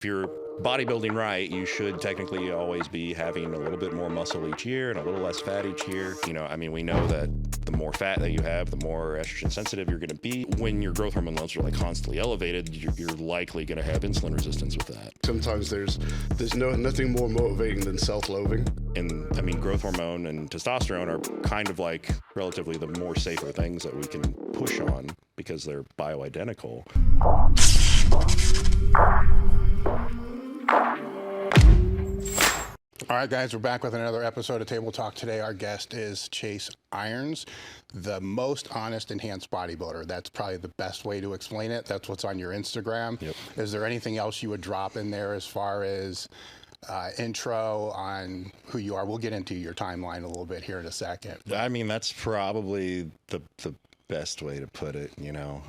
if you're bodybuilding right, you should technically always be having a little bit more muscle each year and a little less fat each year. You know, I mean, we know that the more fat that you have, the more estrogen sensitive you're going to be. When your growth hormone levels are like constantly elevated, you're likely going to have insulin resistance with that. Sometimes there's nothing more motivating than self-loathing. And I mean, growth hormone and testosterone are kind of like relatively the more safer things that we can push on because they're bioidentical. All right, guys, we're back with another episode of Table Talk. Today, our guest is Chase Irons, the most honest enhanced bodybuilder. That's probably the best way to explain it. That's what's on your Instagram. Yep. Is there anything else you would drop in there as far as intro on who you are? We'll get into your timeline a little bit here in a second. I mean, that's probably the best way to put it, you know.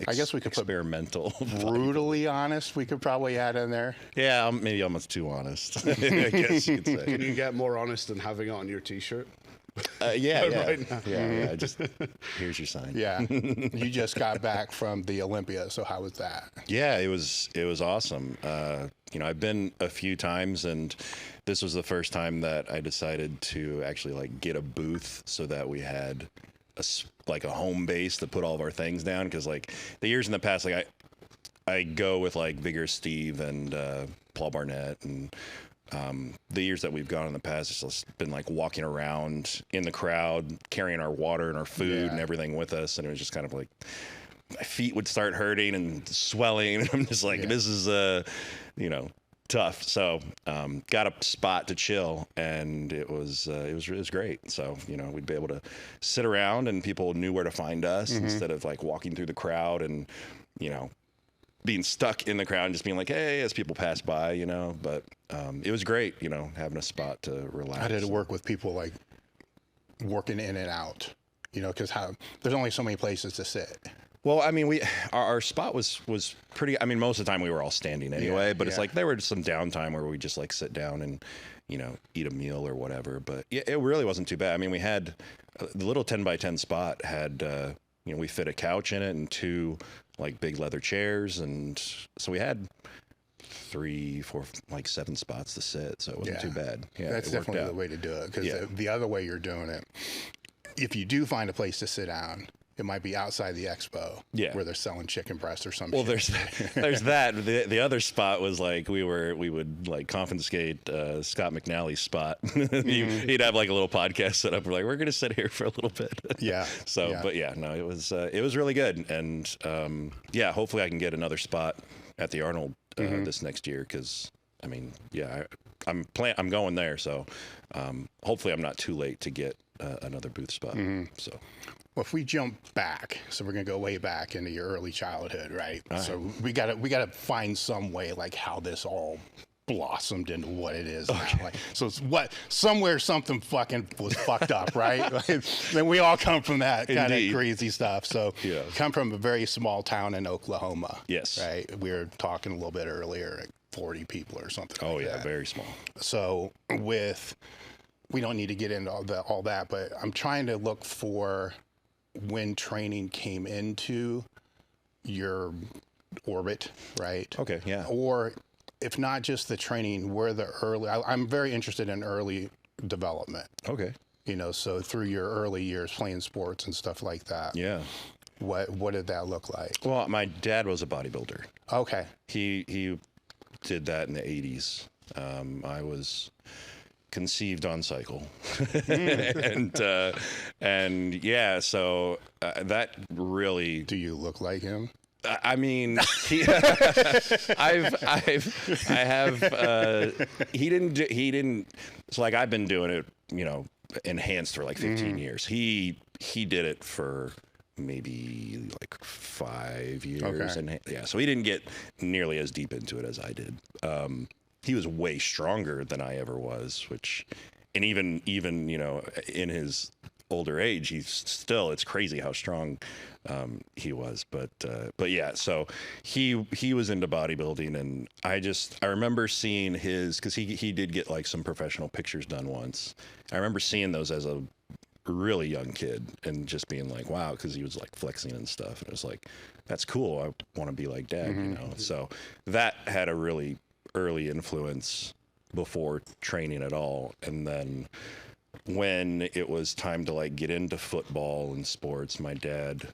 I guess we could put experimental. Brutally honest, we could probably add in there. Yeah, maybe almost too honest, I guess you could say. Can you get more honest than having it on your t-shirt? Yeah. Right now. Yeah. Just here's your sign. Yeah. You just got back from the Olympia, so how was that? Yeah, it was awesome. You know, I've been a few times, and this was the first time that I decided to actually like get a booth so that we had a home base to put all of our things down, because like the years in the past, like I go with like Vigorous Steve and Paul Barnett, and the years that we've gone in the past, it's just been like walking around in the crowd, carrying our water and our food and everything with us, and it was just kind of like my feet would start hurting and swelling, and I'm just like, this is you know, tough. So got a spot to chill, and it was great. So, you know, we'd be able to sit around and people knew where to find us instead of like walking through the crowd and, you know, being stuck in the crowd and just being like, hey, as people pass by, you know. But it was great, you know, having a spot to relax. How did it work with people like working in and out? You know, because there's only so many places to sit. Well, I mean, our spot was pretty. I mean, most of the time we were all standing anyway, but it's like there was some downtime where we just like sit down and, you know, eat a meal or whatever. But yeah, it really wasn't too bad. I mean, we had the little 10x10 spot had, you know, we fit a couch in it and 2 like big leather chairs, and so we had 3, 4, like 7 spots to sit, so it wasn't too bad. Yeah, that's definitely the way to do it, because the other way you're doing it, if you do find a place to sit down, it might be outside the expo, where they're selling chicken breasts or something. Well, there's that. The other spot was like we would like confiscate Scott McNally's spot. He'd have like a little podcast set up. We're like, we're gonna sit here for a little bit. But yeah, no, it was really good, and hopefully I can get another spot at the Arnold this next year, because I mean, I'm going there, so hopefully I'm not too late to get another booth spot. So. Well, if we jump back, so we're gonna go way back into your early childhood, right? So we gotta find some way like how this all blossomed into what it is now. Like, so it's somewhere something fucking was fucked up, right? Like, then we all come from that kind of crazy stuff. So come from a very small town in Oklahoma. Yes. Right. We were talking a little bit earlier, like 40 people or something. Oh like yeah, that. very small. So we don't need to get into all that, but I'm trying to look for when training came into your orbit, right? Okay, yeah. Or if not just the training, where the early, I'm very interested in early development. Okay. You know, so through your early years playing sports and stuff like that. Yeah. What did that look like? Well, my dad was a bodybuilder. Okay. He did that in the 80s. I was conceived on cycle, and yeah, so that really. Do you look like him? I mean, he didn't. So like I've been doing it, you know, enhanced for like 15 years. He did it for maybe like 5 years, and so he didn't get nearly as deep into it as I did. He was way stronger than I ever was, and even you know, in his older age, it's crazy how strong he was. But yeah, so he was into bodybuilding, and I remember seeing his, because he did get like some professional pictures done once. I remember seeing those as a really young kid, and just being like, wow, because he was like flexing and stuff, and it was like, that's cool. I want to be like Dad, you know. So that had a really early influence before training at all. And then when it was time to like get into football and sports, my dad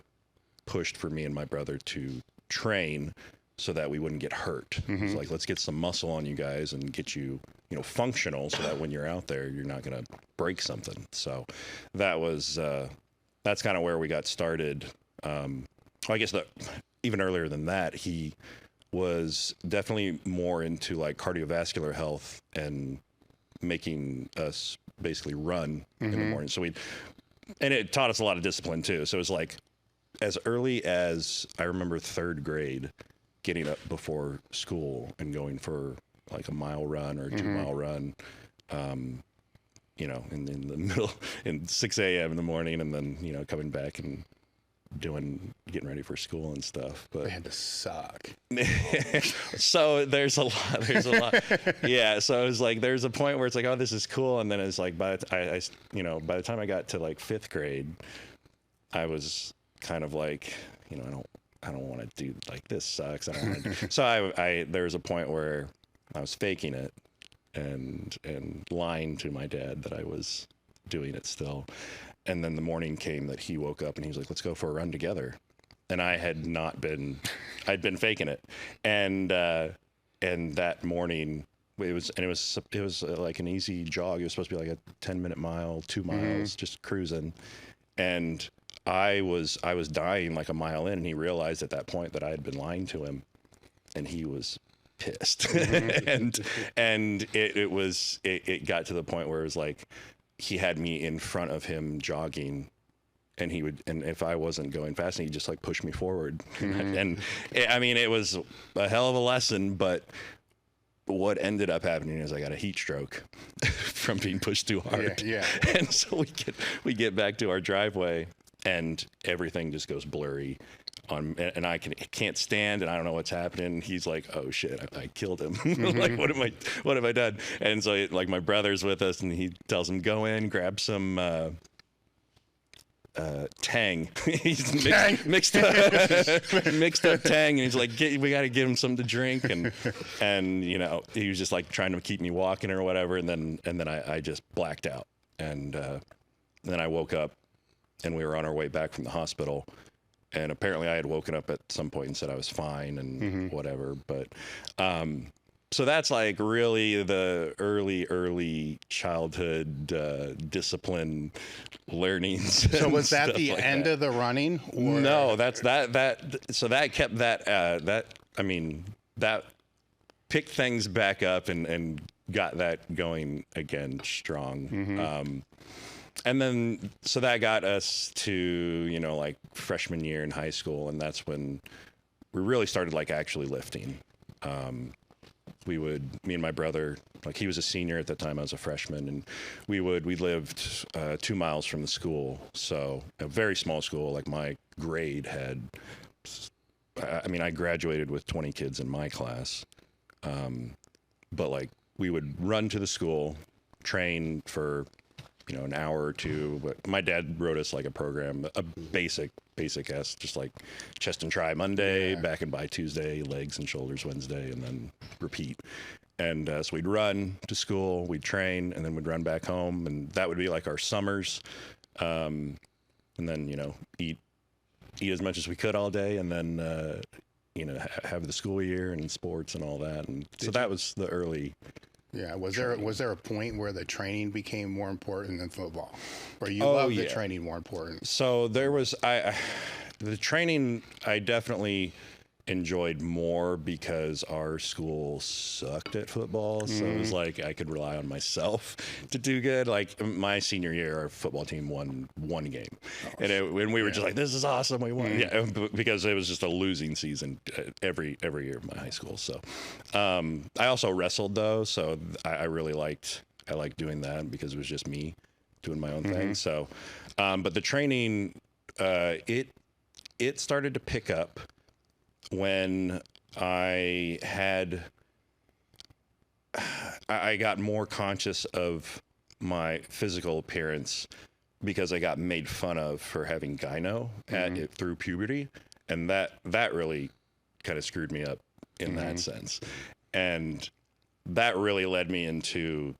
pushed for me and my brother to train so that we wouldn't get hurt. He's like, let's get some muscle on you guys and get you, you know, functional so that when you're out there, you're not going to break something. So that was, that's kind of where we got started. I guess that even earlier than that, he was definitely more into like cardiovascular health and making us basically run in the morning. So and it taught us a lot of discipline too. So it was like as early as I remember 3rd grade, getting up before school and going for like a mile run or 2-mile run, you know, in the middle, in 6 a.m. in the morning, and then, you know, coming back and getting ready for school and stuff. But They had to suck. so there's a lot. Yeah. So it was like, there's a point where it's like, oh, this is cool. And then it's like, by the time I got to like 5th grade, I was kind of like, you know, I don't want to do, like, this sucks. I don't want to. So there was a point where I was faking it and lying to my dad that I was doing it still. And then the morning came that he woke up and he was like, let's go for a run together. And I had not been, I'd been faking it. And that morning it was like an easy jog. It was supposed to be like a 10-minute mile, 2 miles, just cruising. And I was dying like a mile in, and he realized at that point that I had been lying to him, and he was pissed. and it got to the point where it was like, he had me in front of him jogging, and if I wasn't going fast, he'd just like push me forward. And I mean, it was a hell of a lesson, but what ended up happening is I got a heat stroke from being pushed too hard. Yeah. And so we get back to our driveway, and everything just goes blurry. And I can't stand, and I don't know what's happening. He's like, "Oh shit, I killed him!" Like, what have I done? And so, like, my brother's with us, and he tells him, "Go in, grab some Tang." He's mixed up Tang, and he's like, "We got to give him something to drink." And you know, he was just like trying to keep me walking or whatever. And then I just blacked out, and then I woke up, and we were on our way back from the hospital. And apparently I had woken up at some point and said I was fine and whatever. But so that's like really the early childhood discipline learnings. So was that the like end of the running? Or? No, that's so that kept that picked things back up and got that going again strong. And then, so that got us to, you know, like freshman year in high school. And that's when we really started like actually lifting. Me and my brother, like, he was a senior at the time, I was a freshman, and we lived 2 miles from the school. So a very small school. Like, my grade had, I graduated with 20 kids in my class. But like, we would run to the school, train for, you know, an hour or two. But my dad wrote us like a program, a basic S, just like chest and try Monday, back and by Tuesday, legs and shoulders Wednesday, and then repeat. And so we'd run to school, we'd train, and then we'd run back home. And that would be like our summers. And then, you know, eat as much as we could all day, and then, you know, have the school year and sports and all that. And so that was the early. Yeah. Was there a point where the training became more important than football, or you loved the training more important? So there was, the training I definitely enjoyed more because our school sucked at football. So it was like I could rely on myself to do good. Like, my senior year, our football team won one game. And we were just like, this is awesome, we won. Yeah, because it was just a losing season every year of my high school. So I also wrestled, though. So I liked doing that because it was just me doing my own thing. So, but the training, it started to pick up when I got more conscious of my physical appearance because I got made fun of for having gyno through puberty, and that really kind of screwed me up in that sense, and that really led me into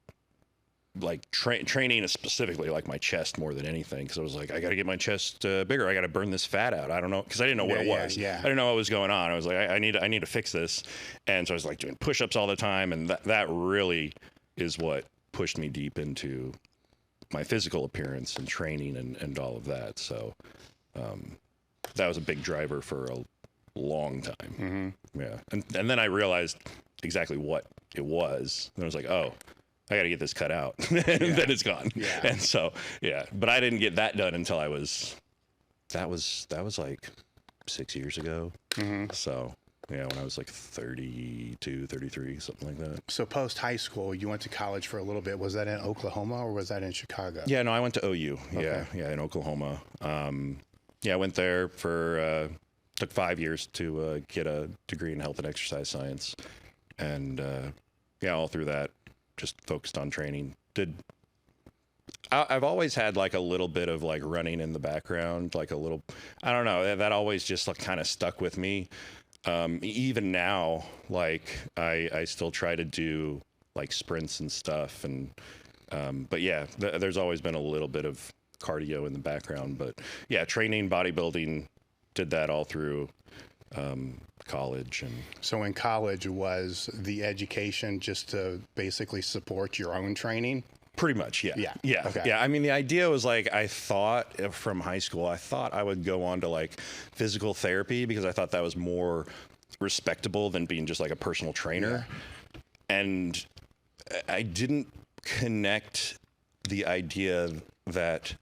like training specifically like my chest more than anything, because I was like, I got to get my chest bigger. I got to burn this fat out. I don't know, because I didn't know what it was. I didn't know what was going on. I was like, I need to fix this, and so I was like doing push-ups all the time, and that really is what pushed me deep into my physical appearance and training and all of that. So that was a big driver for a long time. Yeah, and then I realized exactly what it was, and I was like, oh, I got to get this cut out. And then it's gone. Yeah. And so, yeah, but I didn't get that done until that was like 6 years ago. So, yeah, when I was like 32, 33, something like that. So post high school, you went to college for a little bit. Was that in Oklahoma or was that in Chicago? Yeah, no, I went to OU. Okay. Yeah, in Oklahoma. I went there for, took 5 years to get a degree in health and exercise science. And, all through that, just focused on training. I've always had like a little bit of like running in the background, like a little, I don't know, that always just like kind of stuck with me. Even now, like I still try to do like sprints and stuff, and but yeah, there's always been a little bit of cardio in the background. But yeah, training, bodybuilding, did that all through college. And so in college, was the education just to basically support your own training? Pretty much, yeah. Okay. Yeah. I mean, the idea was like, I thought from high school, I thought I would go on to like physical therapy, because I thought that was more respectable than being just like a personal trainer. And I didn't connect the idea that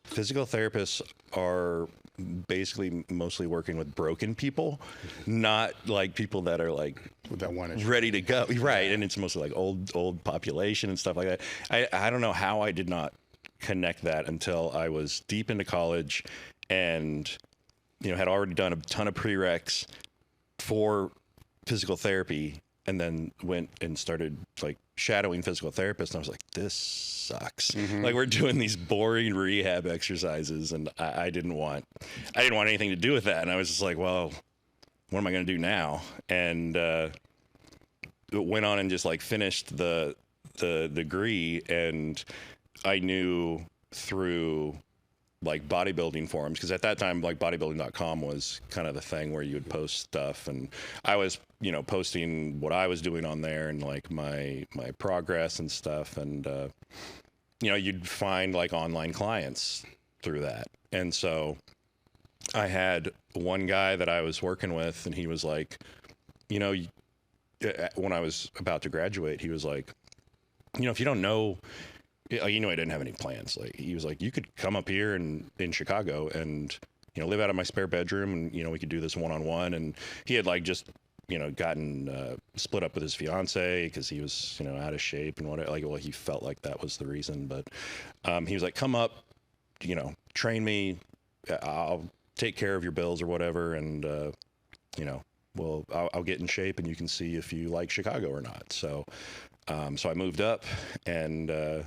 physical therapists are basically mostly working with broken people, not like people that are like ready to go. Right. And it's mostly like old population and stuff like that. I don't know how I did not connect that until I was deep into college and, had already done a ton of prereqs for physical therapy, and then went and started like shadowing physical therapists, and I was like, this sucks. Like, we're doing these boring rehab exercises, and I didn't want anything to do with that. And I was just like, well, what am I going to do now? And went on and just like finished the degree, and I knew through like bodybuilding forums, because at that time like bodybuilding.com was kind of the thing where you would post stuff, and I was posting what I was doing on there and like my progress and stuff, and you'd find like online clients through that. And so I had one guy that I was working with, and he was like, when I was about to graduate, he was like, if you don't know, I didn't have any plans. Like, he was like, you could come up here in Chicago and, live out of my spare bedroom, and, we could do this one-on-one. And he had like just, gotten split up with his fiance because he was, out of shape and whatever. Like, well, he felt like that was the reason. But he was like, come up, train me. I'll take care of your bills or whatever. And, I'll get in shape, and you can see if you like Chicago or not. So, so I moved up, and,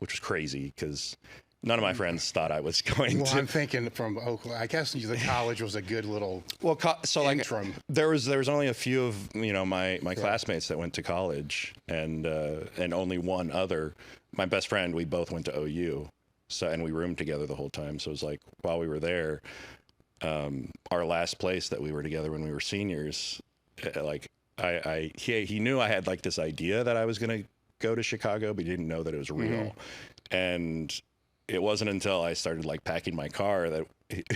which was crazy because none of my friends thought I was going to. Well, I'm thinking from Oakland. I guess the college was a good little interim. Like there was only a few of my classmates that went to college, and only one other. My best friend, we both went to OU, and we roomed together the whole time. So it was like, while we were there, our last place that we were together when we were seniors, like he knew I had like this idea that I was gonna go to Chicago, but he didn't know that it was real. And it wasn't until I started like packing my car that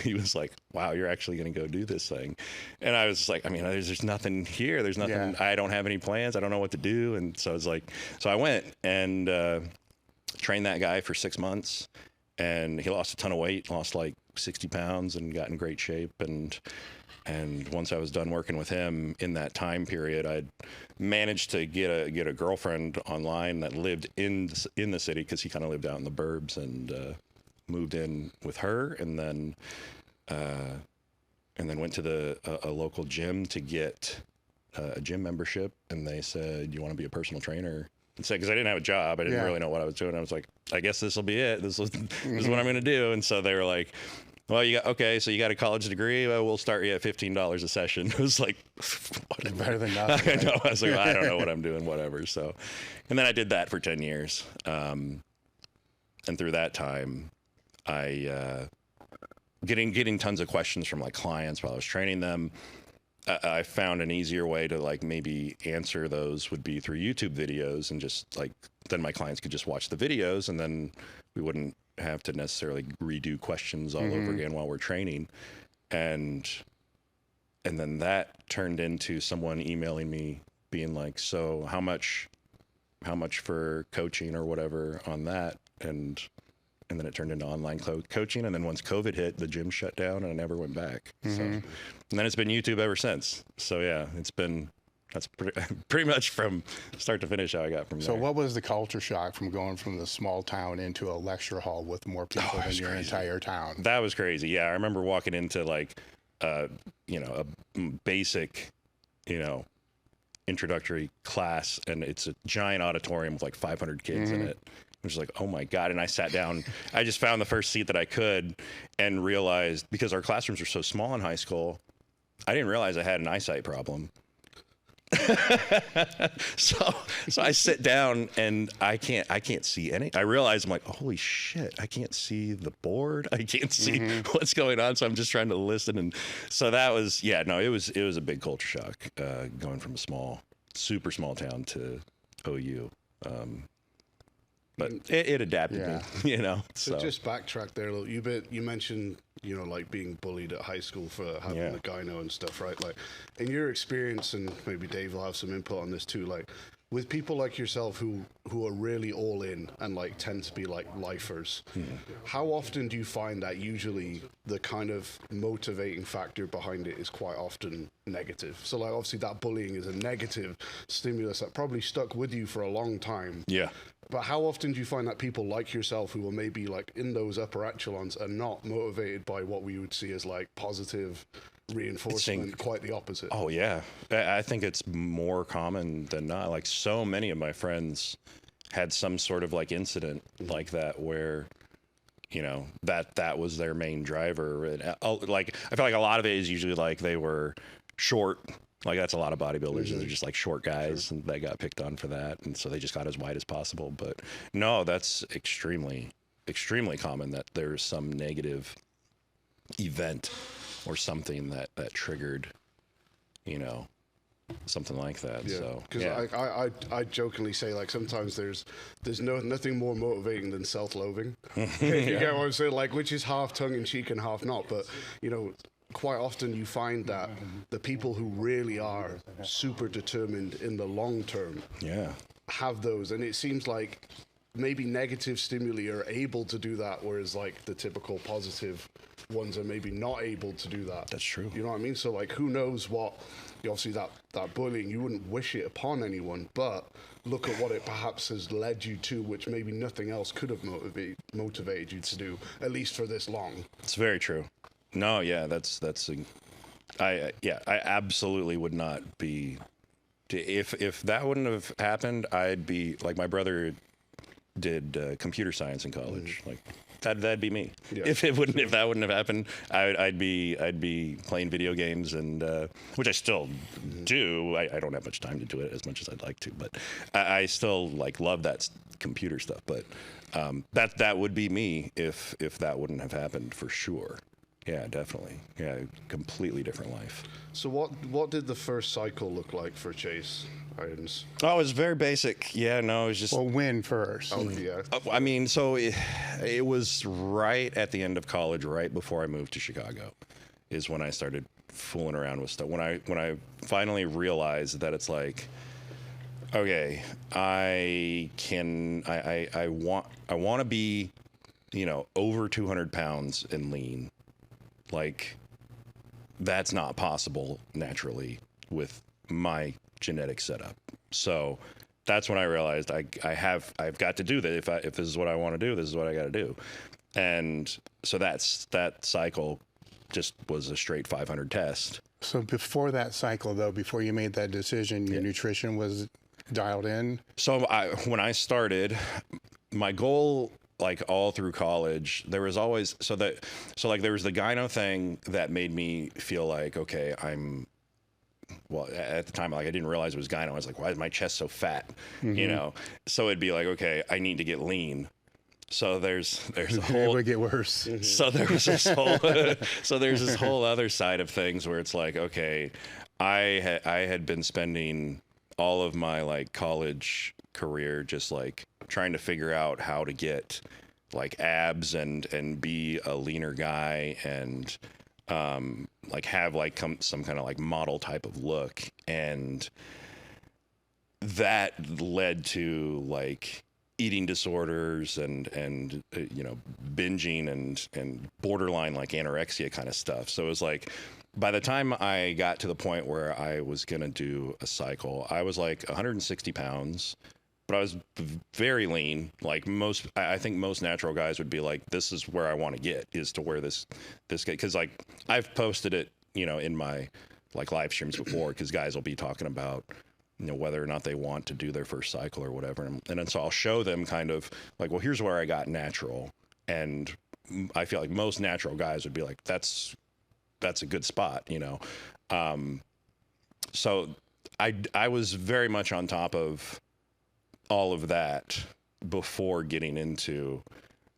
he was like, wow, you're actually going to go do this thing. And I was just like, I mean, there's nothing here. There's nothing. I don't have any plans. I don't know what to do. And so I was like, so I went and trained that guy for 6 months, and he lost a ton of weight, lost like 60 pounds, and got in great shape. And once I was done working with him in that time period, I'd managed to get a girlfriend online that lived in the city, because he kind of lived out in the burbs, and moved in with her, and then went to a local gym to get a gym membership. And they said, "You want to be a personal trainer?" and said, because I didn't have a job, I didn't really know what I was doing. I was like, I guess this will be it. This is what I'm going to do. And so they were like, well, so you got a college degree? Well, we'll start you at $15 a session. It was like, whatever. Better than nothing. I know. I was like, I don't know what I'm doing, whatever. So, and then I did that for 10 years. And through that time, I, getting tons of questions from like clients while I was training them. I found an easier way to like maybe answer those would be through YouTube videos, and just like, then my clients could just watch the videos, and then we wouldn't have to necessarily redo questions all over again while we're training. And then that turned into someone emailing me being like, so how much for coaching or whatever on that? And then it turned into online coaching. And then once COVID hit, the gym shut down and I never went back. So, and then it's been YouTube ever since. So yeah, that's pretty much from start to finish how I got from there. So what was the culture shock from going from the small town into a lecture hall with more people than your entire town? That was crazy. Yeah. I remember walking into like, a basic, introductory class, and it's a giant auditorium with like 500 kids in it. I was like, oh my God. And I sat down, I just found the first seat that I could, and realized, because our classrooms are so small in high school, I didn't realize I had an eyesight problem. so I sit down and I can't see any. I realize, I'm like, holy shit, I can't see the board. I can't see what's going on. So I'm just trying to listen. And so that was, it was a big culture shock, going from a super small town to OU. But it adapted me, So just backtrack there a little. You mentioned, like being bullied at high school for having the gyno and stuff, right? Like, in your experience, and maybe Dave will have some input on this too, like, with people like yourself who are really all in and like tend to be like lifers, how often do you find that usually the kind of motivating factor behind it is quite often negative? So like, obviously that bullying is a negative stimulus that probably stuck with you for a long time. Yeah. But how often do you find that people like yourself who are maybe like in those upper echelons are not motivated by what we would see as like positive reinforcement, quite the opposite? Oh yeah. I think it's more common than not. Like, so many of my friends had some sort of like incident like that where, that was their main driver. And like, I feel like a lot of it is usually like they were short. Like, that's a lot of bodybuilders. They're just like short guys, and they got picked on for that. And so they just got as wide as possible. But no, that's extremely, extremely common that there's some negative event or something that triggered, something like that. Yeah. So, because I jokingly say, like, sometimes there's nothing more motivating than self-loathing. You get what I'm saying? Like, which is half tongue-in-cheek and half not. But, quite often you find that the people who really are super determined in the long term have those. And it seems like maybe negative stimuli are able to do that, whereas like the typical positive ones are maybe not able to do that. That's true. You know what I mean? So like, who knows what, obviously that bullying, you wouldn't wish it upon anyone, but look at what it perhaps has led you to, which maybe nothing else could have motivated you to do, at least for this long. It's very true. No, yeah, I absolutely would not be, if that wouldn't have happened, I'd be like, my brother did computer science in college. Like, that'd be me. Yeah. If that wouldn't have happened, I'd be playing video games, and which I still do. I don't have much time to do it as much as I'd like to, but I still like love that computer stuff. But that would be me if that wouldn't have happened, for sure. Yeah, definitely. Yeah, completely different life. So what did the first cycle look like for Chase Irons? Oh, it was very basic. Yeah, no, it was just... Well, when first? Oh, yeah. I mean, so it was right at the end of college, right before I moved to Chicago, is when I started fooling around with stuff. When I finally realized that it's like, okay, I want to be, over 200 pounds and lean. Like, that's not possible naturally with my genetic setup. So that's when I realized I've got to do that. If this is what I want to do, this is what I got to do. And so that cycle just was a straight 500 test. So before that cycle, though, before you made that decision, your nutrition was dialed in? So when I started, my goal, like all through college, there was always so like there was the gyno thing that made me feel like, okay, well, at the time, like I didn't realize it was gyno. I was like, why is my chest so fat? You know, so it'd be like, okay, I need to get lean. So there's a whole. It would get worse. So there's this whole other side of things where it's like, okay, I had been spending all of my like college career just like trying to figure out how to get like abs and be a leaner guy and like have like some kind of like model type of look, and that led to like eating disorders and you know, binging and borderline like anorexia kind of stuff. So it was like, by the time I got to the point where I was going to do a cycle, I was like 160 pounds, but I was very lean. Like I think most natural guys would be like, this is where I want to get, is to where this guy, cause like I've posted it, you know, in my like live streams before, cause guys will be talking about, you know, whether or not they want to do their first cycle or whatever. And then so I'll show them kind of like, well, here's where I got natural. And I feel like most natural guys would be like, that's a good spot, you know? So I was very much on top of all of that before getting into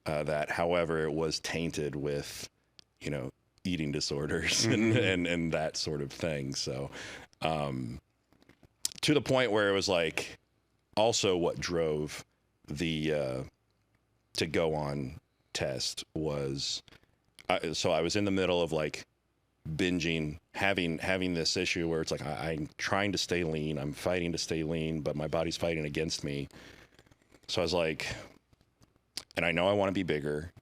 that. However, it was tainted with, you know, eating disorders and that sort of thing. So, to the point where it was like also what drove the to go on test was so I was in the middle of like binging, having this issue where it's like I'm trying to stay lean, I'm fighting to stay lean, but my body's fighting against me. So I was like, and I know I want to be bigger,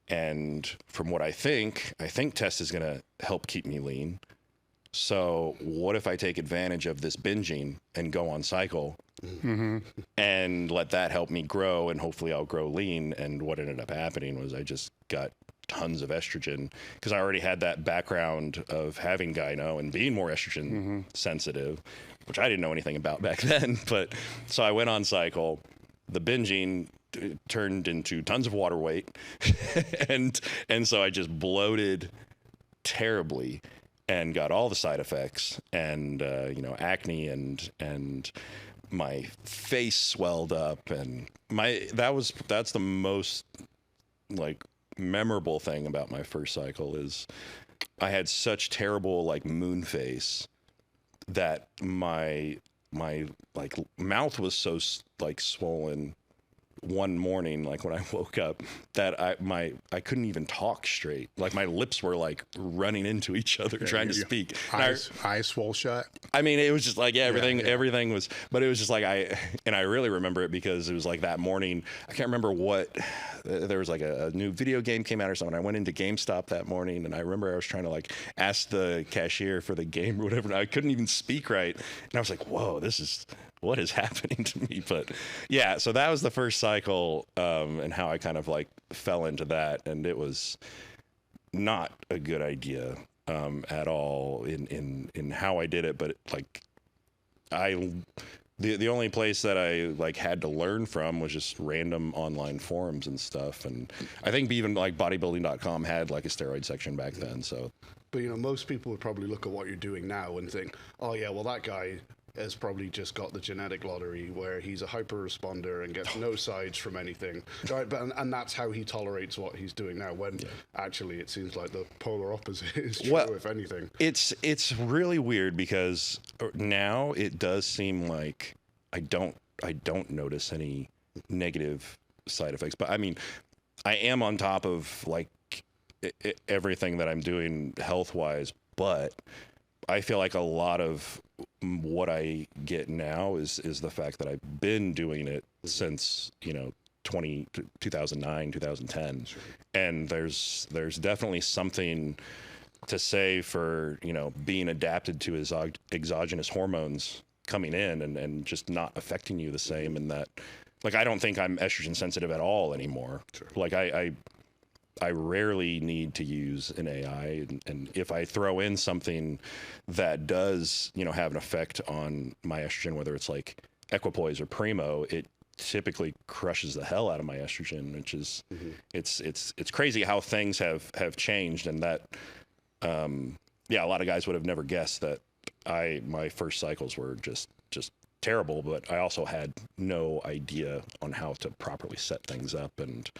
and from what I think test is gonna help keep me lean. So what if I take advantage of this binging and go on cycle and let that help me grow, and hopefully I'll grow lean? And what ended up happening was I just got tons of estrogen because I already had that background of having gyno and being more estrogen sensitive, which I didn't know anything about back then. But so I went on cycle, the binging turned into tons of water weight and so I just bloated terribly and got all the side effects, and you know, acne and my face swelled up, and that's the most like memorable thing about my first cycle is I had such terrible like moon face that my like mouth was so like swollen one morning, like when I woke up, that I couldn't even talk straight. Like my lips were like running into each other trying to speak. Eyes swole shut. I mean, it was just like everything was, but it was just like I really remember it because it was like that morning. I can't remember what, there was like a new video game came out or something. I went into GameStop that morning, and I remember I was trying to like ask the cashier for the game or whatever, and I couldn't even speak right. And I was like, whoa, what is happening to me? But yeah, so that was the first cycle, and how I kind of like fell into that, and it was not a good idea at all in how I did it. But like the only place that I like had to learn from was just random online forums and stuff. And I think even like bodybuilding.com had like a steroid section back then. So, but you know, most people would probably look at what you're doing now and think, oh yeah, well that guy has probably just got the genetic lottery where he's a hyper responder and gets no sides from anything, right? But and that's how he tolerates what he's doing now, when actually it seems like the polar opposite is true, if anything. It's really weird because now it does seem like I don't notice any negative side effects, but I mean, I am on top of like everything that I'm doing health wise, but I feel like a lot of what I get now is the fact that I've been doing it since, you know, 2009, 2010. Sure. And there's definitely something to say for, you know, being adapted to his exogenous hormones coming in and just not affecting you the same. And that, like, I don't think I'm estrogen sensitive at all anymore. Sure. Like I rarely need to use an AI, and if I throw in something that does, you know, have an effect on my estrogen, whether it's like equipoise or primo, it typically crushes the hell out of my estrogen, which is it's crazy how things have changed, and that yeah, a lot of guys would have never guessed that my first cycles were just terrible, but I also had no idea on how to properly set things up and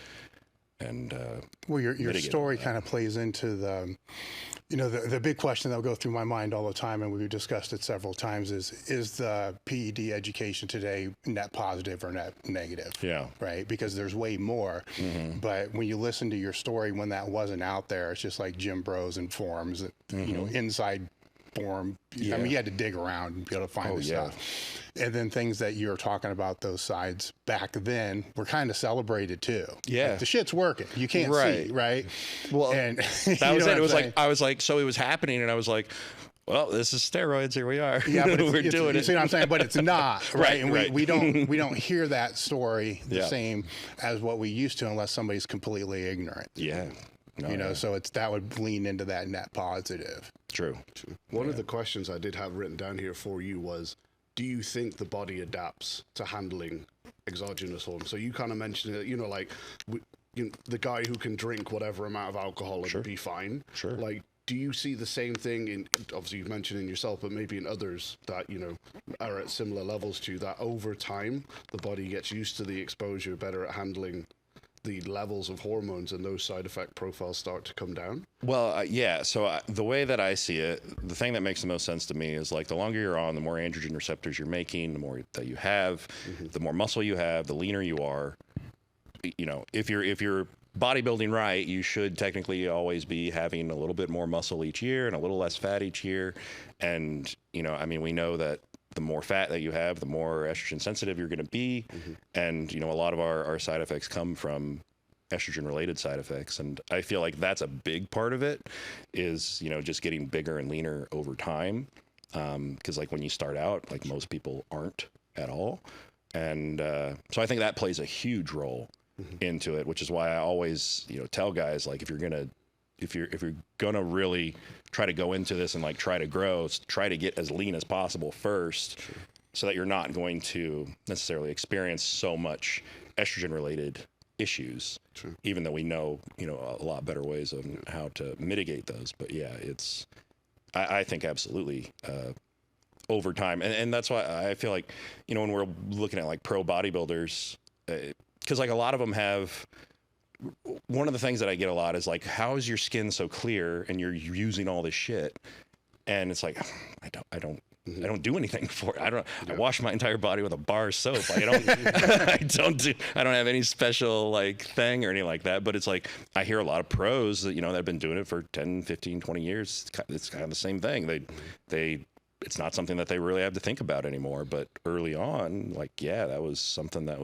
well, your story kind of plays into the, you know, the big question that will go through my mind all the time, and we've discussed it several times, is the PED education today net positive or net negative? Yeah. Right? Because there's way more. But when you listen to your story when that wasn't out there, it's just like gym bros and forums, you know, inside forum. I mean, you had to dig around and be able to find this stuff. And then things that you're talking about, those sides back then were kind of celebrated too. Yeah. Like, the shit's working. You can't see, right? Well, and that was it. It was like, I was like, so it was happening, and I was like, well, this is steroids. Here we are. Yeah, but we're doing it. You see what I'm saying? But it's not, right? And right. we don't hear that story the same as what we used to, unless somebody's completely ignorant. Yeah. No, you know, so that would lean into that net positive. True. One of the questions I did have written down here for you was, do you think the body adapts to handling exogenous hormones? So you kind of mentioned it, you know, like the guy who can drink whatever amount of alcohol and be fine. Sure. Like, do you see the same thing in, obviously you've mentioned in yourself, but maybe in others that, you know, are at similar levels to you, that over time the body gets used to the exposure, better at handling the levels of hormones, and those side effect profiles start to come down? Well, yeah. So the way that I see it, the thing that makes the most sense to me is like the longer you're on, the more androgen receptors you're making, the more that you have, the more muscle you have, the leaner you are. You know, if you're bodybuilding right, you should technically always be having a little bit more muscle each year and a little less fat each year. And, you know, I mean, we know that the more fat that you have, the more estrogen sensitive you're going to be. And, you know, a lot of our side effects come from estrogen related side effects. And I feel like that's a big part of it, is, you know, just getting bigger and leaner over time. 'Cause like when you start out, like most people aren't at all. And so I think that plays a huge role into it, which is why I always, you know, tell guys, like, if you're gonna really try to go into this and like try to grow, try to get as lean as possible first, so that you're not going to necessarily experience so much estrogen related issues, even though we know, you know, a lot better ways of how to mitigate those. But yeah, I think absolutely over time, and that's why I feel like, you know, when we're looking at like pro bodybuilders, because like a lot of them have, one of the things that I get a lot is like, how is your skin so clear and you're using all this shit? And it's like, I don't do anything for it. I wash my entire body with a bar of soap. I don't have any special like thing or anything like that. But it's like, I hear a lot of pros that, you know, that have been doing it for 10, 15, 20 years. It's kind of the same thing. It's not something that they really have to think about anymore. But early on, like, yeah, that was something that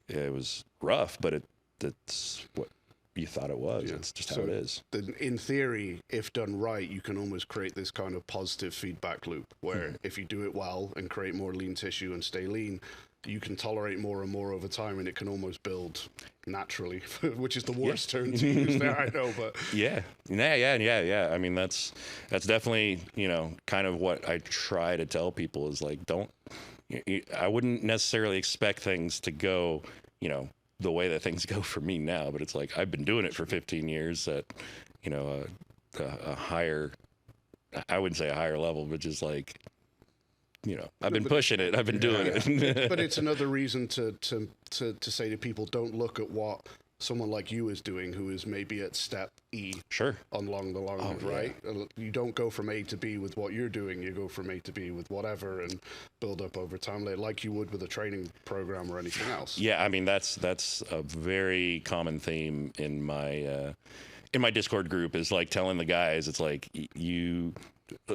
it was rough, but that's what you thought it was. Yeah. It's just how it is. In theory, if done right, you can almost create this kind of positive feedback loop where if you do it well and create more lean tissue and stay lean, you can tolerate more and more over time, and it can almost build naturally, which is the worst term to use there, I know, but yeah. I mean, that's definitely, you know, kind of what I try to tell people is like, I wouldn't necessarily expect things to go, you know, the way that things go for me now, but it's like, I've been doing it for 15 years at, you know, a higher, I wouldn't say a higher level, but just like, you know, I've been pushing it. I've been doing it. But it's another reason to say to people, don't look at what someone like you is doing, who is maybe at step E along the line, right? You don't go from A to B with what you're doing. You go from A to B with whatever and build up over time, like you would with a training program or anything else. Yeah, I mean, that's a very common theme in my Discord group, is like telling the guys, it's like,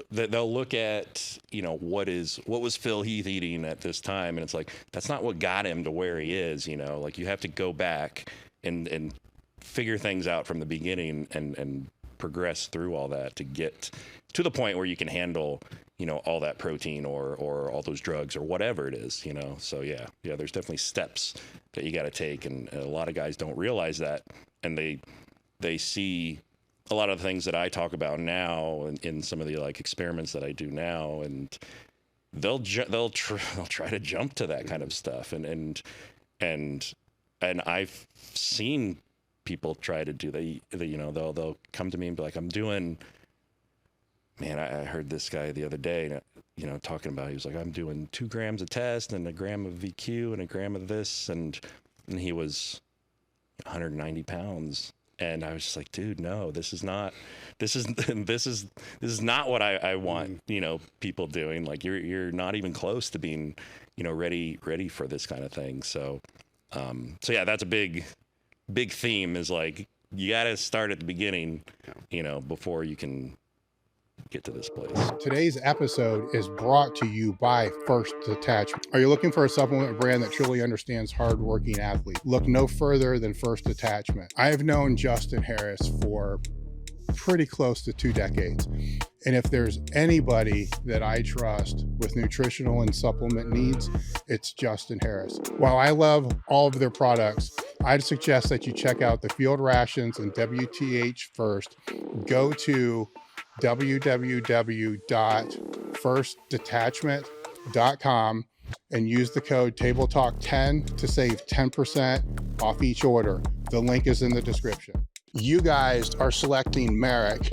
they'll look at, you know, what was Phil Heath eating at this time, and it's like, that's not what got him to where he is, you know. Like, you have to go back and figure things out from the beginning and progress through all that to get to the point where you can handle, you know, all that protein or all those drugs or whatever it is, you know. So yeah, there's definitely steps that you got to take, and a lot of guys don't realize that, and they they see a lot of the things that I talk about now in some of the like experiments that I do now, and they'll try to jump to that kind of stuff, and I've seen people try to do they'll come to me and be like, I heard this guy the other day, talking about, he was like, I'm doing 2 grams of test and a gram of VQ and a gram of this, and he was 190 pounds. And I was just like, dude, no, this is not what I want, people doing. Like, you're not even close to being, ready for this kind of thing. So yeah, that's a big theme, is like, you got to start at the beginning, before you can get to this place. Today's episode is brought to you by First Detachment. Are you looking for a supplement brand that truly understands hardworking athletes? Look no further than First Detachment. I have known Justin Harris for pretty close to 2 decades. And if there's anybody that I trust with nutritional and supplement needs, it's Justin Harris. While I love all of their products, I'd suggest that you check out the Field Rations and WTH first. Go to www.firstdetachment.com and use the code TableTalk10 to save 10% off each order. The link is in the description. You guys are selecting Merrick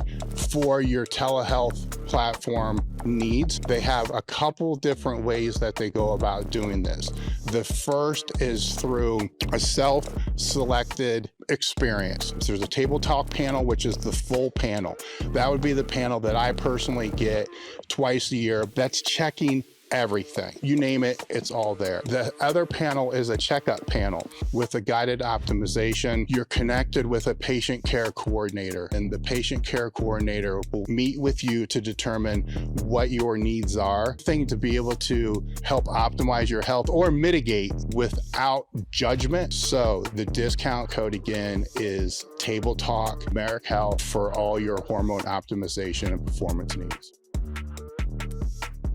for your telehealth platform needs. They have a couple different ways that they go about doing this. The first is through a self-selected experience. So there's a Table Talk panel, which is the full panel. That would be the panel that I personally get twice a year. That's checking everything. You name it, it's all there. The other panel is a checkup panel with a guided optimization. You're connected with a patient care coordinator, and the patient care coordinator will meet with you to determine what your needs are. Thing to be able to help optimize your health or mitigate without judgment. So the discount code again is Table Talk Merrick Health for all your hormone optimization and performance needs.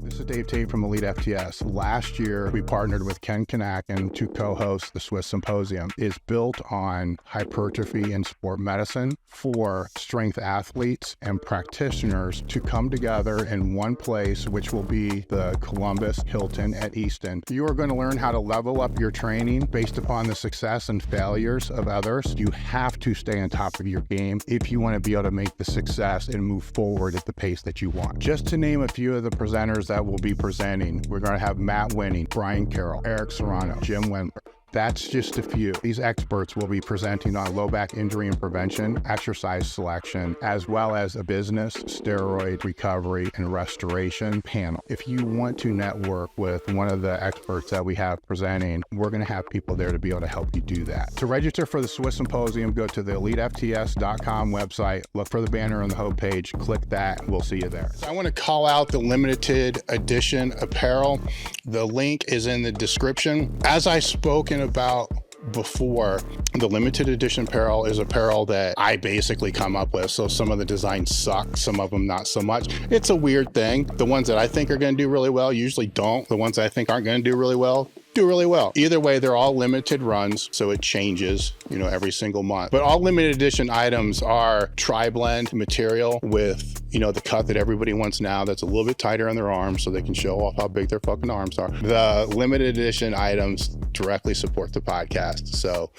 This is Dave Tate from Elite FTS. Last year, we partnered with Ken Kanakin to co-host the Swiss Symposium. It's built on hypertrophy and sport medicine for strength athletes and practitioners to come together in one place, which will be the Columbus Hilton at Easton. You are going to learn how to level up your training based upon the success and failures of others. You have to stay on top of your game if you want to be able to make the success and move forward at the pace that you want. Just to name a few of the presenters that will be presenting, we're going to have Matt Winning, Brian Carroll, Eric Serrano, Jim Wendler. That's just a few. These experts will be presenting on low back injury and prevention, exercise selection, as well as a business, steroid recovery, and restoration panel. If you want to network with one of the experts that we have presenting, we're going to have people there to be able to help you do that. To register for the Swiss Symposium, go to the elitefts.com website, look for the banner on the homepage, click that, we'll see you there. So I want to call out the limited edition apparel. The link is in the description. As I spoken about before, the limited edition apparel is apparel that I basically come up with. So some of the designs suck, some of them not so much. It's a weird thing. The ones that I think are going to do really well usually don't. The ones that I think aren't going to do really well do really well. Either way, they're all limited runs, so it changes, every single month. But all limited edition items are tri-blend material with, the cut that everybody wants now that's a little bit tighter on their arms so they can show off how big their fucking arms are. The limited edition items directly support the podcast. So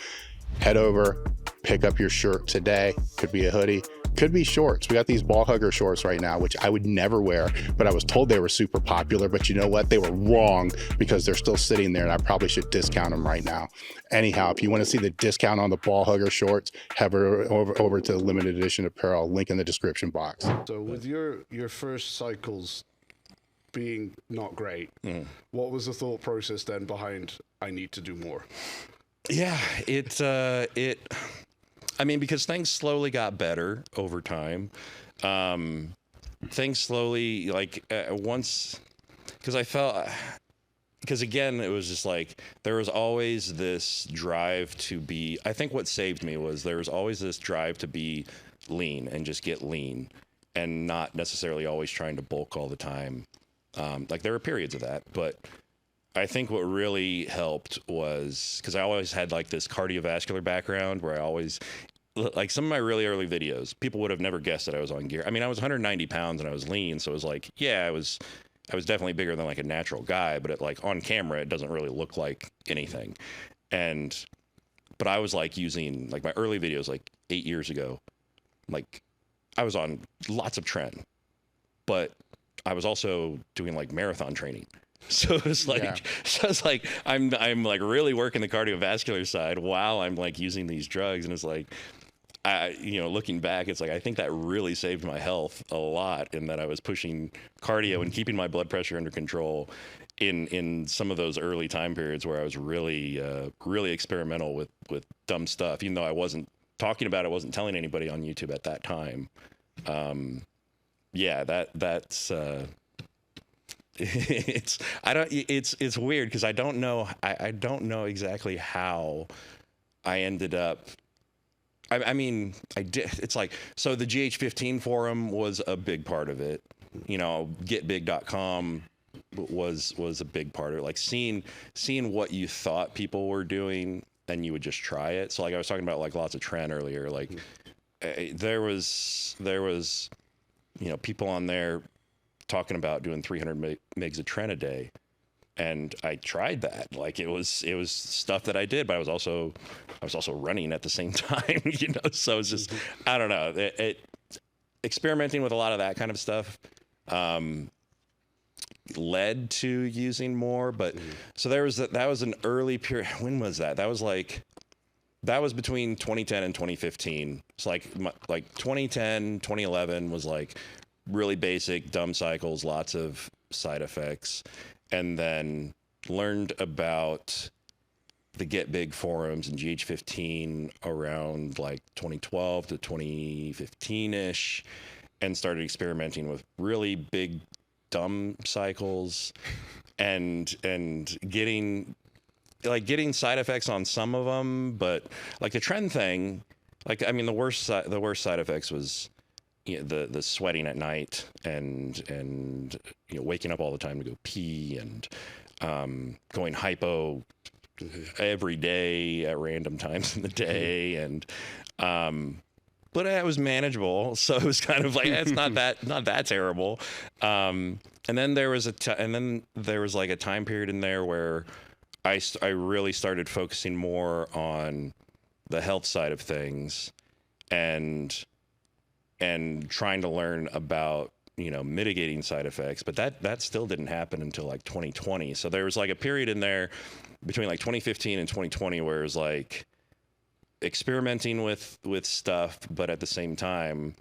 head over, pick up your shirt today. Could be a hoodie. Could be shorts. We got these ball hugger shorts right now, which I would never wear, but I was told they were super popular. But you know what? They were wrong because they're still sitting there and I probably should discount them right now. Anyhow, if you want to see the discount on the ball hugger shorts, head over to the limited edition apparel, link in the description box. So with your first cycles being not great, what was the thought process then behind I need to do more? Yeah, because things slowly got better over time. Things slowly, once, because again, it was just like, there was always this drive to be, I think what saved me was there was always this drive to be lean and just get lean and not necessarily always trying to bulk all the time. There were periods of that, but I think what really helped was, because I always had this cardiovascular background where I always like some of my really early videos, people would have never guessed that I was on gear. I mean, I was 190 pounds and I was lean, so it was like, yeah, I was definitely bigger than like a natural guy, but like on camera, it doesn't really look like anything. But I was like using like my early videos, like 8 years ago, like I was on lots of tren, but I was also doing like marathon training. So it's like, I'm like really working the cardiovascular side while I'm like using these drugs. And it's like, looking back, it's like, I think that really saved my health a lot in that I was pushing cardio and keeping my blood pressure under control in some of those early time periods where I was really, really experimental with dumb stuff, even though I wasn't talking about it, wasn't telling anybody on YouTube at that time. That's it's weird because I don't know exactly how I ended up. I mean, I did. It's like, so the GH15 forum was a big part of it. Getbig.com was a big part of it. Like seeing what you thought people were doing, and you would just try it. So like I was talking about like lots of tren earlier. Like there was people on there talking about doing 300 megs of tren a day. And I tried that. Like it was stuff that I did, but I was also running at the same time, so it's just, I don't know, experimenting with a lot of that kind of stuff, led to using more. But so that was an early period. When was that? That was between 2010 and 2015. It's like 2010, 2011 was like really basic, dumb cycles, lots of side effects. And then learned about the Get Big forums and GH15 around like 2012 to 2015-ish, and started experimenting with really big, dumb cycles, and getting side effects on some of them. But like the tren thing, like, I mean, the worst side effects was the sweating at night and waking up all the time to go pee, and going hypo every day at random times in the day, and but it was manageable, so it was kind of like, it's not that terrible. And then there was like a time period in there where I really started focusing more on the health side of things, and trying to learn about, mitigating side effects. But that still didn't happen until like 2020. So there was like a period in there between like 2015 and 2020 where it was like experimenting with stuff, but at the same time,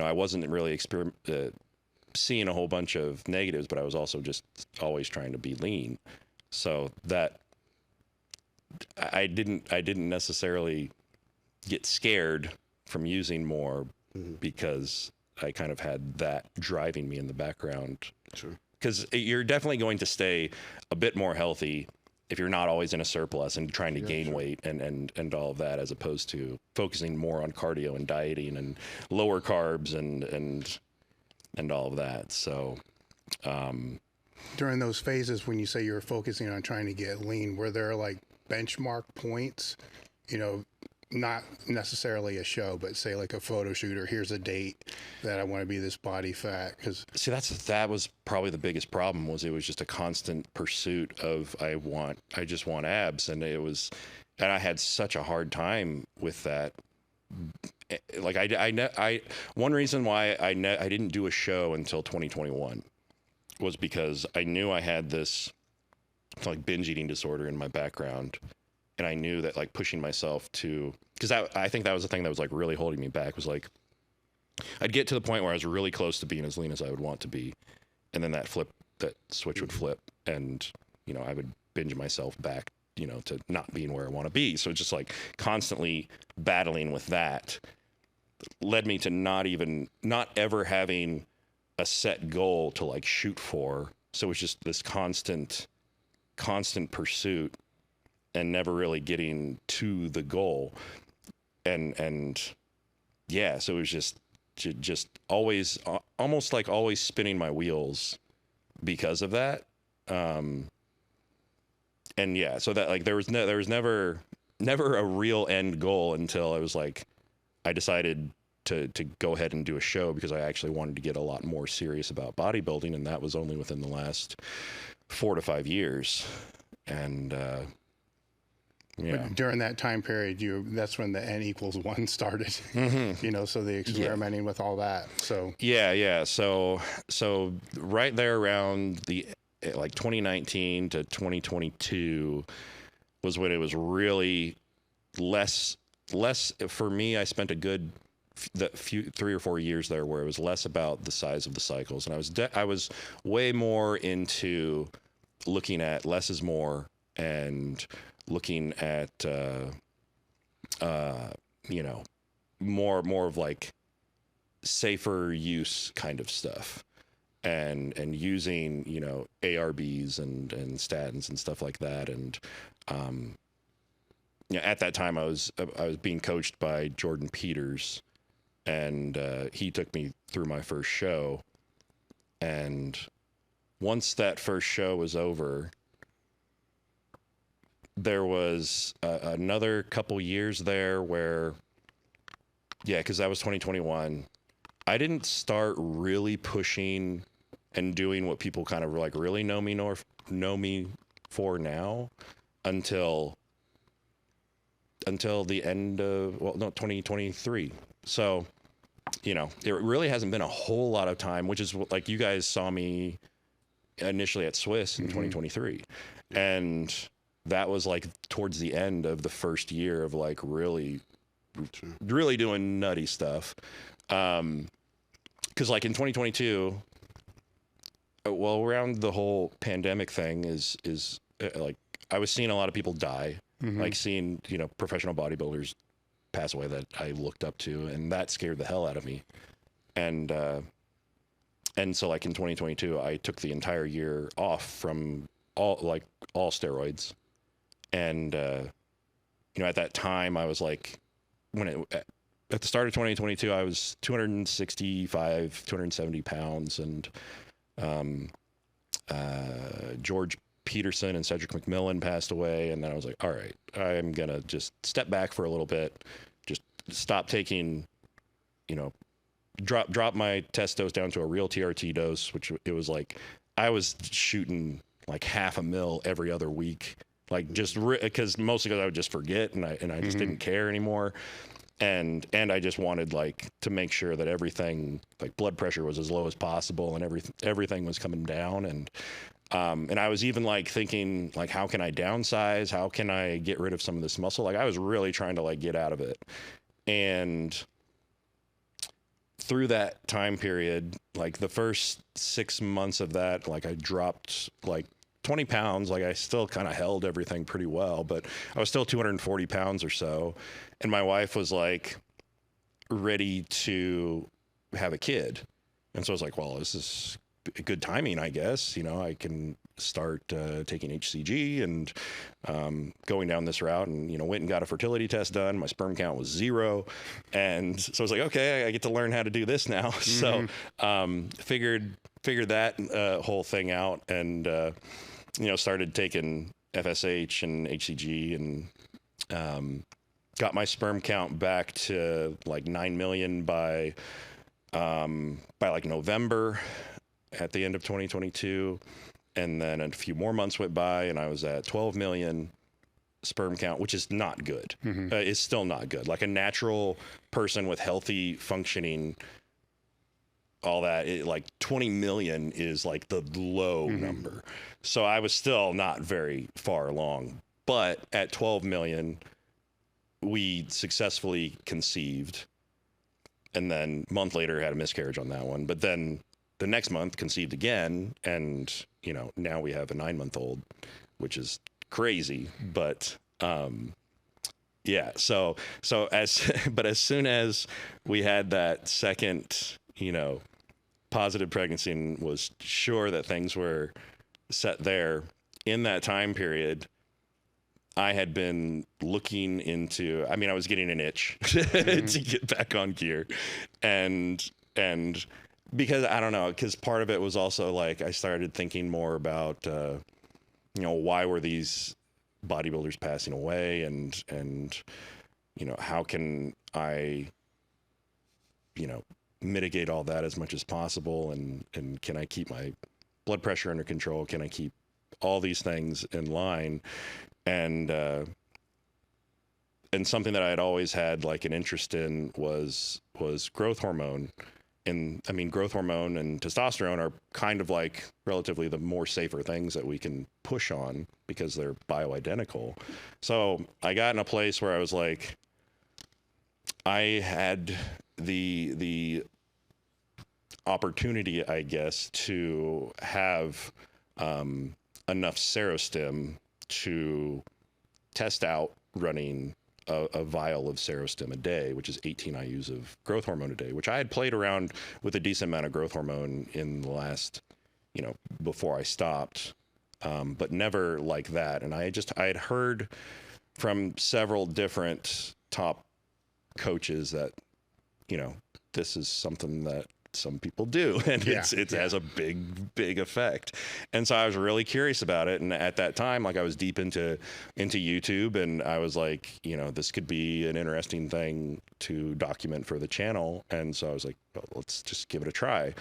I wasn't really seeing a whole bunch of negatives, but I was also just always trying to be lean. So that I didn't necessarily get scared from using more, because I kind of had that driving me in the background. Sure. Because you're definitely going to stay a bit more healthy if you're not always in a surplus and trying to gain weight and all of that, as opposed to focusing more on cardio and dieting and lower carbs and all of that. So during those phases when you say you were focusing on trying to get lean, were there like benchmark points, not necessarily a show, but say like a photo shoot, or here's a date that I want to be this body fat? Because see, that was probably the biggest problem. Was it was just a constant pursuit of I just want abs, and I had such a hard time with that. Like one reason why I didn't do a show until 2021 was because I knew I had this like binge eating disorder in my background. And I knew that like pushing myself to, because I think that was the thing that was like really holding me back, was like I'd get to the point where I was really close to being as lean as I would want to be, and then that switch would flip, and I would binge myself back, to not being where I want to be. So just like constantly battling with that led me to not ever having a set goal to like shoot for. So it was just this constant pursuit, and never really getting to the goal. And yeah, so it was just always, almost like always spinning my wheels because of that. And yeah, so that like there was never a real end goal until I was like I decided to go ahead and do a show because I actually wanted to get a lot more serious about bodybuilding, and that was only within the last 4 to 5 years. And yeah. But during that time period, that's when the N=1 started. You know, so the experimenting with all that. So yeah. So right there around the like 2019 to 2022 was when it was really less for me. I spent a good 3 or 4 years there where it was less about the size of the cycles, and I was way more into looking at less is more and looking at you know, more of like safer use kind of stuff, and using, you know, ARBs and statins and stuff like that. And you know, at that time I was being coached by Jordan Peters, and he took me through my first show. And once that first show was over, there was another couple years there where, because that was 2021. I didn't start really pushing and doing what people kind of like really know me for now until the end of 2023. So, you know, it really hasn't been a whole lot of time, which is like you guys saw me initially at Swiss in 2023, and that was like towards the end of the first year of like really doing nutty stuff. 'Cause like in 2022, well, around the whole pandemic thing is like I was seeing a lot of people die, like seeing, you know, professional bodybuilders pass away that I looked up to, and that scared the hell out of me. And so like in 2022, I took the entire year off from all steroids. And, you know, at that time I was like, at the start of 2022, I was 270 pounds, and George Peterson and Cedric McMillan passed away. And then I was like, all right, I'm going to just step back for a little bit, just stop taking, you know, drop my testos down to a real TRT dose, which it was like, I was shooting like 0.5 mil every other week, like just because mostly I would just forget, and I just didn't care anymore. And I just wanted like to make sure that everything, like blood pressure was as low as possible, and everything was coming down. And I was even like thinking like, how can I downsize? How can I get rid of some of this muscle? Like I was really trying to like get out of it. And through that time period, like the first 6 months of that, like I dropped like 20 pounds. Like I still kind of held everything pretty well, but I was still 240 pounds or so. And my wife was like ready to have a kid. And so I was like, well, this is good timing, I guess. You know, I can start taking HCG and going down this route. And, you know, went and got a fertility test done. My sperm count was 0. And so I was like, okay, I get to learn how to do this now. So figured that whole thing out, and, you know, started taking FSH and HCG, and got my sperm count back to like 9 million by like November at the end of 2022. And then a few more months went by and I was at 12 million sperm count, which is not good. It's still not good. Like a natural person with healthy functioning, all that, like 20 million is like the low number. So I was still not very far along, but at 12 million, we successfully conceived, and then a month later had a miscarriage on that one. But then the next month conceived again, and, you know, now we have a 9-month-old, which is crazy. But yeah, so as soon as we had that second, you know, positive pregnancy and was sure that things were set there, in that time period, I had been looking into, I mean, I was getting an itch to get back on gear. And because I don't know, because part of it was also like, I started thinking more about, you know, why were these bodybuilders passing away? And, you know, how can I mitigate all that as much as possible, and can I keep my blood pressure under control? Can I keep all these things in line? And something that I had always had like an interest in was growth hormone. And I mean, growth hormone and testosterone are kind of like relatively the more safer things that we can push on because they're bioidentical. So I got in a place where I was like, I had the opportunity, I guess, to have enough serostim to test out running a vial of serostim a day, which is 18 IUs of growth hormone a day, which I had played around with a decent amount of growth hormone in the last, before I stopped, but never like that. And I had heard from several different top coaches that, this is something that some people do, and it has a big effect. And so I was really curious about it. And at that time, like I was deep into YouTube, and I was like, this could be an interesting thing to document for the channel. And so I was like, well, let's just give it a try.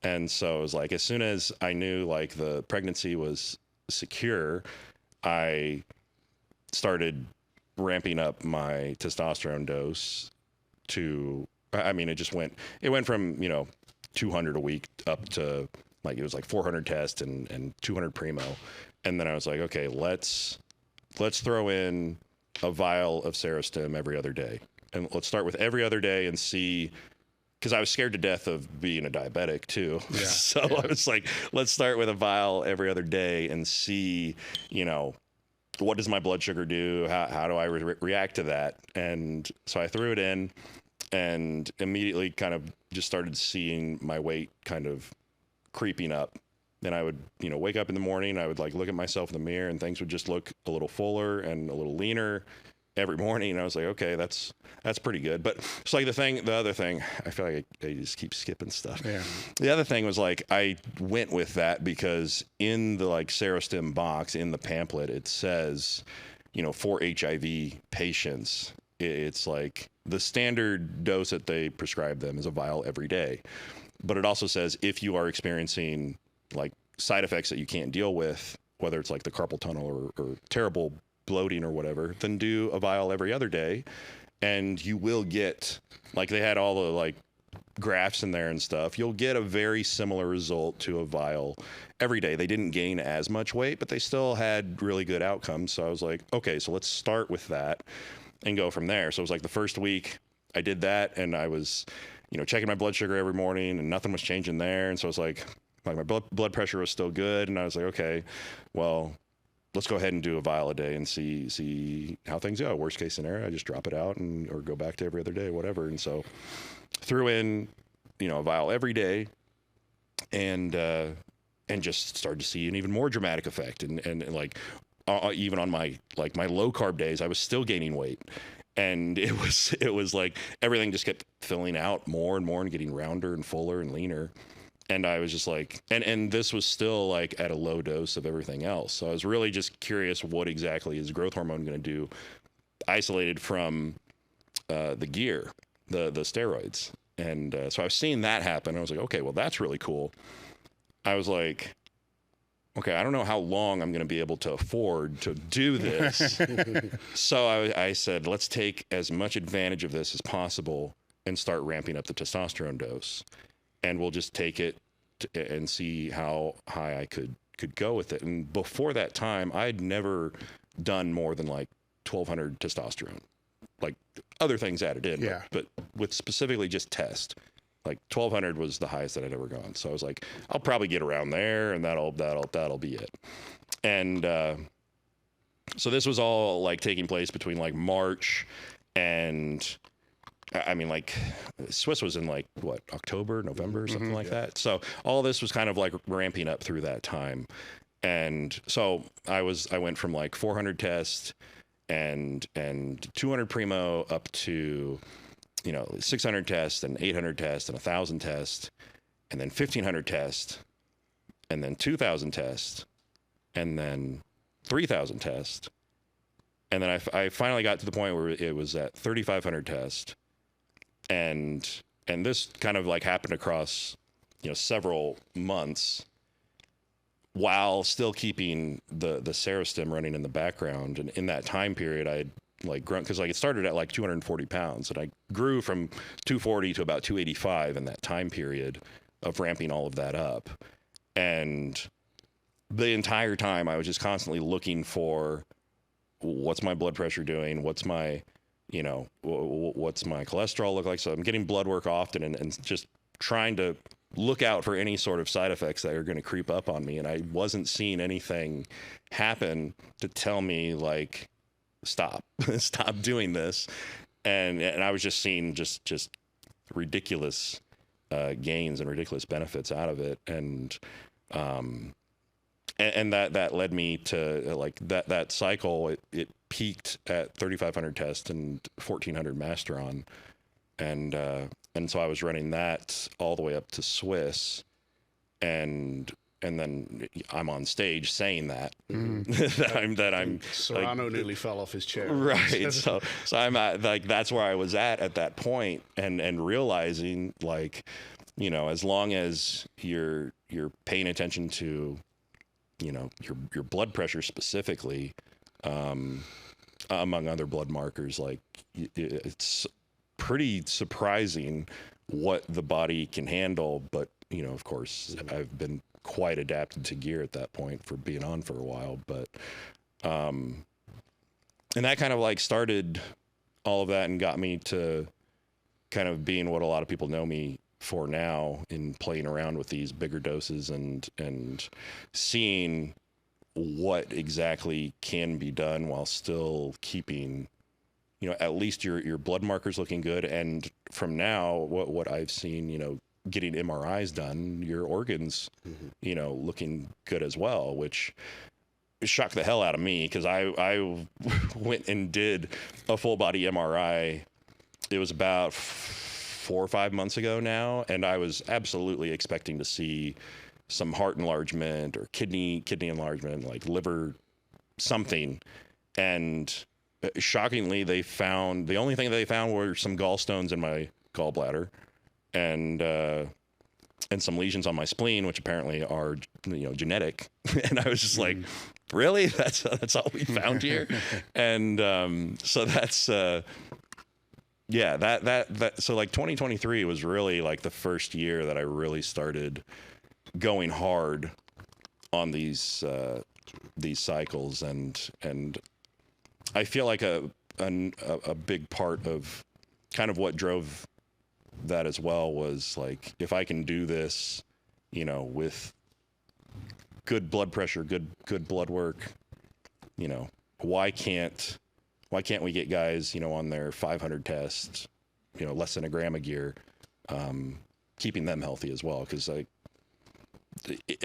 And so it was like, as soon as I knew like the pregnancy was secure, I started ramping up my testosterone dose to, I mean, it went from, 200 a week up to like, it was like 400 test and 200 primo. And then I was like, okay, let's throw in a vial of serostim every other day. And let's start with every other day and see, because I was scared to death of being a diabetic too. Yeah. So I was like, let's start with a vial every other day and see, what does my blood sugar do? How do I react to that? And so I threw it in, and immediately kind of just started seeing my weight kind of creeping up. Then I would, wake up in the morning, I would like look at myself in the mirror, and things would just look a little fuller and a little leaner every morning. And I was like, okay, that's pretty good. But it's like the other thing, I feel like I just keep skipping stuff. Yeah. The other thing was like, I went with that because in the like serostim box in the pamphlet, it says, for HIV patients, it's like the standard dose that they prescribe them is a vial every day. But it also says if you are experiencing like side effects that you can't deal with, whether it's like the carpal tunnel or terrible bloating or whatever, then do a vial every other day. And you will get, like they had all the like graphs in there and stuff, you'll get a very similar result to a vial every day. They didn't gain as much weight, but they still had really good outcomes. So I was like, okay, so let's start with that and go from there. So it was like the first week I did that, and I was, checking my blood sugar every morning, and nothing was changing there. And so it's like my blood pressure was still good. And I was like, okay, well, let's go ahead and do a vial a day and see how things go. Worst case scenario, I just drop it out or go back to every other day, whatever. And so threw in, a vial every day, and just started to see an even more dramatic effect. And like, even on my low carb days, I was still gaining weight, and it was like everything just kept filling out more and more and getting rounder and fuller and leaner. And I was just like, and this was still like at a low dose of everything else. So I was really just curious, what exactly is growth hormone going to do isolated from the gear, the steroids. And so I was seeing that happen. I was like, okay, well, that's really cool. I was like, okay, I don't know how long I'm going to be able to afford to do this. So I said, let's take as much advantage of this as possible and start ramping up the testosterone dose. And we'll just take it and see how high I could go with it. And before that time, I'd never done more than like 1,200 testosterone, like other things added in, but with specifically just test. Like 1,200 was the highest that I'd ever gone. So I was like, I'll probably get around there, and that'll be it. And so this was all like taking place between like March and, I mean, like Swiss was in like what, October, November, something like that. So all this was kind of like ramping up through that time. And so I went from like 400 tests and 200 primo up to 600 tests and 800 tests and 1,000 tests, and then 1,500 tests, and then 2,000 tests, and then 3,000 tests. And then I finally got to the point where it was at 3,500 tests, and and this kind of like happened across, several months, while still keeping the Serostim running in the background. And in that time period, I'd like grown, because like it started at like 240 pounds, and I grew from 240 to about 285 in that time period of ramping all of that up. And the entire time I was just constantly looking for, what's my blood pressure doing? What's my, what's my cholesterol look like? So I'm getting blood work often, and just trying to look out for any sort of side effects that are going to creep up on me. And I wasn't seeing anything happen to tell me like, stop doing this. And I was just seeing just ridiculous gains and ridiculous benefits out of it. And that led me to like that cycle. It peaked at 3,500 tests and 1,400 Masteron. And so I was running that all the way up to Swiss, and then I'm on stage saying that, that I'm Serrano nearly fell off his chair. Right. So I'm at, like, that's where I was at that point, and realizing like, as long as you're paying attention to, your blood pressure specifically, among other blood markers, like it's pretty surprising what the body can handle. But, of course, I've been quite adapted to gear at that point for being on for a while. But, and that kind of like started all of that and got me to kind of being what a lot of people know me for now, in playing around with these bigger doses and seeing what exactly can be done while still keeping, at least your blood markers looking good. And from now, what I've seen, getting MRIs done, your organs, looking good as well, which shocked the hell out of me, because I went and did a full body MRI. It was about 4 or 5 months ago now, and I was absolutely expecting to see some heart enlargement or kidney enlargement, like liver something. And shockingly, the only thing they found were some gallstones in my gallbladder, and some lesions on my spleen, which apparently are, genetic. And I was just like, really? That's all we found here? And so that's so like 2023 was really like the first year that I really started going hard on these cycles, and I feel like a big part of kind of what drove that as well was like, if I can do this, with good blood pressure, good blood work, why can't we get guys, on their 500 tests, less than a gram of gear, keeping them healthy as well? Because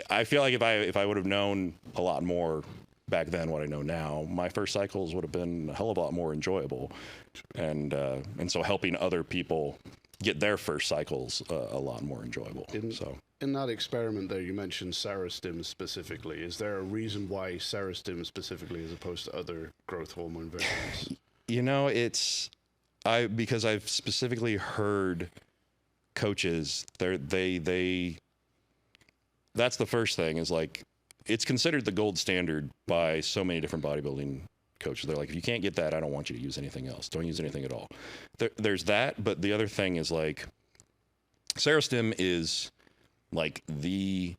I feel like if I would have known a lot more back then what I know now, my first cycles would have been a hell of a lot more enjoyable, and so helping other people get their first cycles a lot more enjoyable. In that experiment there, you mentioned Serostim specifically. Is there a reason why Serostim specifically as opposed to other growth hormone versions? Because I've specifically heard coaches, they that's the first thing, is like, it's considered the gold standard by so many different bodybuilding coaches. They're like, if you can't get that, I don't want you to use anything else. Don't use anything at all. There's that, but the other thing is like, Serostim is like the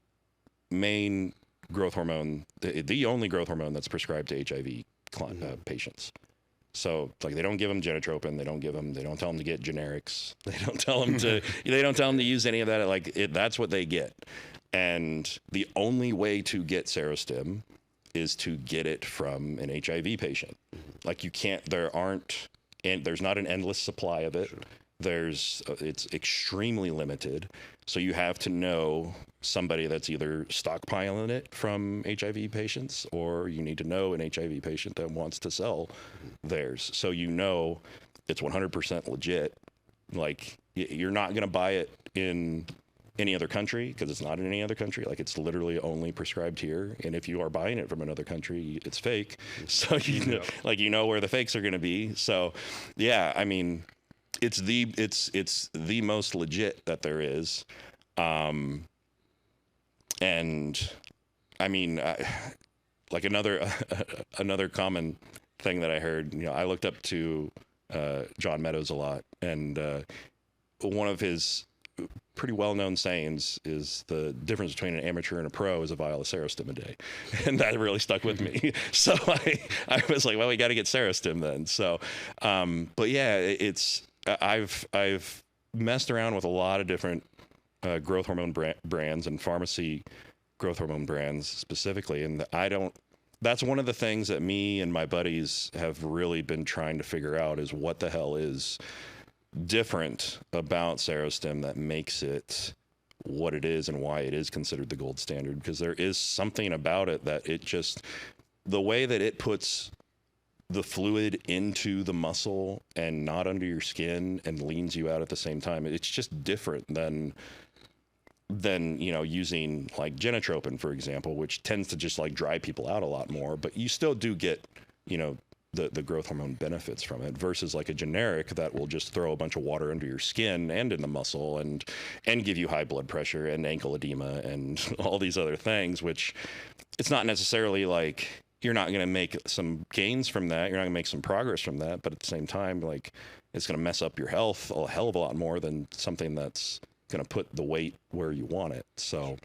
main growth hormone, the only growth hormone that's prescribed to HIV patients. So like, they don't give them genotropin. They don't tell them to get generics. They don't tell them to use any of that. Like, that's what they get. And the only way to get Serostim is to get it from an HIV patient. Like, you can't, there's not an endless supply of it. Sure. It's extremely limited. So you have to know somebody that's either stockpiling it from HIV patients, or you need to know an HIV patient that wants to sell theirs. So it's 100% legit. Like, you're not going to buy it in any other country, because it's not in any other country. Like, it's literally only prescribed here. And if you are buying it from another country, it's fake. So where the fakes are going to be. So yeah, I mean, it's the most legit that there is. And I mean, like another common thing that I heard, I looked up to John Meadows a lot, and one of his pretty well-known sayings is the difference between an amateur and a pro is a vial of Serostim a day. And that really stuck with me. So I was like, well, we got to get Serostim then. So, but yeah, I've messed around with a lot of different growth hormone brands and pharmacy growth hormone brands specifically. And that's one of the things that me and my buddies have really been trying to figure out is what the hell is different about Serostim that makes it what it is and why it is considered the gold standard. Because there is something about it that the way that it puts the fluid into the muscle and not under your skin and leans you out at the same time, it's just different than using like genotropin, for example, which tends to just like dry people out a lot more, but you still do get the growth hormone benefits from it, versus like a generic that will just throw a bunch of water under your skin and in the muscle and give you high blood pressure and ankle edema and all these other things, which it's not necessarily like you're not going to make some gains from that, you're not going to make some progress from that, but at the same time, like, it's going to mess up your health a hell of a lot more than something that's going to put the weight where you want it. So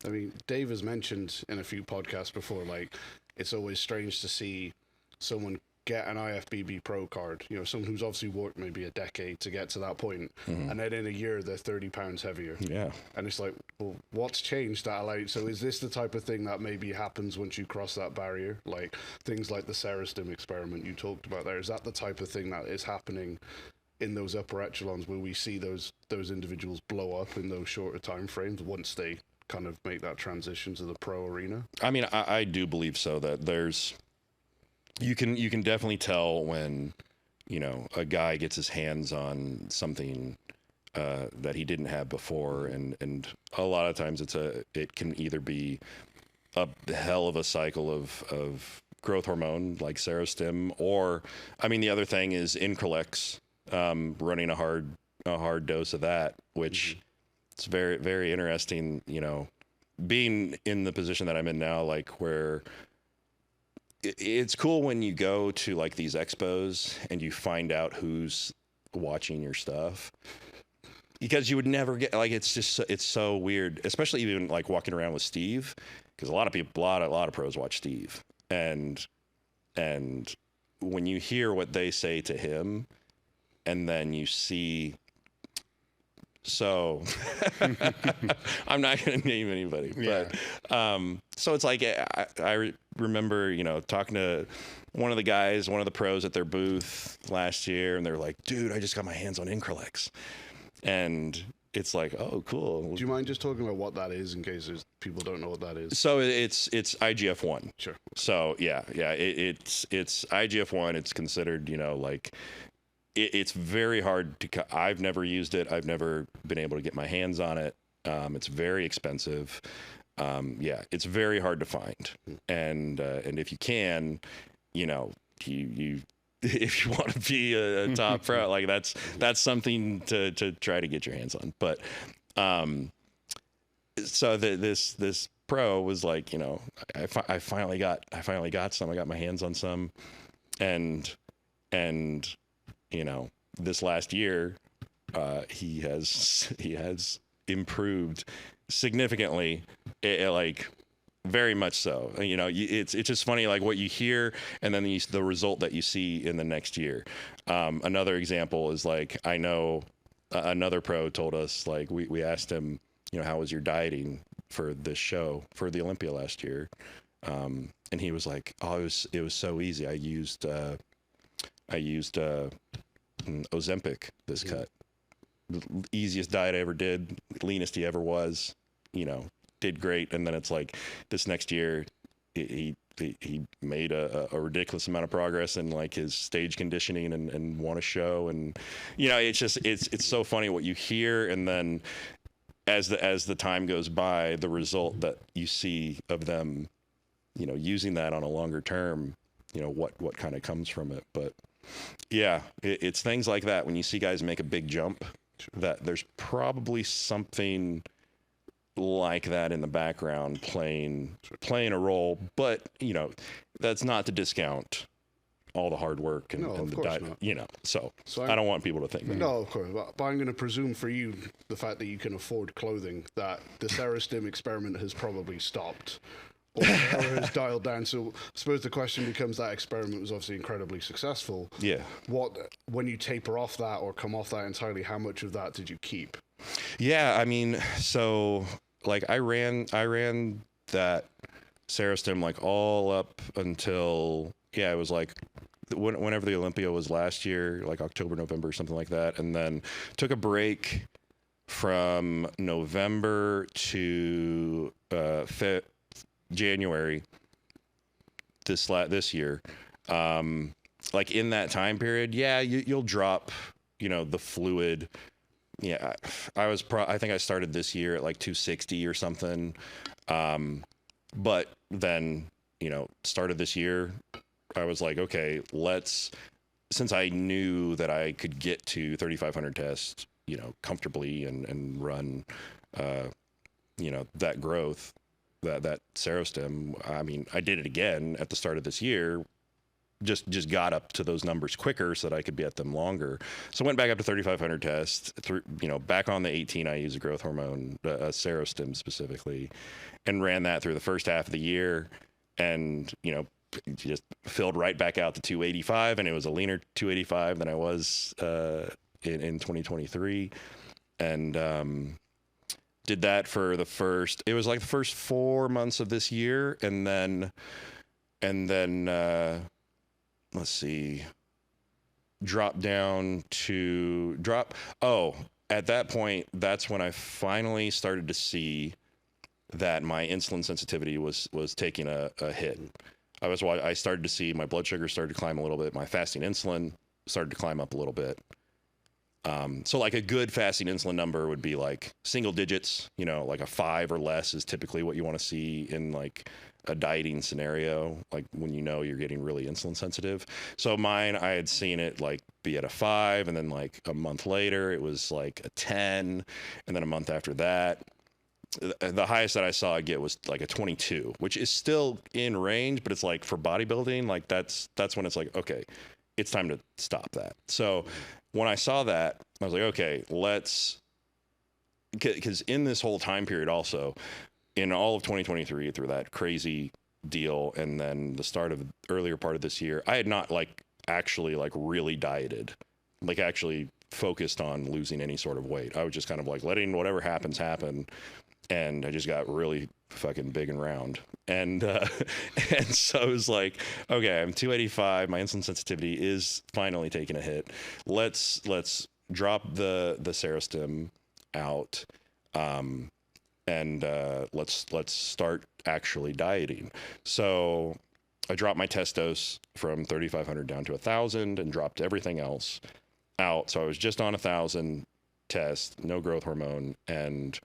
I mean, Dave has mentioned in a few podcasts before, like, it's always strange to see someone get an IFBB Pro card, someone who's obviously worked maybe a decade to get to that point, and then in a year they're 30 pounds heavier. Yeah. And it's like, well, what's changed that allowed? So is this the type of thing that maybe happens once you cross that barrier? Like things like the Serostim experiment you talked about there, is that the type of thing that is happening in those upper echelons where we see those individuals blow up in those shorter time frames once they kind of make that transition to the pro arena? I mean, I do believe so, that you can definitely tell when, a guy gets his hands on something that he didn't have before, and a lot of times it can either be a hell of a cycle of growth hormone like Serostim, or, I mean, the other thing is Increlex, running a hard dose of that, which it's very, very interesting, being in the position that I'm in now, like where it's cool when you go to like these expos and you find out who's watching your stuff, because you would never get, like, it's so weird, especially even like walking around with Steve, because a lot of pros watch Steve, and when you hear what they say to him, and then you see, so I'm not going to name anybody, but so it's like I remember, talking to one of the pros at their booth last year, and they're like, dude, I just got my hands on Increlex. And it's like, oh, cool. Do you mind just talking about what that is in case people don't know what that is? So it's IGF-1. Sure. So it's IGF-1. It's considered, like, it's very hard to, I've never used it. I've never been able to get my hands on it. It's very expensive. It's very hard to find. And if you can, you if you want to be a top pro, like that's something to try to get your hands on. But, so this pro was like, I finally got some, I got my hands on some, and this last year, he has improved significantly, like very much so. It's just funny, like what you hear and then the result that you see in the next year. Another example is, like, I know another pro told us, like, we asked him, how was your dieting for this show for the Olympia last year? And he was like, oh, it was so easy. I used Ozempic this cut. The easiest diet I ever did, leanest he ever was, did great. And then it's like this next year, he made a ridiculous amount of progress in like his stage conditioning and won a show. And, it's just, it's so funny what you hear. And then as the time goes by, the result that you see of them, using that on a longer term, what kind of comes from it. But Yeah, it's things like that. When you see guys make a big jump, that there's probably something like that in the background playing a role. But you know, that's not to discount all the hard work and, No, and of the course diet. not. You know, so So I don't want people to think that. No, of course. But I'm going to presume for you, the fact that you can afford clothing, that the Serostim experiment has probably stopped or has dialed down. So I suppose the question becomes, that experiment was obviously incredibly successful. Yeah. When you taper off that or come off that entirely, how much of that did you keep? Yeah, I mean, so like I ran that Serostim like all up until, yeah, it was like whenever the Olympia was last year, like October, November, something like that, and then took a break from November to January this year. Like in that time period, yeah, you'll drop, you know, the fluid. Yeah, I think I started this year at like 260 or something. But then, you know, started this year, I was like, okay, since I knew that I could get to 3,500 tests, you know, comfortably and run, you know, that growth, that Serostim, I mean, I did it again at the start of this year, just got up to those numbers quicker so that I could be at them longer. So I went back up to 3,500 tests, you know, back on the 18 IUs of growth hormone, Serostim specifically, and ran that through the first half of the year, and, you know, just filled right back out to 285, and it was a leaner 285 than I was in 2023, and did that for the first 4 months of this year, and then let's see, at that point, that's when I finally started to see that my insulin sensitivity was taking a hit. I started to see my blood sugar started to climb a little bit. My fasting insulin started to climb up a little bit. So like a good fasting insulin number would be like single digits, you know, like a 5 or less is typically what you want to see in like a dieting scenario, like when you know you're getting really insulin sensitive. So mine, I had seen it like be at a 5, and then like a month later it was like a 10, and then a month after that, the highest that I saw it get was like a 22, which is still in range, but it's like for bodybuilding, like that's when it's like, okay, it's time to stop that. So when I saw that, I was like, okay, because in this whole time period also, in all of 2023 through that crazy deal, and then the start of the earlier part of this year, I had not like actually like really dieted, like actually focused on losing any sort of weight. I was just kind of like letting whatever happens happen. And I just got really fucking big and round. And so it was like, okay, I'm 285. My insulin sensitivity is finally taking a hit. Let's drop the Serostim out, and let's start actually dieting. So I dropped my test dose from 3,500 down to 1,000 and dropped everything else out. So I was just on 1,000 tests, no growth hormone, and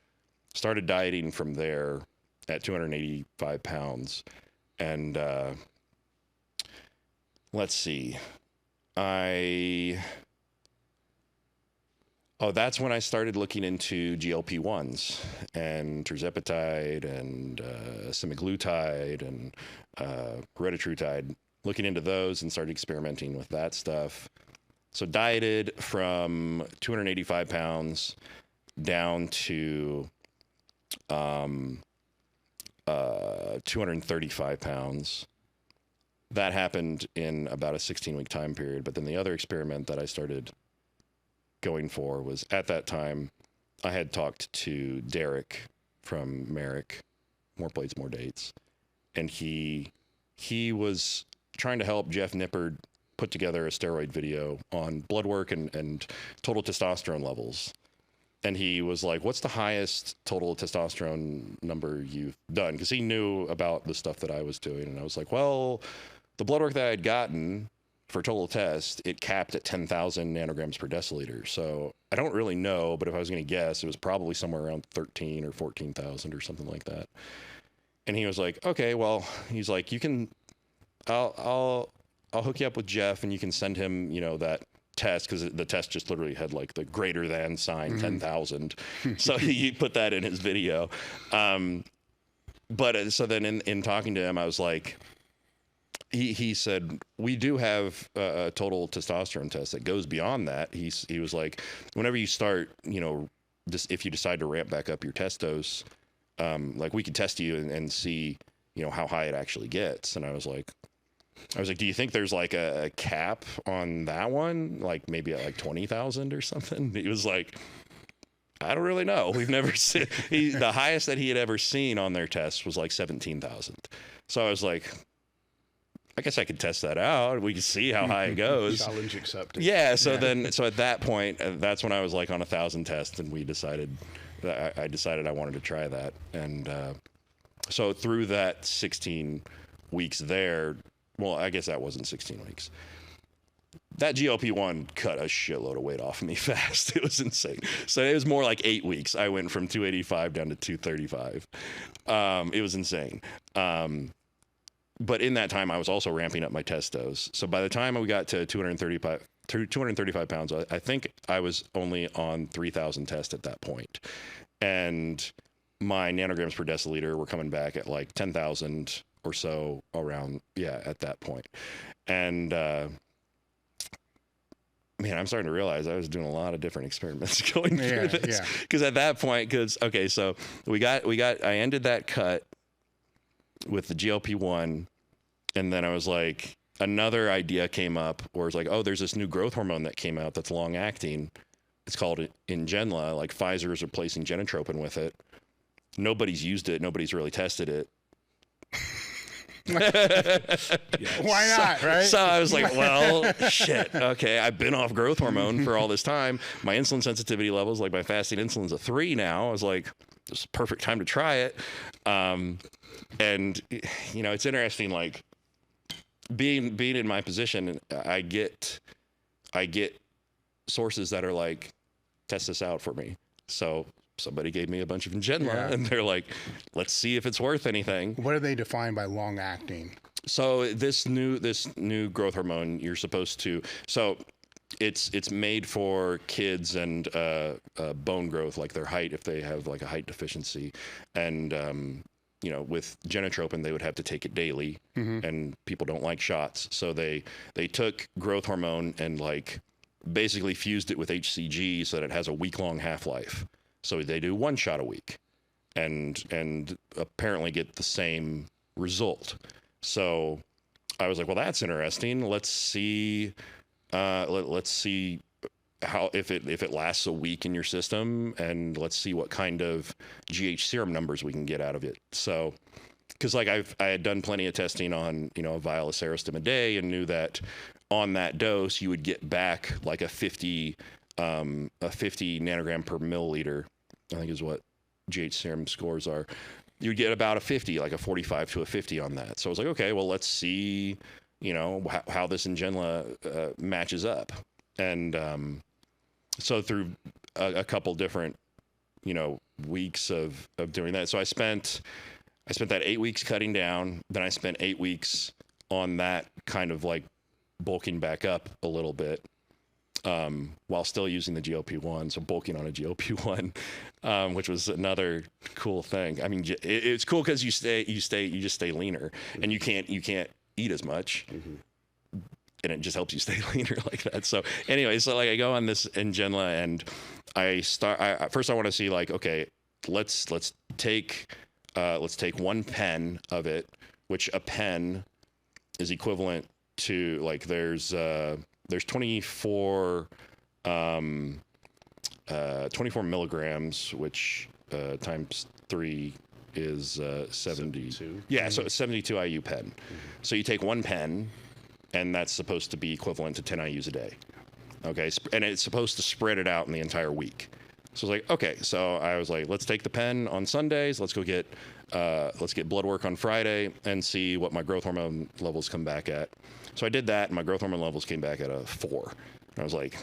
started dieting from there at 285 pounds. And let's see, that's when I started looking into GLP-1s and tirzepatide and semaglutide and retatrutide, looking into those and started experimenting with that stuff. So dieted from 285 pounds down to 235 pounds. That happened in about a 16-week time period. But then the other experiment that I started going for was, at that time, I had talked to Derek from Merrick, More Plates, More Dates, and he was trying to help Jeff Nippard put together a steroid video on blood work and total testosterone levels. And he was like, what's the highest total testosterone number you've done? Because he knew about the stuff that I was doing. And I was like, well, the blood work that I had gotten for total test, it capped at 10,000 nanograms per deciliter. So I don't really know, but if I was going to guess, it was probably somewhere around 13 or 14,000 or something like that. And he was like, okay, well, he's like, I'll I'll hook you up with Jeff, and you can send him, you know, that test, because the test just literally had like the greater than sign, 10,000. So he put that in his video. But so then in talking to him, I was like, he said, we do have a total testosterone test that goes beyond that. He was like, whenever you start, you know, if you decide to ramp back up your test dose, like we could test you and see, you know, how high it actually gets. And I was like, do you think there's like a cap on that one? Like maybe at like 20,000 or something? He was like, I don't really know. We've never seen, the highest that he had ever seen on their test was like 17,000. So I was like, I guess I could test that out. We can see how high it goes. Challenge accepted. Yeah. So at that point, that's when I was like on 1,000 tests, and I decided I wanted to try that. And so through that 16 weeks there, well, I guess that wasn't 16 weeks. That GLP-1 cut a shitload of weight off of me fast. It was insane. So it was more like 8 weeks. I went from 285 down to 235. It was insane. But in that time, I was also ramping up my test dose. So by the time we got to 235 pounds, I think I was only on 3,000 tests at that point. And my nanograms per deciliter were coming back at like 10,000 or so around, at that point. And, man, I'm starting to realize I was doing a lot of different experiments going through this. Because at that point, so I ended that cut with the GLP-1, and then I was like, another idea came up where it's like, oh, there's this new growth hormone that came out that's long acting. It's called Ingenla. Like Pfizer is replacing genotropin with it. Nobody's used it. Nobody's really tested it. Why not, right? So I was like, well, shit. Okay, I've been off growth hormone for all this time. My insulin sensitivity levels, like my fasting insulin's a 3 now. I was like, this is the perfect time to try it. And you know, it's interesting, like being in my position, I get sources that are like, test this out for me. So somebody gave me a bunch of Ingenla, and they're like, let's see if it's worth anything. What do they define by long acting? So this new growth hormone, you're supposed to, so it's made for kids and bone growth, like their height, if they have like a height deficiency. And you know, with genotropin, they would have to take it daily, and people don't like shots. So they took growth hormone and like basically fused it with HCG so that it has a week-long half-life. So they do 1 shot a week, and apparently get the same result. So I was like, well, that's interesting. Let's see, let's see how if it lasts a week in your system, and let's see what kind of GH serum numbers we can get out of it. So, because like I had done plenty of testing on, you know, a vial of Serostim a day, and knew that on that dose you would get back like a 50 nanogram per milliliter, I think is what GH serum scores are. You would get about a 50, like a 45 to a 50 on that. So I was like, okay, well, let's see, you know, how this Ingenla matches up. And so through a couple different, you know, weeks of doing that. So I spent that 8 weeks cutting down. Then I spent 8 weeks on that, kind of like bulking back up a little bit, while still using the GLP-1. So bulking on a GLP-1, which was another cool thing. I mean, it's cool because you just stay leaner, and you can't eat as much. And it just helps you stay leaner like that. So anyway, so like I go on this Ingenla, and first I want to see like, okay, let's take 1 pen of it, which a pen is equivalent to like there's 24 milligrams, which times 3 is 72. Yeah, so it's 72 IU pen. So you take 1 pen, and that's supposed to be equivalent to 10 IUs a day. Okay, and it's supposed to spread it out in the entire week. So I was like, okay. So I was like, let's take the pen on Sundays. Let's get blood work on Friday and see what my growth hormone levels come back at. So I did that, and my growth hormone levels came back at a 4. And I was like,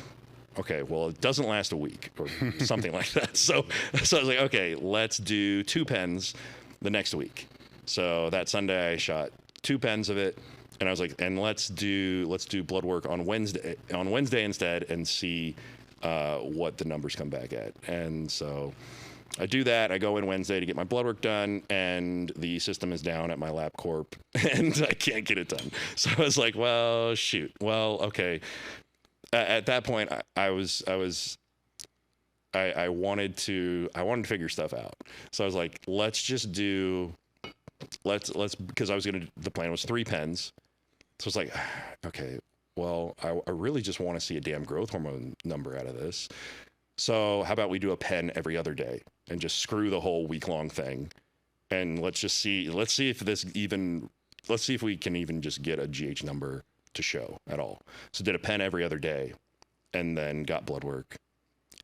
okay, well, it doesn't last a week or something like that. So I was like, okay, let's do 2 pens the next week. So that Sunday I shot 2 pens of it, And I was like, and let's do blood work on Wednesday instead, and see what the numbers come back at. And so I do that. I go in Wednesday to get my blood work done, and the system is down at my LabCorp, and I can't get it done. So I was like, well, shoot. Well, okay. At that point, I wanted to figure stuff out. So I was like, because the plan was 3 pens. So it's like, okay, well, I really just want to see a damn growth hormone number out of this. So how about we do a pen every other day and just screw the whole week-long thing, and let's see if we can even just get a GH number to show at all. So did a pen every other day, and then got blood work,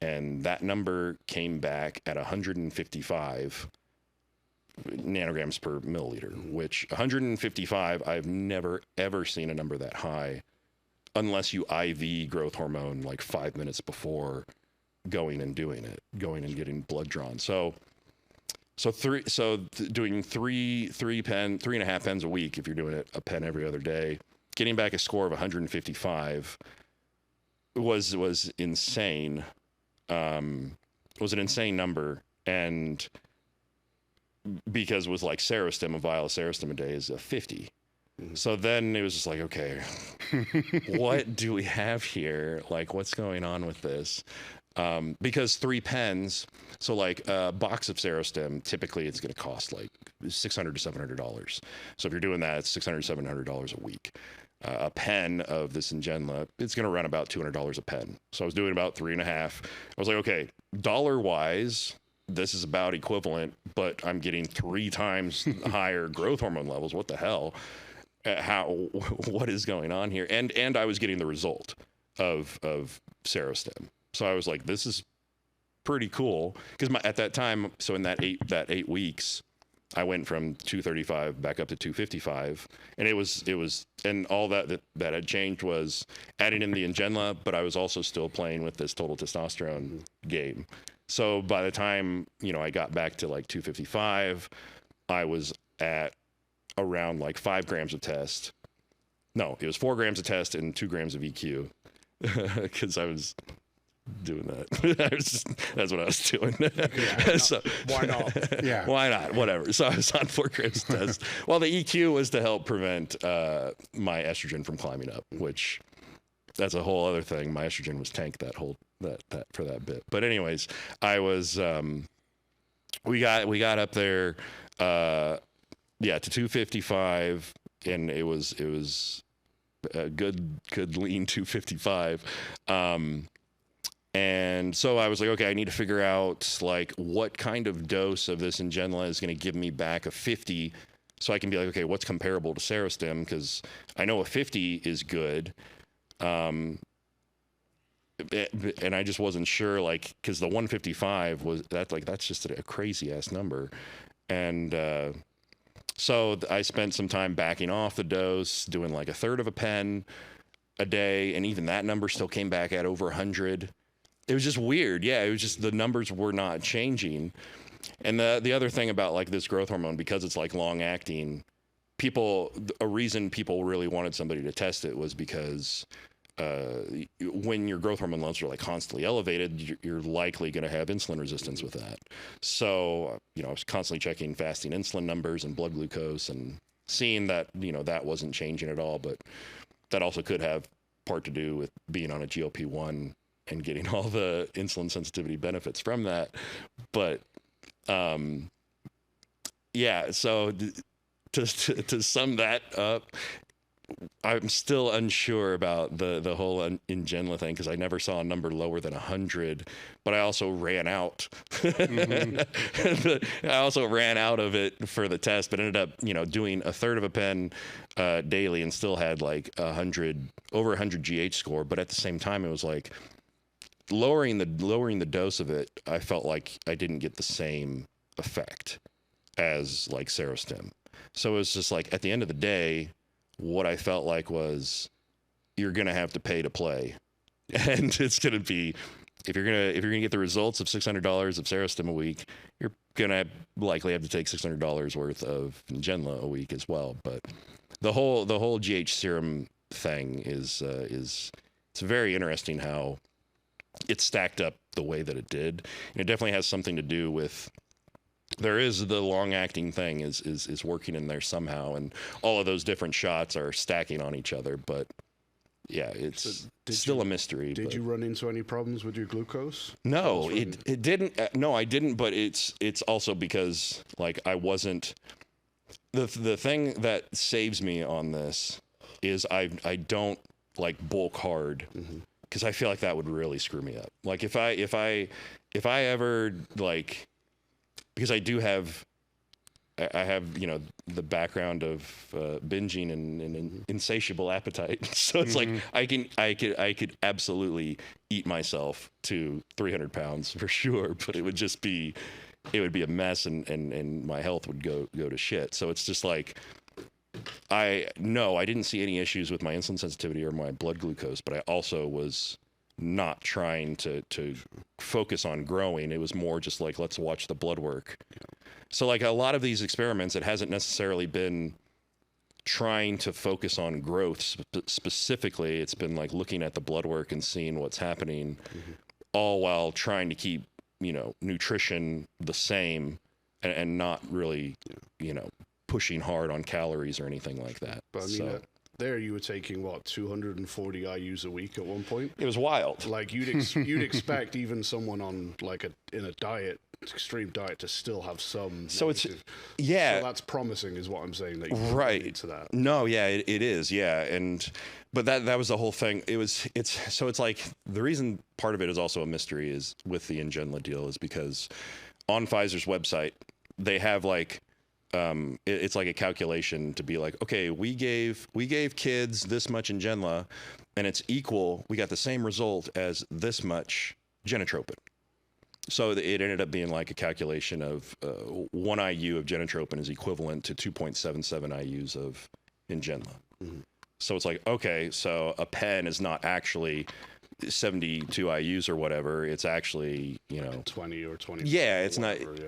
and that number came back at 155 nanograms per milliliter, which 155, I've never ever seen a number that high unless you IV growth hormone like 5 minutes before going and getting blood drawn. So doing 3.5 pens a week, if you're doing it a pen every other day, getting back a score of 155 was insane. Was an insane number, and because with like Serostim, a vial of Serostim a day is a 50. So then it was just like, okay, what do we have here? Like, what's going on with this? Because 3 pens, so like a box of Serostim, typically it's going to cost like $600 to $700. So if you're doing that, it's $600 to $700 a week. A pen of this Ngenla, it's going to run about $200 a pen. So I was doing about 3.5. I was like, okay, dollar-wise, this is about equivalent, but I'm getting 3 times higher growth hormone levels. What the hell? What is going on here? And I was getting the result of Serostim. So I was like, this is pretty cool. Because at that time, so in that 8 weeks, I went from 235 back up to 255, and it was and all that had changed was adding in the Ngenla, but I was also still playing with this total testosterone game. So by the time, I got back to like 255, I was at around like 5 grams of test. No, it was 4 grams of test and 2 grams of EQ, because I was doing that. That's what I was doing. Yeah, So, why not? Yeah. Why not? Whatever. So I was on 4 grams of test. Well, the EQ was to help prevent my estrogen from climbing up, which that's a whole other thing. My estrogen was tanked that for that bit. But anyways, I was we got up there to 255, and it was a good lean 255. And so I was like, okay, I need to figure out like what kind of dose of this Ngenla is going to give me back a 50, so I can be like, okay, what's comparable to Serostim? Because I know a 50 is good. And I just wasn't sure, like, because the 155 that's just a crazy ass number. And so I spent some time backing off the dose, doing like 1/3 of a pen a day, and even that number still came back at over 100. It was just weird. Yeah, it was just the numbers were not changing. And the other thing about like this growth hormone, because it's like long acting, a reason people really wanted somebody to test it was because when your growth hormone levels are like constantly elevated, you're likely going to have insulin resistance with that. So, I was constantly checking fasting insulin numbers and blood glucose and seeing that, that wasn't changing at all. But that also could have part to do with being on a GLP-1 and getting all the insulin sensitivity benefits from that. But, so to sum that up, I'm still unsure about the whole Ngenla thing, because I never saw a number lower than 100, but I also ran out. I also ran out of it for the test, but ended up, doing 1/3 of a pen daily, and still had like over 100 GH score. But at the same time, it was like lowering the dose of it, I felt like I didn't get the same effect as like Serostim. So it was just like, at the end of the day, what I felt like was, you're going to have to pay to play. And it's going to be, if you're going to get the results of $600 of Serostim a week, you're gonna likely have to take $600 worth of Ngenla a week as well. But the whole GH serum thing is it's very interesting how it stacked up the way that it did. And it definitely has something to do with, there is the long acting thing is working in there somehow, and all of those different shots are stacking on each other. But yeah, it's still a mystery. Did you run into any problems with your glucose? No, it didn't. No, I didn't. But it's also because like I wasn't. The thing that saves me on this is I don't like bulk hard, because I feel like that would really screw me up. Like if I ever like, because I have, you know, the background of binging and an insatiable appetite. So it's like I could absolutely eat myself to 300 pounds for sure, but it would be a mess, and my health would go to shit. So it's just like, I didn't see any issues with my insulin sensitivity or my blood glucose, but I also was not trying to focus on growing. It was more just like, let's watch the blood work. So like a lot of these experiments, it hasn't necessarily been trying to focus on growth specifically. It's been like looking at the blood work and seeing what's happening, all while trying to keep, you know, nutrition the same and not really, you know, pushing hard on calories or anything like that. But I mean, there you were taking what, 240 IUs a week at one point. It was wild. Like you'd expect even someone on like in a diet, extreme diet, to still have some. So negative. So that's promising, is what I'm saying. That you right into that. No, yeah, it is, yeah, but that was the whole thing. It's like the reason part of it is also a mystery is with the Ngenla deal is because on Pfizer's website they have like. It's like a calculation to be like, okay, we gave kids this much Ngenla, and it's equal. We got the same result as this much genotropin. So it ended up being like a calculation of 1 IU of genotropin is equivalent to 2.77 IUs of Ngenla. So it's like, okay, so a pen is not actually 72 IUs or whatever. It's actually, you know, 20 or 20. Yeah, it's whatever, not. Yeah.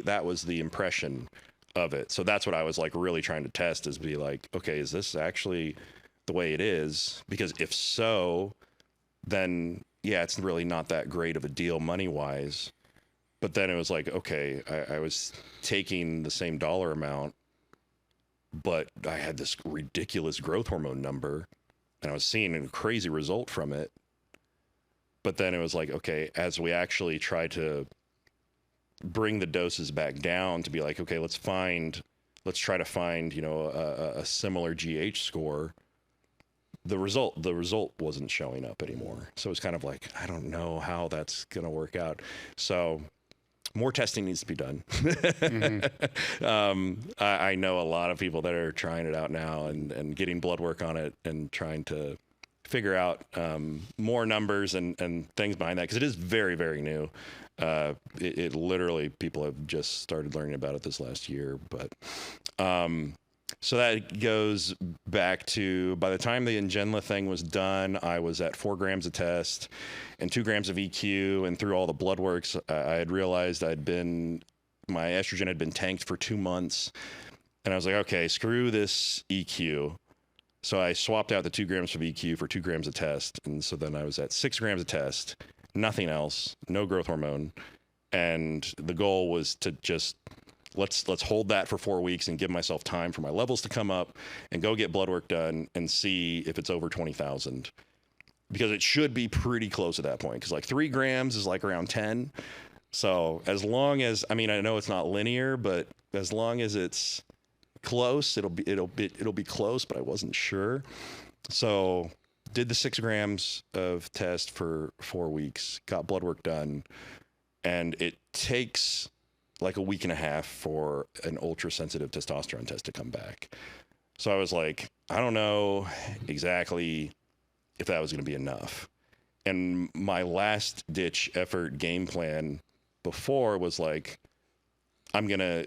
That was the impression of it. So that's what I was like really trying to test, is be like, okay, is this actually the way it is? Because if so, then yeah, it's really not that great of a deal money wise. But then it was like, okay, I was taking the same dollar amount, but I had this ridiculous growth hormone number, and I was seeing a crazy result from it. But then it was like, okay, as we actually try to bring the doses back down to be like, okay, let's try to find, you know, a similar GH score. The result wasn't showing up anymore. So it's kind of like, I don't know how that's going to work out. So more testing needs to be done. I know a lot of people that are trying it out now and getting blood work on it and trying to figure out more numbers and things behind that, because it is very, very new. It literally, people have just started learning about it this last year. But so that goes back to, by the time the Ngenla thing was done, I was at 4 grams of test and 2 grams of EQ, and through all the blood works, I had realized my estrogen had been tanked for 2 months, and I was like, okay, screw this EQ. So I swapped out the 2 grams of EQ for 2 grams of test. And so then I was at 6 grams of test, nothing else, no growth hormone. And the goal was to just, let's hold that for 4 weeks and give myself time for my levels to come up and go get blood work done and see if it's over 20,000. Because it should be pretty close at that point. Because like 3 grams is like around 10. So as long as, I mean, I know it's not linear, but as long as it's close, it'll be close, but I wasn't sure. So did the 6 grams of test for 4 weeks, got blood work done, and it takes like a week and a half for an ultra sensitive testosterone test to come back. So I was like, I don't know exactly if that was going to be enough. And my last ditch effort game plan before was like, I'm gonna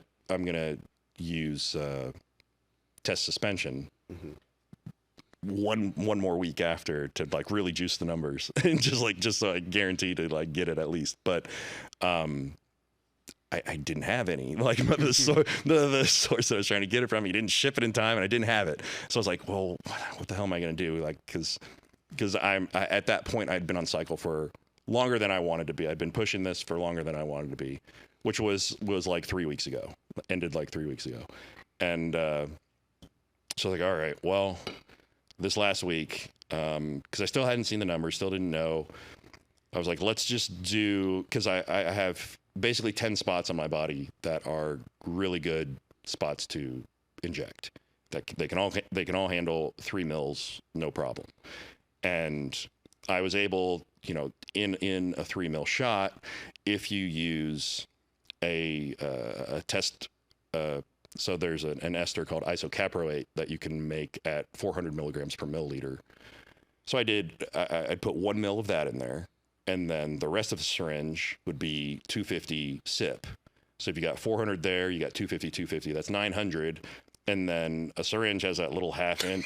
use test suspension one more week after to like really juice the numbers and just so I guarantee to like get it at least. But I didn't have any. Like the source that I was trying to get it from, he didn't ship it in time, and I didn't have it. So I was like, well, what the hell am I going to do? Like, because at that point I'd been on cycle for longer than I wanted to be. I'd been pushing this for longer than I wanted to be, which was like 3 weeks ago. Ended like 3 weeks ago, and so I was like, all right, well, this last week, because I still hadn't seen the numbers, still didn't know. I was like, let's just do, because I have basically 10 spots on my body that are really good spots to inject. That they can all handle 3 mils, no problem. And I was able, you know, in a 3 mil shot, if you use a test, so there's an ester called isocaproate that you can make at 400 milligrams per milliliter. So I put 1 mil of that in there. And then the rest of the syringe would be 250 sip. So if you got 400 there, you got 250, that's 900. And then a syringe has that little half inch.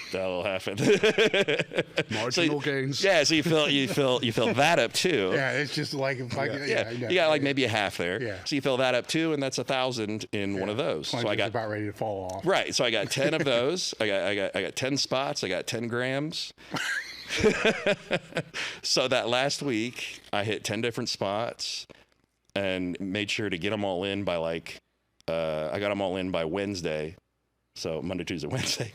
Marginal gains. Yeah, so you fill that up too. Yeah, it's just like if I you got like maybe a half there. Yeah. So you fill that up too, and that's 1,000 in one of those. So I got about ready to fall off. Right. So I got 10 of those. I got 10 spots. I got 10 grams. So that last week I hit 10 different spots and made sure to get them all in by like I got them all in by Wednesday. So Monday, Tuesday, Wednesday.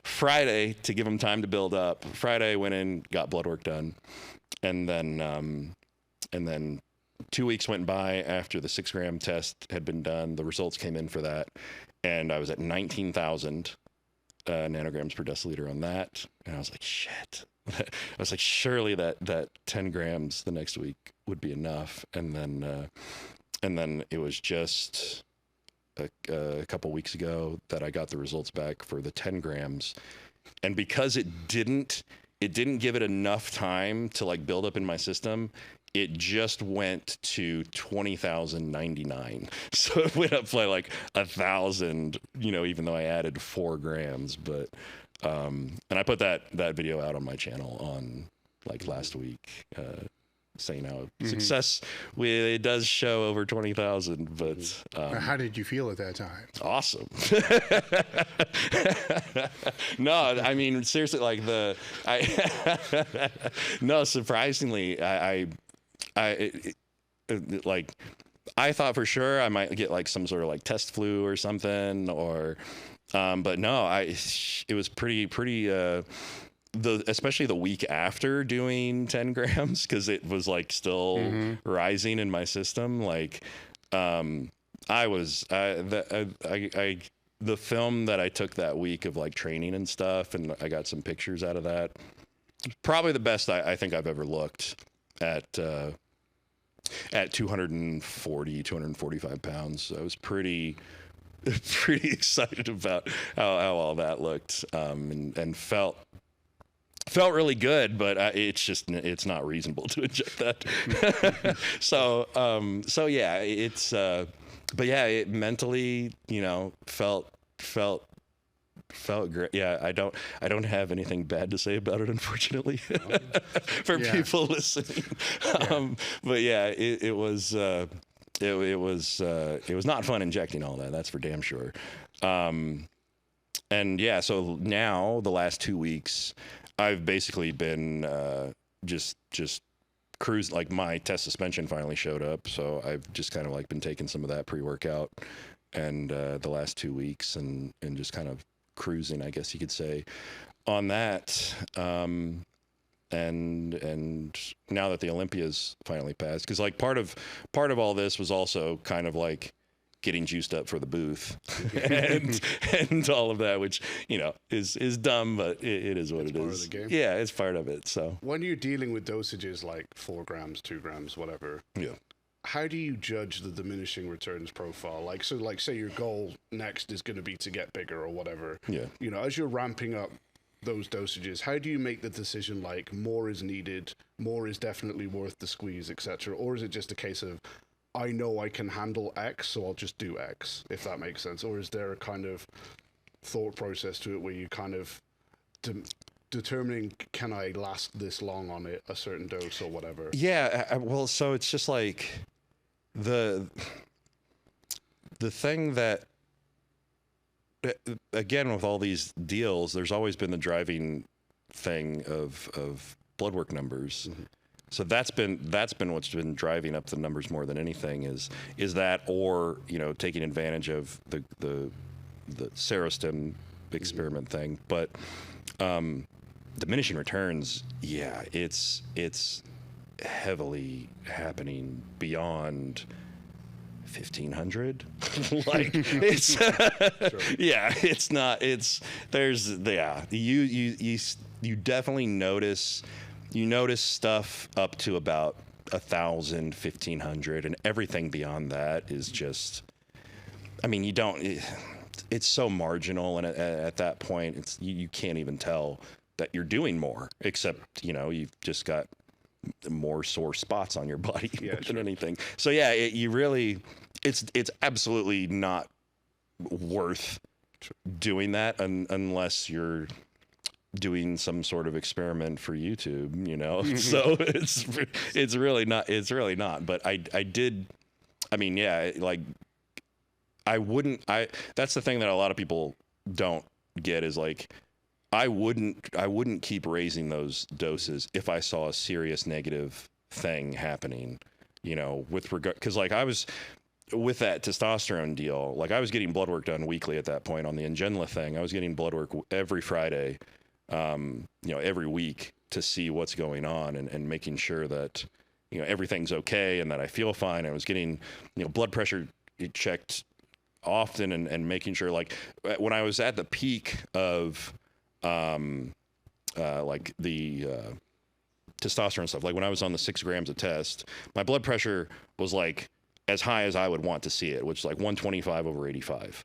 Friday, to give them time to build up. Friday went in, got blood work done. And then 2 weeks went by after the 6 gram test had been done. The results came in for that. And I was at 19,000 nanograms per deciliter on that. And I was like, shit. I was like, surely that 10 grams the next week would be enough. And then it was just a couple weeks ago that I got the results back for the 10 grams. And because it didn't give it enough time to like build up in my system, it just went to 20,099. So it went up by like 1,000, you know, even though I added 4 grams. But and I put that video out on my channel on like last week, saying how success it does show over 20,000. But how did you feel at that time? Awesome. No, I mean seriously, like no, surprisingly, like I thought for sure I might get like some sort of like test flu or something, or but no, it was pretty especially the week after doing 10 grams, because it was like still rising in my system. Like the film that I took that week of like training and stuff, and I got some pictures out of that, probably the best I think I've ever looked at 240, 245 pounds. I was pretty excited about how all that looked, and felt really good, but it's not reasonable to inject that. So yeah, but yeah, it mentally, you know, felt great. Yeah, I don't have anything bad to say about it, unfortunately, for people listening. But yeah, it was not fun injecting all that. That's for damn sure. And yeah, so now the last 2 weeks, I've basically been just cruising. Like my test suspension finally showed up, so I've just kind of like been taking some of that pre-workout, and the last 2 weeks, and just kind of cruising, I guess you could say, on that. And now that the Olympia's finally passed, because like part of all this was also kind of like getting juiced up for the booth and all of that, which, you know, is dumb, but it is what it is. Part of the game. Yeah, it's part of it. So when you're dealing with dosages like 4 grams, 2 grams, whatever, how do you judge the diminishing returns profile? Like, so like say your goal next is going to be to get bigger or whatever. Yeah. You know, as you're ramping up those dosages, how do you make the decision like more is needed, more is definitely worth the squeeze, etc.? Or is it just a case of, I know I can handle X, so I'll just do X, if that makes sense? Or is there a kind of thought process to it where you kind of determining, can I last this long on it, a certain dose or whatever? Yeah, well, so it's just like, the thing that, again, with all these deals, there's always been the driving thing of blood work numbers. Mm-hmm. So that's been what's been driving up the numbers more than anything is that, or, you know, taking advantage of the serostim experiment mm-hmm. thing. But diminishing returns, yeah, it's heavily happening beyond 1,500. Like it's yeah, it's not, it's there's, yeah, you definitely notice stuff up to about 1,000, 1,500, and everything beyond that is just, I mean, it's so marginal, and at that point it's you can't even tell that you're doing more, except, you know, you've just got more sore spots on your body than anything. So yeah, it's absolutely not worth doing that unless you're doing some sort of experiment for YouTube, you know. So it's really not. But I mean, yeah, like that's the thing that a lot of people don't get is like, I wouldn't keep raising those doses if I saw a serious negative thing happening, you know, with regard, because like I was with that testosterone deal, like I was getting blood work done weekly at that point on the Ngenla thing. I was getting blood work every Friday, you know, every week to see what's going on and making sure that, you know, everything's okay and that I feel fine. I was getting, you know, blood pressure checked often and making sure, like when I was at the peak of like the testosterone stuff, like when I was on the 6 grams of test, my blood pressure was like as high as I would want to see it, which is like 125/85,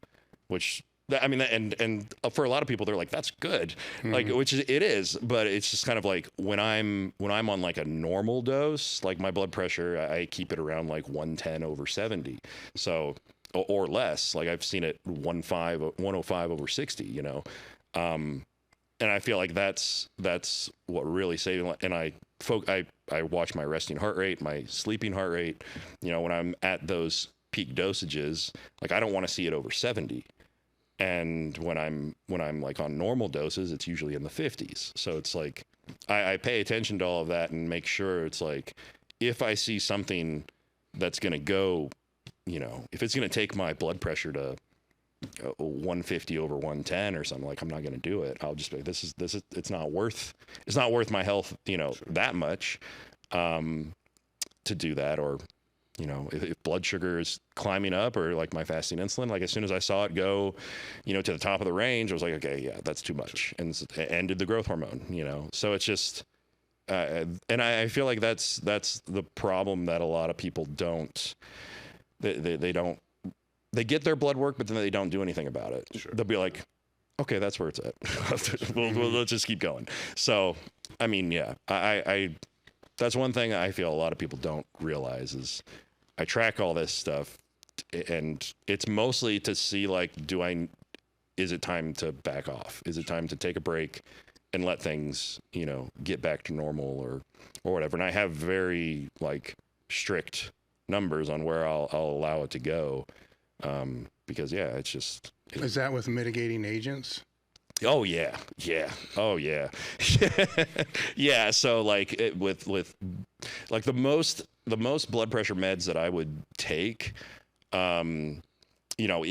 which, I mean, and for a lot of people, they're like, that's good, like, which it is, but it's just kind of like when I'm on like a normal dose, like my blood pressure, I keep it around like 110/70, so, or less. Like I've seen it 105/60, you know. And I feel like that's what really saved. And I watch my resting heart rate, my sleeping heart rate. You know, when I'm at those peak dosages, like I don't want to see it over 70. And when I'm like on normal doses, it's usually in the 50s. So it's like I pay attention to all of that and make sure it's like, if I see something that's going to go, you know, if it's going to take my blood pressure to 150/110 or something, like I'm not going to do it. I'll just be like, this is it's not worth my health, you know, that much to do that. Or, you know, if blood sugar is climbing up, or like my fasting insulin, like as soon as I saw it go, you know, to the top of the range, I was like, okay, yeah, that's too much, and it ended the growth hormone, you know. So it's just and I feel like that's the problem, that a lot of people don't, they don't, they get their blood work, but then they don't do anything about it. Sure. They'll be like, okay, that's where it's at. Let's just keep going. So, I mean, yeah, I that's one thing I feel a lot of people don't realize is I track all this stuff, and it's mostly to see, like, is it time to back off? Is it time to take a break and let things, you know, get back to normal or whatever? And I have very, like, strict numbers on where I'll allow it to go. Because yeah, it's just. Is that with mitigating agents? Oh yeah. Oh yeah. Yeah. So like with like the most blood pressure meds that I would take, you know,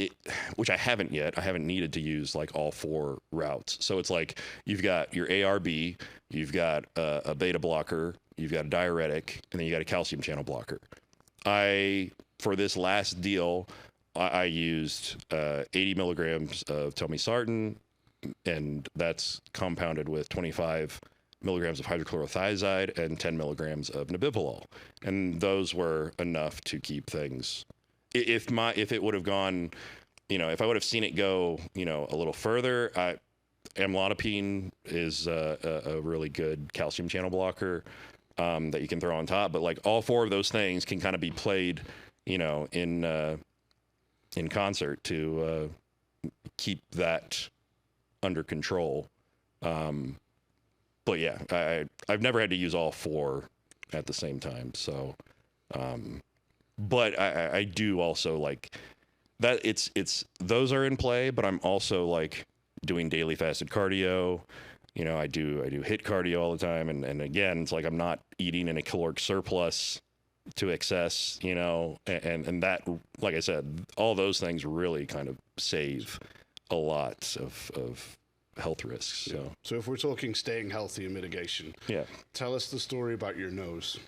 which I haven't yet. I haven't needed to use like all 4 routes. So it's like you've got your ARB, you've got a beta blocker, you've got a diuretic, and then you got a calcium channel blocker. For this last deal, I used 80 milligrams of telmisartan, and that's compounded with 25 milligrams of hydrochlorothiazide and 10 milligrams of nebivolol. And those were enough to keep things. If it would have gone, you know, if I would have seen it go, you know, a little further, amlodipine is a really good calcium channel blocker that you can throw on top. But like all 4 of those things can kind of be played, you know, in concert to keep that under control. But yeah, I've never had to use all 4 at the same time. So but I do also like that it's those are in play, but I'm also like doing daily fasted cardio. You know, I do HIIT cardio all the time, and again, it's like I'm not eating in a caloric surplus to excess, you know, and that, like I said, all those things really kind of save a lot of health risks. So if we're talking staying healthy and mitigation, yeah, tell us the story about your nose.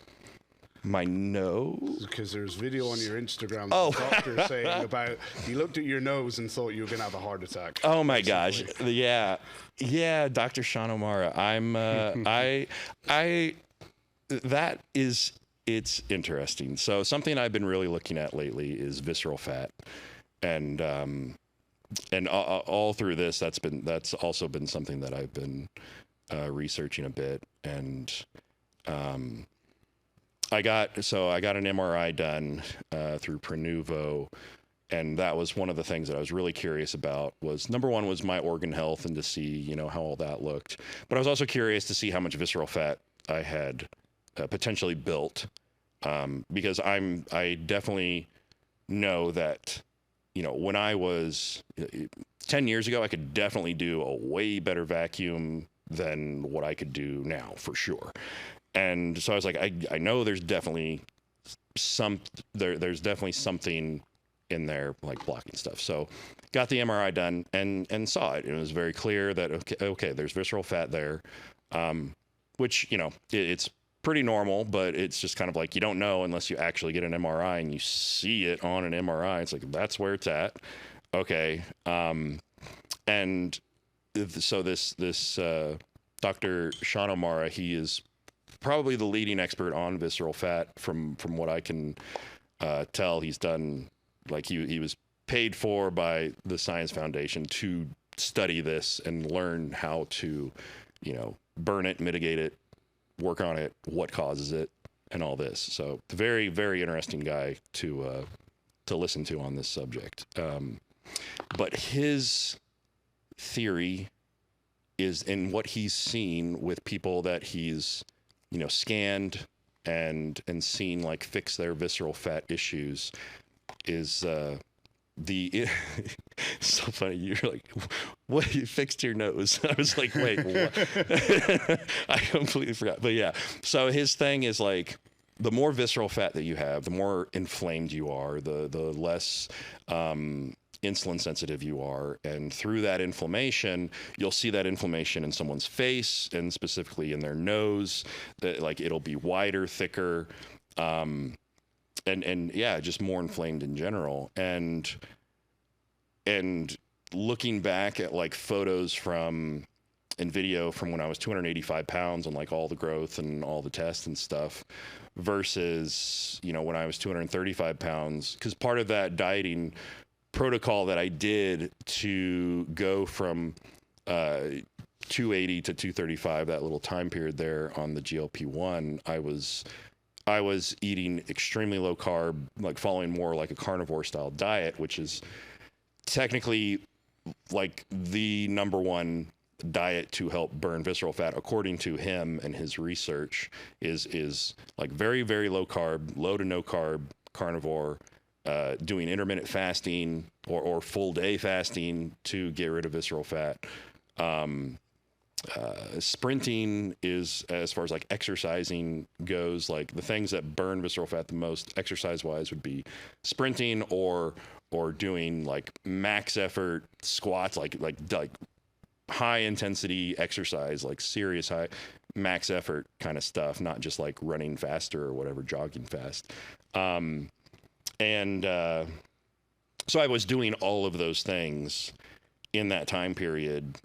my nose, because there's video on your Instagram. Oh. The doctor saying about he looked at your nose and thought you were gonna have a heart attack. Oh my gosh, yeah, Dr. Sean O'Mara. I'm that is, it's interesting. So something I've been really looking at lately is visceral fat, and all through this, that's also been something that I've been researching a bit, and I got an MRI done through Prenuvo, and that was one of the things that I was really curious about. Was number one was my organ health and to see, you know, how all that looked, but I was also curious to see how much visceral fat I had potentially built, because I definitely know that, you know, when I was 10 years ago, I could definitely do a way better vacuum than what I could do now, for sure. And so I was like, I know there's definitely there's definitely something in there, like blocking stuff. So got the MRI done and saw it. It was very clear that, okay, there's visceral fat there, which, you know, it's pretty normal, but it's just kind of like, you don't know unless you actually get an MRI and you see it on an MRI. It's like, that's where it's at. Okay. And so this Dr. Sean O'Mara, he is probably the leading expert on visceral fat from what I can tell. He's done, like, he was paid for by the Science Foundation to study this and learn how to, you know, burn it, mitigate it, work on it, what causes it, and all this. So very, very interesting guy to listen to on this subject. But his theory is, in what he's seen with people that he's, you know, scanned and seen like fix their visceral fat issues, is so funny. You're like, what, you fixed your nose? I was like, wait, what? I completely forgot. But yeah, so his thing is like, the more visceral fat that you have, the more inflamed you are, the less insulin sensitive you are. And through that inflammation, you'll see that inflammation in someone's face, and specifically in their nose, that, like, it'll be wider, thicker, and yeah, just more inflamed in general. And looking back at like photos from and video from when I was 285 pounds on like all the growth and all the tests and stuff, versus, you know, when I was 235 pounds, because part of that dieting protocol that I did to go from 280 to 235, that little time period there on the GLP-1, I was eating extremely low carb, like following more like a carnivore style diet, which is technically like the number one diet to help burn visceral fat, according to him and his research, is like very, very low carb, low to no carb carnivore, doing intermittent fasting or full day fasting to get rid of visceral fat. Sprinting is, as far as like exercising goes, like the things that burn visceral fat the most exercise wise would be sprinting or doing like max effort squats, like high intensity exercise, like serious high max effort kind of stuff, not just like running faster or whatever, jogging fast. So I was doing all of those things in that time period.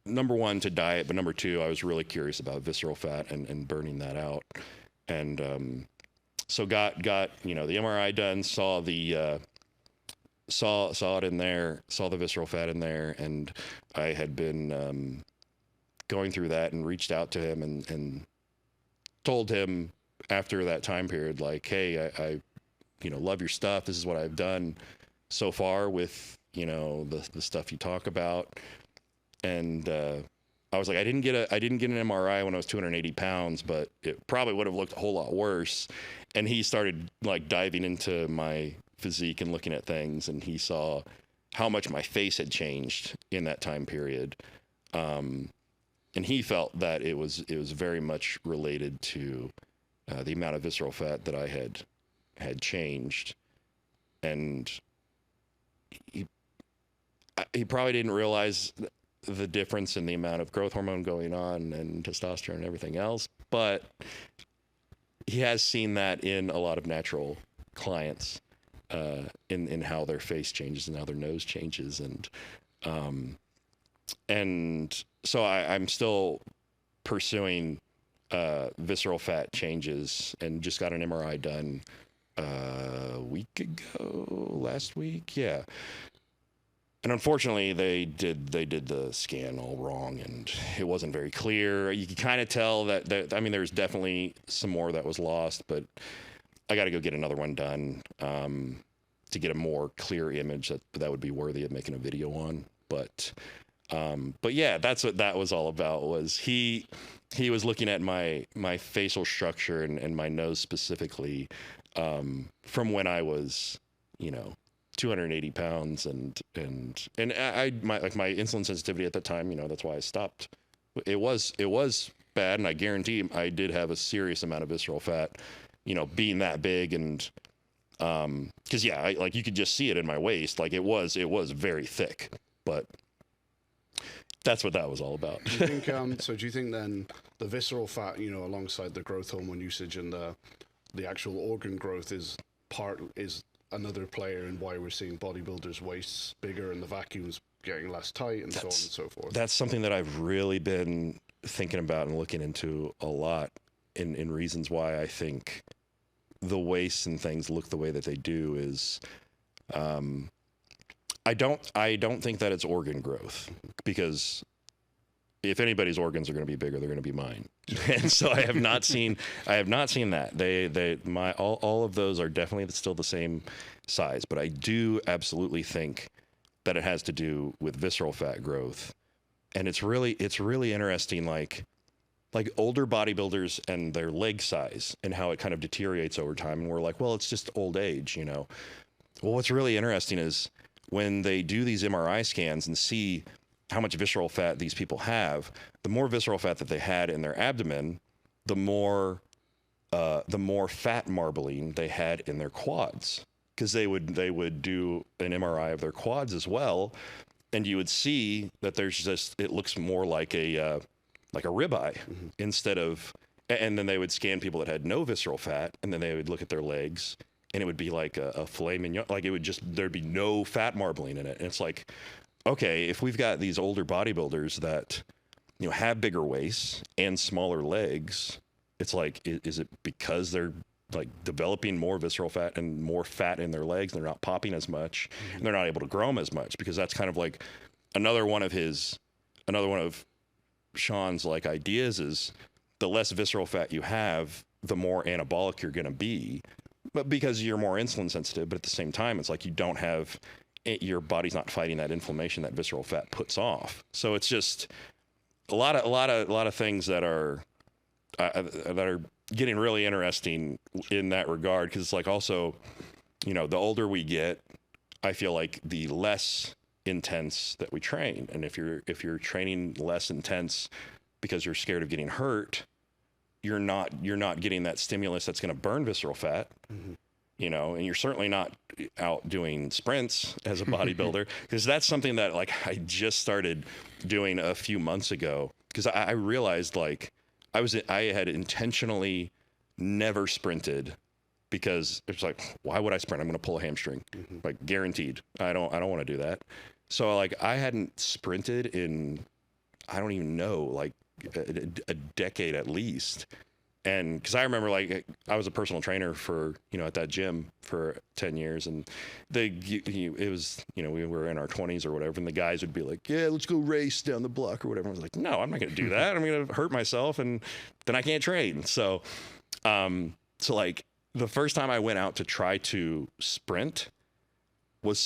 Number one, to diet, but number two, I was really curious about visceral fat and burning that out. And so got you know, the MRI done, saw it in there, saw the visceral fat in there, and I had been going through that and reached out to him and told him after that time period, like, hey, I you know, love your stuff. This is what I've done so far with, you know, the stuff you talk about. And I was like, I didn't get an MRI when I was 280 pounds, but it probably would have looked a whole lot worse. And he started like diving into my physique and looking at things, and he saw how much my face had changed in that time period. And he felt that it was very much related to the amount of visceral fat that I had changed. And he probably didn't realize the difference in the amount of growth hormone going on and testosterone and everything else, but he has seen that in a lot of natural clients, in how their face changes and how their nose changes. And so I'm still pursuing visceral fat changes, and just got an MRI done last week. Yeah. And unfortunately, they did the scan all wrong, and it wasn't very clear. You can kind of tell that there's definitely some more that was lost, but I got to go get another one done to get a more clear image that would be worthy of making a video on. But yeah, that's what that was all about. Was he was looking at my facial structure and my nose specifically, from when I was, 280 pounds, and my insulin sensitivity at that time, that's why I stopped. It was bad, and I guarantee I did have a serious amount of visceral fat, being that big. And because you could just see it in my waist, like it was very thick. But that's what that was all about. Do you think, so do you think then the visceral fat, alongside the growth hormone usage and the actual organ growth is another player in why we're seeing bodybuilders' waists bigger and the vacuums getting less tight and so on and so forth? That's something that I've really been thinking about and looking into a lot in reasons why I think the waists and things look the way that they do is, I don't think that it's organ growth, because if anybody's organs are going to be bigger, they're going to be mine. And so I have not seen that. All of those are definitely still the same size, but I do absolutely think that it has to do with visceral fat growth. And it's really interesting, like older bodybuilders and their leg size and how it kind of deteriorates over time. And we're like, well, it's just old age, Well, what's really interesting is when they do these MRI scans and see how much visceral fat these people have, the more visceral fat that they had in their abdomen, the more fat marbling they had in their quads, because they would do an MRI of their quads as well, and you would see that it looks more like a ribeye, mm-hmm. instead of, and then they would scan people that had no visceral fat, and then they would look at their legs, and it would be like a filet mignon, like there'd be no fat marbling in it. And it's like, okay, if we've got these older bodybuilders that, have bigger waists and smaller legs, it's like, is it because they're like developing more visceral fat and more fat in their legs, and they're not popping as much, mm-hmm. and they're not able to grow them as much? Because that's kind of like another one of Sean's like ideas is the less visceral fat you have, the more anabolic you're going to be, but because you're more insulin sensitive. But at the same time, it's like you don't have, your body's not fighting that inflammation that visceral fat puts off. So it's just a lot of things that are getting really interesting in that regard. Because it's like also, the older we get, I feel like the less intense that we train. And if you're training less intense because you're scared of getting hurt, you're not getting that stimulus that's going to burn visceral fat. Mm-hmm. And you're certainly not out doing sprints as a bodybuilder, because that's something that like I just started doing a few months ago, because I realized like I had intentionally never sprinted, because it's like, why would I sprint? I'm going to pull a hamstring, mm-hmm. like guaranteed. I don't want to do that. So like I hadn't sprinted in, I don't even know, like a decade at least. And because I remember, like, I was a personal trainer for, at that gym for 10 years. And it was, we were in our 20s or whatever. And the guys would be like, yeah, let's go race down the block or whatever. I was like, no, I'm not going to do that. I'm going to hurt myself, and then I can't train. So like the first time I went out to try to sprint it was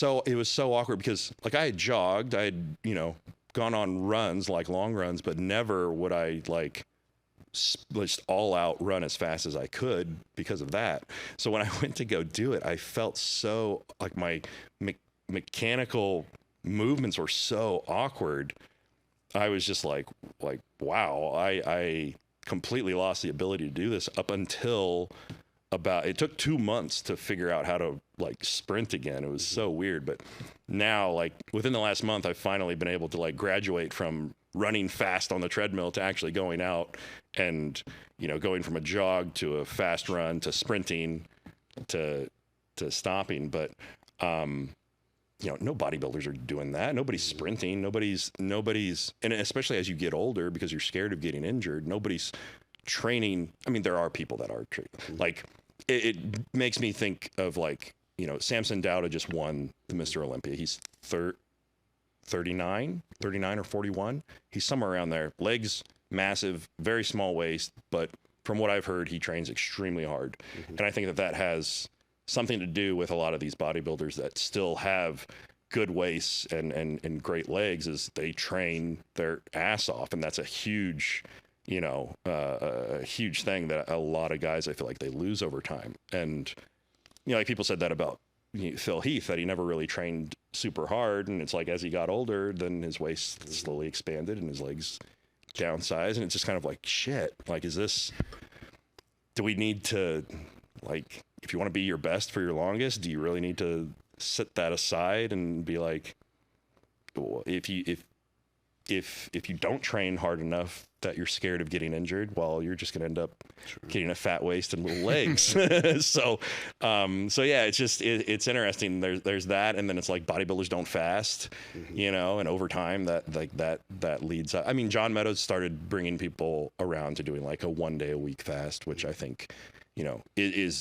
so awkward, because like I had jogged, I had, gone on runs, like long runs, but never would I like just all out run as fast as I could because of that. So when I went to go do it, I felt so like my mechanical movements were so awkward. I was just like, wow, I completely lost the ability to do this up until it took 2 months to figure out how to like sprint again. It was so weird. But now, like within the last month, I've finally been able to like graduate from running fast on the treadmill to actually going out and, you know, going from a jog to a fast run to sprinting to stopping. But, you know, no bodybuilders are doing that. Nobody's sprinting. Nobody's, and especially as you get older, because you're scared of getting injured, nobody's training. I mean, there are people that are training. Like, it makes me think of like, you know, Samson Dowda just won the Mr. Olympia. He's 39 or 41. He's somewhere around there. Legs massive, very small waist, but from what I've heard, he trains extremely hard. And I think that has something to do with a lot of these bodybuilders that still have good waists and great legs, is they train their ass off. And that's a huge, you know, a huge thing that a lot of guys, I feel like they lose over time. And, you know, like people said that about Phil Heath, that he never really trained super hard. And it's like, as he got older, then his waist slowly expanded and his legs downsized. And it's just kind of like, shit, like, do we need to, like, if you want to be your best for your longest, do you really need to set that aside and be like, well, if you don't train hard enough that you're scared of getting injured, well, you're just going to end up getting a fat waist and little legs. So yeah, it's interesting. There's that. And then it's like bodybuilders don't fast, you know, and over time that leads up. I mean, John Meadows started bringing people around to doing like a 1 day a week fast, which I think, you know,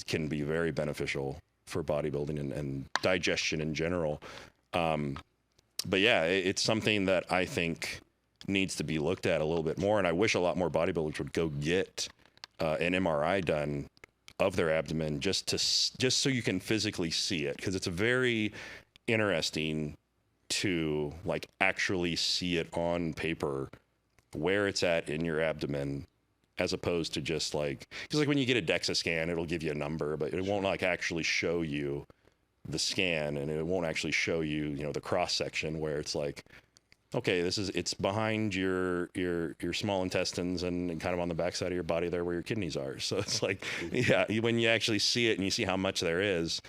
can be very beneficial for bodybuilding and digestion in general. But yeah, it's something that I think needs to be looked at a little bit more. And I wish a lot more bodybuilders would go get an MRI done of their abdomen just so you can physically see it. Because it's very interesting to like actually see it on paper where it's at in your abdomen, as opposed to just like, because like when you get a DEXA scan, it'll give you a number, but it won't like actually show you the scan, and it won't actually show you, you know, the cross section where it's like, okay, it's behind your small intestines and kind of on the backside of your body there where your kidneys are. So it's like, yeah, when you actually see it and you see how much there is,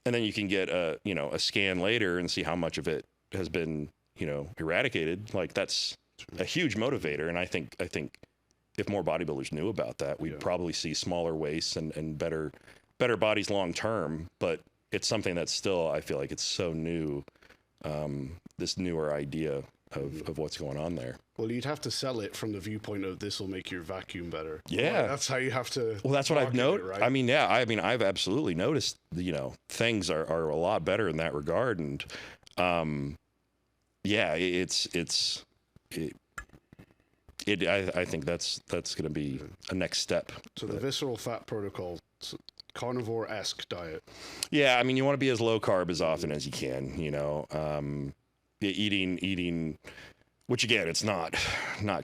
and then you can get a scan later and see how much of it has been, you know, eradicated. Like that's a huge motivator. And I think if more bodybuilders knew about that, we'd probably see smaller waists and better bodies long term. But it's something that's still, I feel like it's so new, this newer idea of what's going on there. Well, you'd have to sell it from the viewpoint of this will make your vacuum better. Yeah. That's how you have to. Well, that's what I've noticed. Right? I mean, yeah, I've absolutely noticed, you know, things are a lot better in that regard. And, yeah, I think that's going to be a next step. So the visceral fat protocol, carnivore-esque diet. Yeah, I mean, you want to be as low carb as often as you can, you know, eating, which again, it's not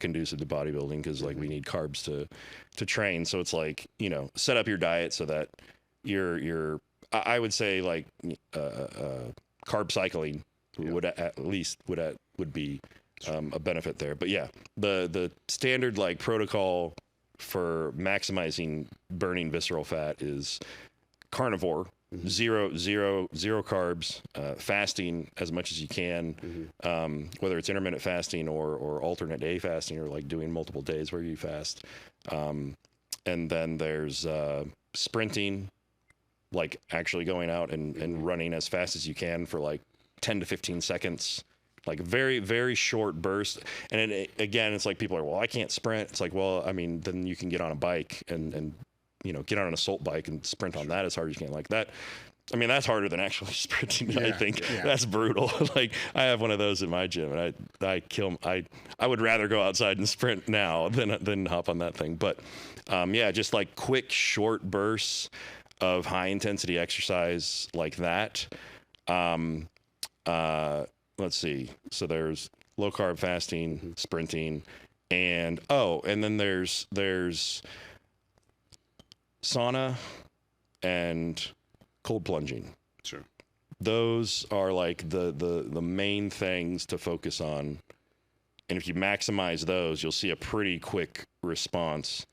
conducive to bodybuilding, because like we need carbs to train. So it's like, you know, set up your diet so that I would say like carb cycling would be a benefit there. But yeah, the standard like protocol for maximizing burning visceral fat is carnivore, zero carbs, fasting as much as you can, whether it's intermittent fasting or alternate day fasting, or like doing multiple days where you fast. And then there's sprinting, like actually going out and running as fast as you can for like 10 to 15 seconds. Like very, very short burst. And again, it's like people are, well, I can't sprint. It's like, well, I mean, then you can get on a bike and you know, get on an assault bike and sprint on that as hard as you can. Like that. I mean, that's harder than actually sprinting. I think that's brutal. Like I have one of those in my gym, and I would rather go outside and sprint now than hop on that thing. But yeah, just like quick, short bursts of high intensity exercise like that. Let's see. So there's low carb fasting, sprinting, and then there's sauna and cold plunging. Sure. Those are like the main things to focus on. And if you maximize those, you'll see a pretty quick response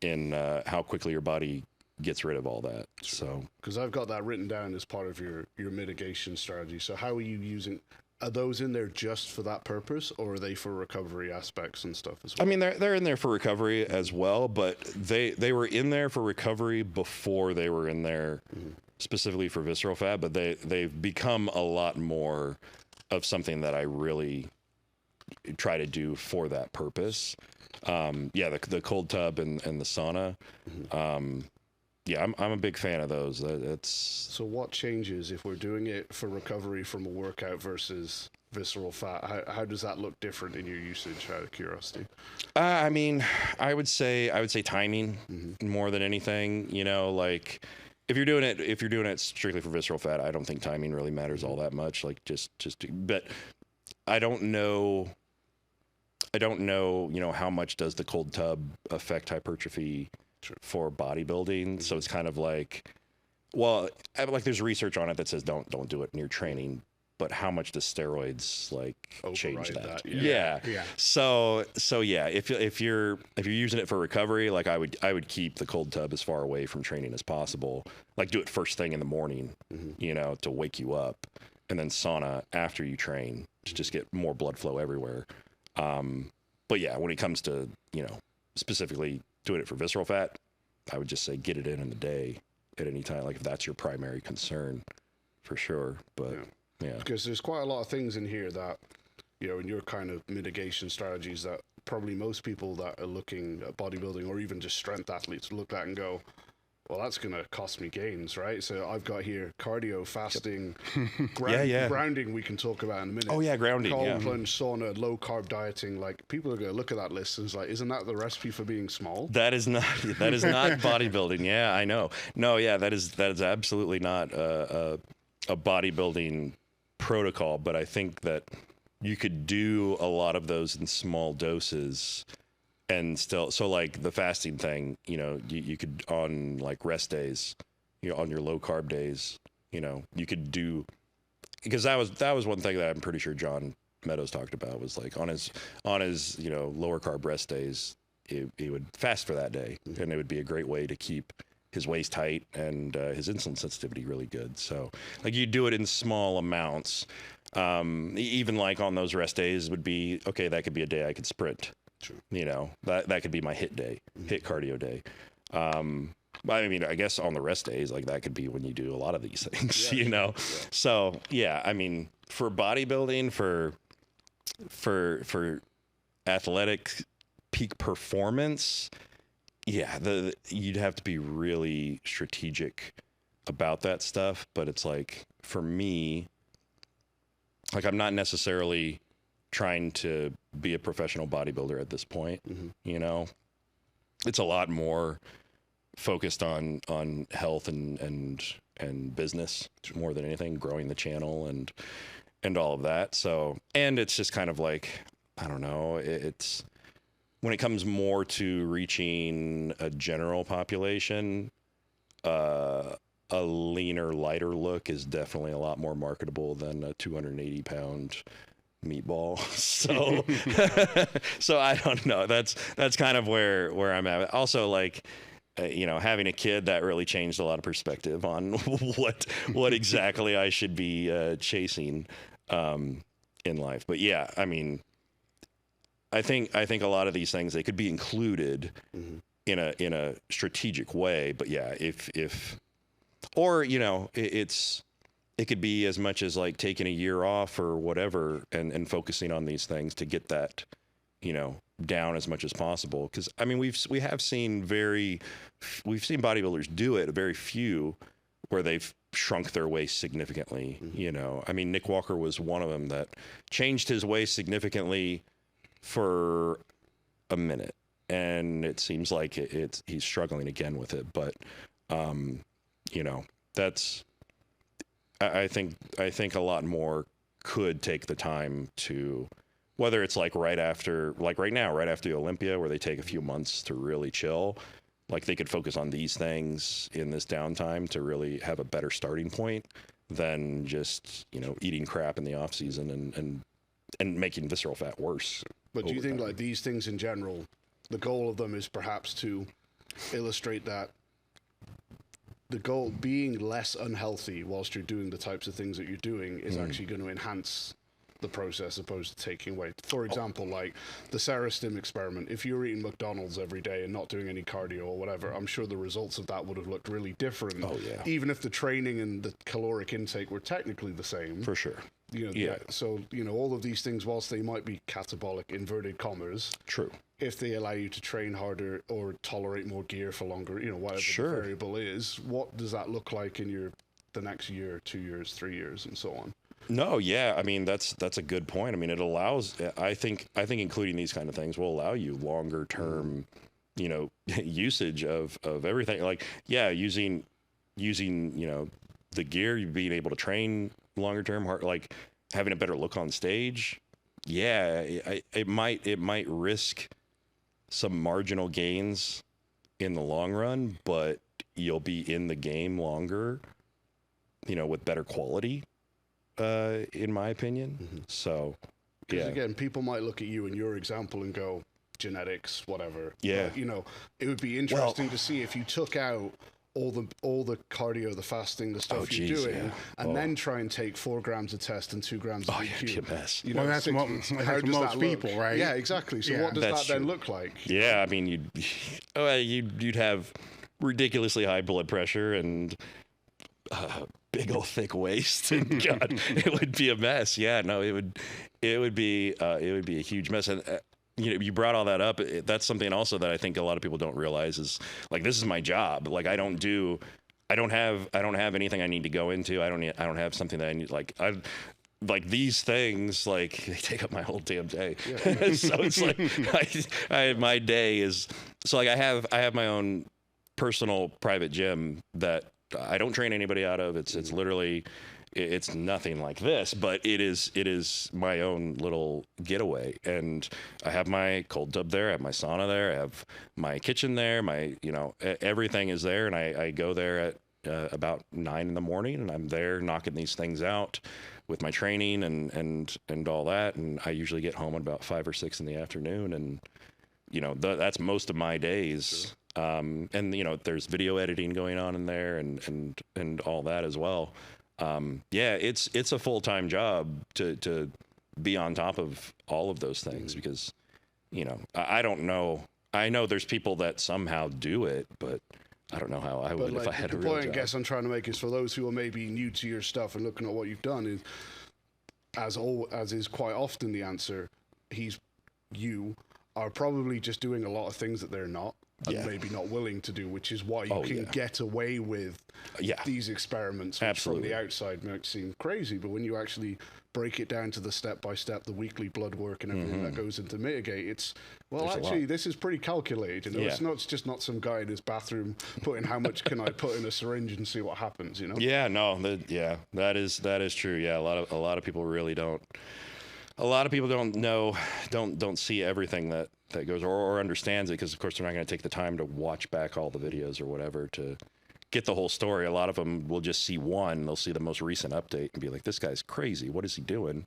in how quickly your body gets rid of all that. Sure. So, because I've got that written down as part of your mitigation strategy. So how are you using? Are those in there just for that purpose, or are they for recovery aspects and stuff as well? I mean, they're in there for recovery as well, but they were in there for recovery before they were in there specifically for visceral fat. But they've become a lot more of something that I really try to do for that purpose. The cold tub and the sauna. I'm a big fan of those. So what changes if we're doing it for recovery from a workout versus visceral fat? How does that look different in your usage, out of curiosity? I mean, I would say timing more than anything. You know, like if you're doing it strictly for visceral fat, I don't think timing really matters all that much. Like but I don't know, you know, how much does the cold tub affect hypertrophy for bodybuilding? So it's kind of like, well, like there's research on it that says don't do it near training, but how much does steroids like change that? Yeah. So yeah, if you're using it for recovery, like I would keep the cold tub as far away from training as possible. Like do it first thing in the morning, you know, to wake you up, and then sauna after you train to just get more blood flow everywhere. But yeah, when it comes to, you know, specifically doing it for visceral fat, I would just say get it in the day at any time, like if that's your primary concern, for sure. But yeah, because there's quite a lot of things in here that, you know, in your kind of mitigation strategies that probably most people that are looking at bodybuilding or even just strength athletes look at and go, well, that's going to cost me gains, right? So I've got here cardio, fasting, grounding we can talk about in a minute. Oh, yeah, grounding, cold plunge, sauna, low-carb dieting. Like, people are going to look at that list and it's like, isn't that the recipe for being small? That is not bodybuilding. Yeah, I know. No, yeah, that is absolutely not a bodybuilding protocol, but I think that you could do a lot of those in small doses and still, so like the fasting thing, you know, you could on like rest days, you know, on your low carb days, you know, you could do, because that was one thing that I'm pretty sure John Meadows talked about, was like on his, you know, lower carb rest days, he would fast for that day, and it would be a great way to keep his waist tight and his insulin sensitivity really good. So like you do it in small amounts, even like on those rest days would be, okay, that could be a day I could sprint. True. You know, that could be my hit day, hit cardio day. I mean, I guess on the rest days, like that could be when you do a lot of these things, you know? Yeah. So yeah, I mean, for bodybuilding, for athletic peak performance, yeah, you'd have to be really strategic about that stuff. But it's like, for me, like I'm not necessarily trying to be a professional bodybuilder at this point. You know, it's a lot more focused on health and business more than anything, growing the channel and all of that. So, and it's just kind of like, I don't know, it's when it comes more to reaching a general population, a leaner, lighter look is definitely a lot more marketable than a 280-pound meatball. So so I don't know, that's kind of where I'm at. Also, like, you know, having a kid, that really changed a lot of perspective on what exactly I should be chasing in life. But yeah, I mean, I think a lot of these things, they could be included in a strategic way. But yeah, if or, you know, it could be as much as like taking a year off or whatever and focusing on these things to get that, you know, down as much as possible. Because I mean, we've seen bodybuilders do it, very few, where they've shrunk their waist significantly. You know, I mean, Nick Walker was one of them that changed his waist significantly for a minute, and it seems like he's struggling again with it. But you know, that's, I think a lot more could take the time to whether it's like right after, like right now, right after the Olympia, where they take a few months to really chill, like they could focus on these things in this downtime to really have a better starting point than just, you know, eating crap in the off season and making visceral fat worse. But do you think like these things in general, the goal of them is perhaps to illustrate that the goal being less unhealthy whilst you're doing the types of things that you're doing is actually going to enhance the process opposed to taking away? For example, like the Serostim experiment, if you're eating McDonald's every day and not doing any cardio or whatever, I'm sure the results of that would have looked really different. Oh, yeah. Even if the training and the caloric intake were technically the same. For sure. You know, Yeah. So, you know, all of these things, whilst they might be catabolic, inverted commas, True. if they allow you to train harder or tolerate more gear for longer, you know, whatever Sure. the variable is, what does that look like in the next year, 2 years, 3 years, and so on? No, yeah. I mean, that's a good point. I mean, it allows, I think including these kind of things will allow you longer term, you know, usage of everything. Like, yeah, using, you know, the gear, you being able to train longer term, like having a better look on stage. Yeah, it might risk some marginal gains in the long run, but you'll be in the game longer, you know, with better quality. In my opinion. So, Because yeah. again, people might look at you and your example and go, genetics, whatever. Yeah. But, you know, it would be interesting to see if you took out all the cardio, the fasting, the stuff you're doing, and then try and take 4 grams of test and 2 grams of Yeah, it'd be a EQ. mess. You know, Well, that's six what- months. that's How what does most that look? people, right? Yeah, exactly. So Yeah. what does That's that then true. look like? Yeah, I mean, you'd have ridiculously high blood pressure and big old thick waist. And God, it would be a mess. Yeah, no, it would be a huge mess. And you know, you brought all that up. That's something also that I think a lot of people don't realize is like, this is my job. Like, I don't have anything I need to go into. I don't have something that I need. Like these things, like they take up my whole damn day. Yeah. So it's like my day is, so like I have my own personal private gym that I don't train anybody out of. It's literally, it's nothing like this, but it is my own little getaway. And I have my cold tub there, I have my sauna there, I have my kitchen there, my, you know, everything is there. And I go there at about 9 in the morning, and I'm there knocking these things out with my training and all that. And I usually get home at about 5 or 6 in the afternoon. And, you know, that's most of my days. Sure. And, you know, there's video editing going on in there and all that as well. Yeah, it's a full-time job to be on top of all of those things because, you know, I don't know. I know there's people that somehow do it, but I don't know how I would if I had a real job. The point I guess I'm trying to make is for those who are maybe new to your stuff and looking at what you've done is, as is quite often the answer, you are probably just doing a lot of things that they're not. And maybe not willing to do, which is why you can get away with these experiments, which from the outside might seem crazy, but when you actually break it down to the step-by-step, the weekly blood work and everything that goes into mitigate, it's, well, actually, this is pretty calculated. You know, it's just not some guy in his bathroom putting how much can I put in a syringe and see what happens, you know? Yeah, no, that is true. Yeah, a lot of people really don't. A lot of people don't see everything that goes or understands it because, of course, they're not going to take the time to watch back all the videos or whatever to get the whole story. A lot of them will just see one. They'll see the most recent update and be like, this guy's crazy. What is he doing?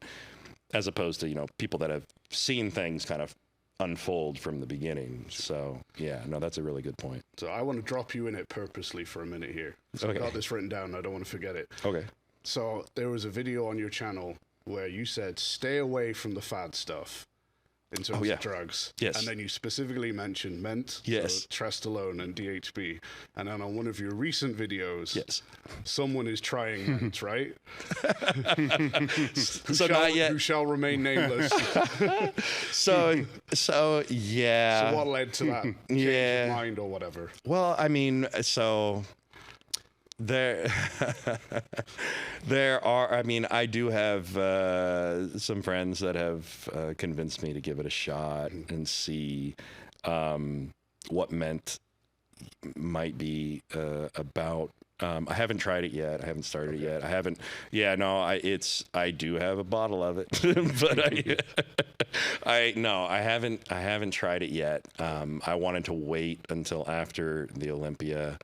As opposed to, you know, people that have seen things kind of unfold from the beginning. So, yeah, no, that's a really good point. So I want to drop you in it purposely for a minute here. So I've got this written down. I don't want to forget it. Okay. So there was a video on your channel where you said, stay away from the fad stuff in terms of drugs. Yes. And then you specifically mentioned ment, so testosterone and DHB. And then on one of your recent videos, someone is trying ment, right? Who shall remain nameless. So yeah. So what led to that change of mind or whatever? Well, I mean, so there are, I mean, I do have some friends that have convinced me to give it a shot and see what ment, might be about. I haven't tried it yet. I haven't started it yet. I haven't. Yeah, no. I do have a bottle of it, but I haven't tried it yet. I wanted to wait until after the Olympia,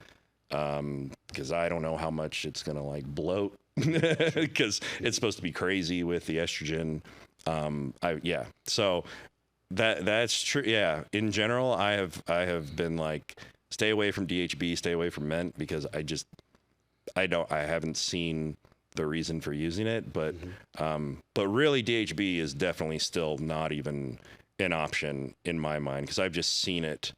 because I don't know how much it's gonna like bloat, because it's supposed to be crazy with the estrogen. So that's true. Yeah, in general, I have been like, stay away from DHB, stay away from Ment, because I haven't seen the reason for using it, but really DHB is definitely still not even an option in my mind, because I've just seen it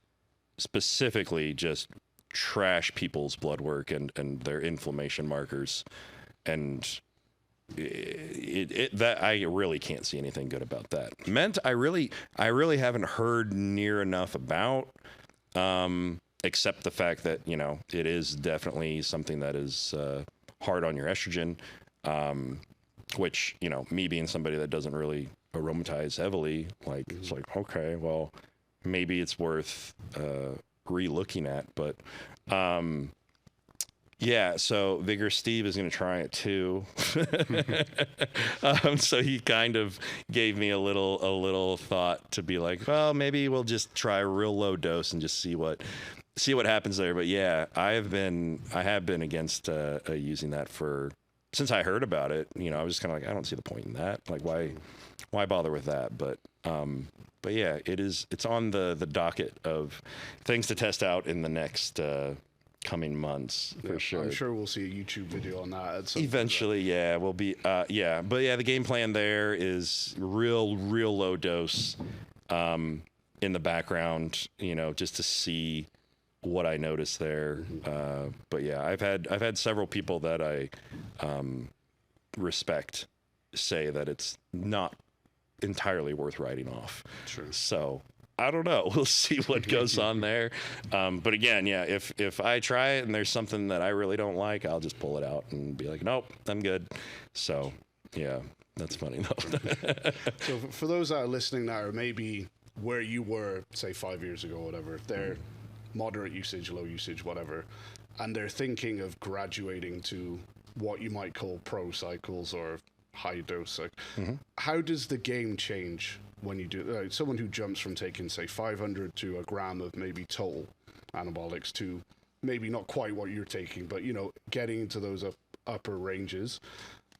specifically just trash people's blood work and their inflammation markers, and that I really can't see anything good about that. Ment, I really haven't heard near enough about, except the fact that, you know, it is definitely something that is hard on your estrogen, which, you know, me being somebody that doesn't really aromatize heavily, like, it's like, okay, well, maybe it's worth re-looking at, but yeah, so Vigor Steve is going to try it too. So he kind of gave me a little thought to be like, well, maybe we'll just try a real low dose and just see what happens there. But yeah, I have been against using that since I heard about it. You know, I was just kind of like, I don't see the point in that. Like, why bother with that? But yeah, it's on the docket of things to test out in the next coming months, for sure. I'm sure we'll see a YouTube video on that at some eventually. Yeah, we'll be but yeah, the game plan there is real low dose in the background, you know, just to see what I notice there. But yeah, I've had several people that I respect say that it's not entirely worth writing off. True. So I don't know. We'll see what goes on there. But again, yeah, if I try it and there's something that I really don't like, I'll just pull it out and be like, nope, I'm good. So yeah, that's funny though. So for those that are listening that are maybe where you were, say 5 years ago or whatever, if they're moderate usage, low usage, whatever, and they're thinking of graduating to what you might call pro cycles or high dose, like, how does the game change when you do, someone who jumps from taking, say, 500 to a gram of maybe total anabolics to maybe not quite what you're taking, but, you know, getting into those upper ranges,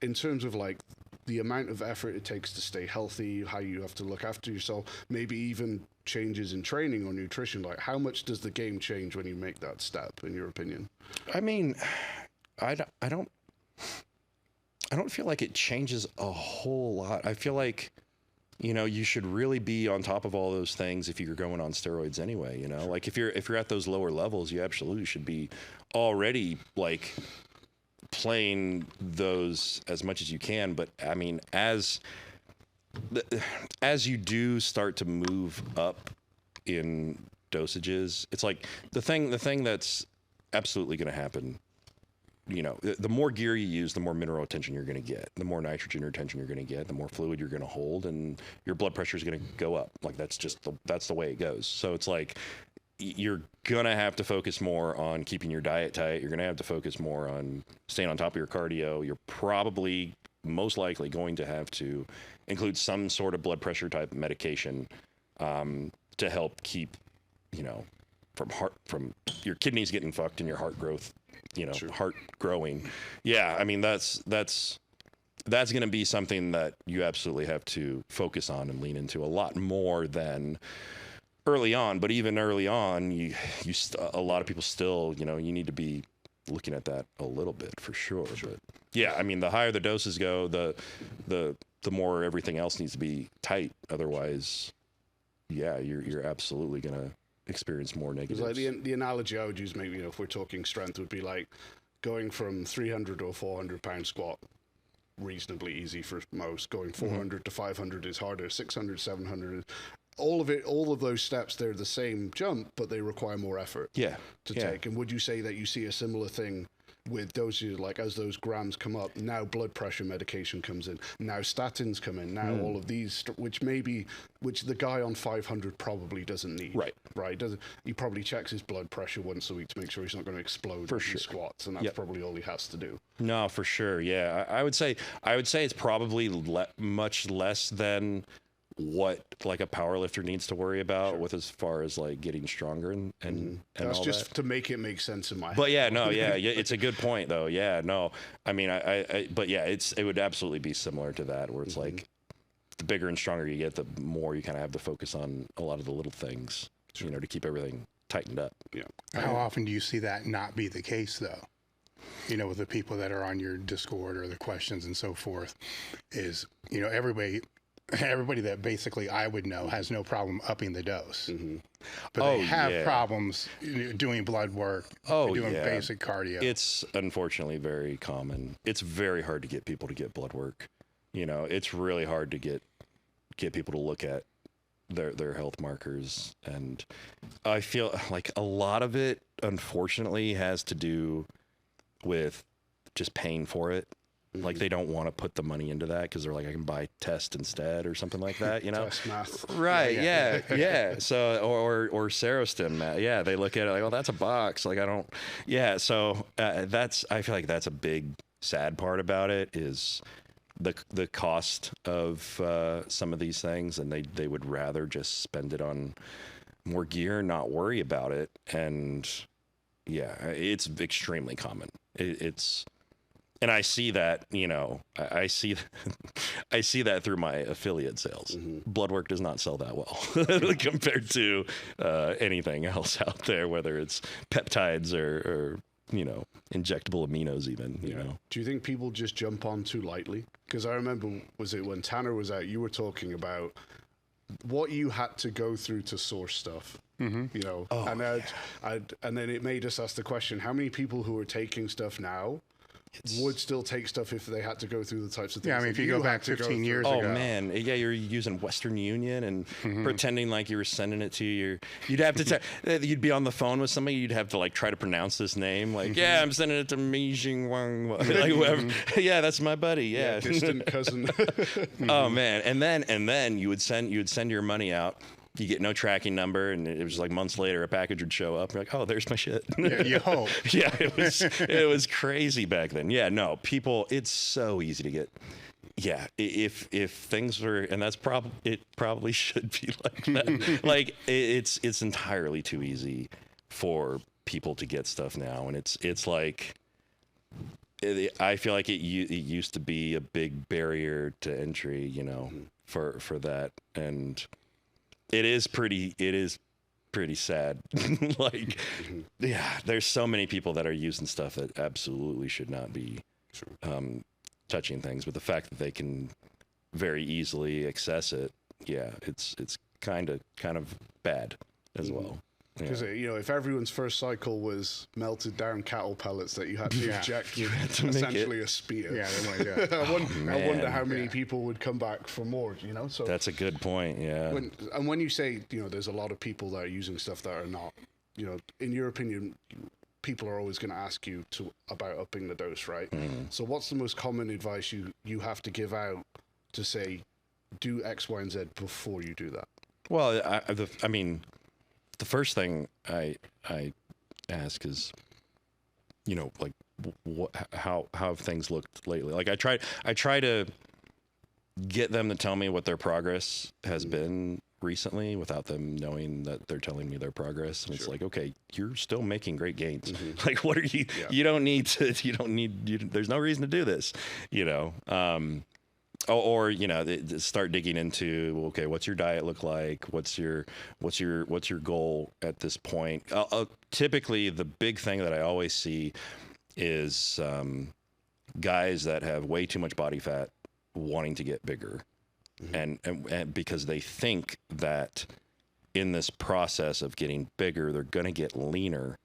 in terms of like the amount of effort it takes to stay healthy, how you have to look after yourself, maybe even changes in training or nutrition, like how much does the game change when you make that step, in your opinion? I mean, I don't feel like it changes a whole lot. I feel like, you know, you should really be on top of all those things if you're going on steroids anyway, you know? Sure. Like if you're at those lower levels, you absolutely should be already like playing those as much as you can. But I mean, as you do start to move up in dosages, it's like the thing that's absolutely going to happen, you know, the more gear you use, the more mineral retention you're going to get, the more nitrogen retention you're going to get, the more fluid you're going to hold, and your blood pressure is going to go up. Like that's the way it goes. So it's like you're going to have to focus more on keeping your diet tight. You're going to have to focus more on staying on top of your cardio. You're probably most likely going to have to include some sort of blood pressure type medication to help keep, you know, from your kidneys getting fucked and your heart growth, you know, sure, heart growing. Yeah, I mean, that's going to be something that you absolutely have to focus on and lean into a lot more than early on. But even early on, a lot of people still, you know, you need to be looking at that a little bit for sure. But yeah, I mean, the higher the doses go, the more everything else needs to be tight. Otherwise, yeah, you're absolutely going to experience more negatives. Like the analogy I would use, maybe, you know, if we're talking strength, would be like going from 300 or 400 pound squat, reasonably easy for most. Going 400 to 500 is harder. 600, 700, all of those steps, they're the same jump, but they require more effort to take. And would you say that you see a similar thing with doses, like as those grams come up, now blood pressure medication comes in, now statins come in, now all of these, which the guy on 500 probably doesn't need. Right. He probably checks his blood pressure once a week to make sure he's not going to explode in squats, and that's probably all he has to do. No, for sure. Yeah, I would say it's probably much less than what like a power lifter needs to worry about with as far as like getting stronger and that's all just that. To make it make sense in my head. But yeah, no, yeah, it's a good point though. Yeah, no, I mean, but yeah, it would absolutely be similar to that, where it's like the bigger and stronger you get, the more you kind of have to focus on a lot of the little things, you know, to keep everything tightened up. Yeah. How often do you see that not be the case though? You know, with the people that are on your Discord or the questions and so forth, is, you know, everybody that basically I would know has no problem upping the dose, but they have problems doing blood work, doing basic cardio. It's unfortunately very common. It's very hard to get people to get blood work. You know, it's really hard to get people to look at their health markers, and I feel like a lot of it unfortunately has to do with just paying for it. Like they don't want to put the money into that because they're like, I can buy test instead or something like that, you know? Test math. Right. Yeah. So, or Serostim math. Yeah. They look at it like, oh, that's a box. Like I don't, So I feel like that's a big sad part about it is the cost of some of these things. And they would rather just spend it on more gear and not worry about it. And yeah, it's extremely common. And I see that, you know, I see that through my affiliate sales. Bloodwork does not sell that well compared to anything else out there, whether it's peptides or you know, injectable aminos even, you know. Do you think people just jump on too lightly? Because I remember, was it when Tanner was out, you were talking about what you had to go through to source stuff. You know, and then it made us ask the question, how many people who are taking stuff now would still take stuff if they had to go through the types of things? Yeah, I mean, if you go back 15 years ago. Oh, man. Yeah, you're using Western Union and pretending like you were sending it to you'd have to, you'd be on the phone with somebody, you'd have to like try to pronounce this name. Like, yeah, I'm sending it to Mi Jing Wang. Like, whoever. Yeah, that's my buddy. Yeah. Distant cousin. Oh, man. And then you would send your money out. You get no tracking number, and it was like months later, a package would show up. You're like, oh, there's my shit. Yeah, you hope. Yeah, it was crazy back then. Yeah, no, people, it's so easy to get. Yeah, if things were, and it probably should be like that. Like it's entirely too easy for people to get stuff now, and it's like. I feel like it used to be a big barrier to entry, you know, for that, and. It is pretty sad. Like, yeah, there's so many people that are using stuff that absolutely should not be touching things. But the fact that they can very easily access it, yeah, it's kind of bad as well. Because you know, if everyone's first cycle was melted down cattle pellets that you had to inject with essentially a spear, I wonder how many people would come back for more. You know, so that's a good point. Yeah. When you say, you know, there's a lot of people that are using stuff that are not, you know, in your opinion, people are always going to ask you about upping the dose, right? So what's the most common advice you have to give out to say, do X, Y, and Z before you do that? Well, I mean. The first thing I ask is, you know, like how have things looked lately? Like I try to get them to tell me what their progress has been recently without them knowing that they're telling me their progress. And it's like, okay, you're still making great gains. Like, what are you? Yeah. You don't need. There's no reason to do this. You know. Or you know, start digging into, okay, what's your diet look like? What's your goal at this point? Typically, the big thing that I always see is guys that have way too much body fat wanting to get bigger, and because they think that in this process of getting bigger, they're going to get leaner.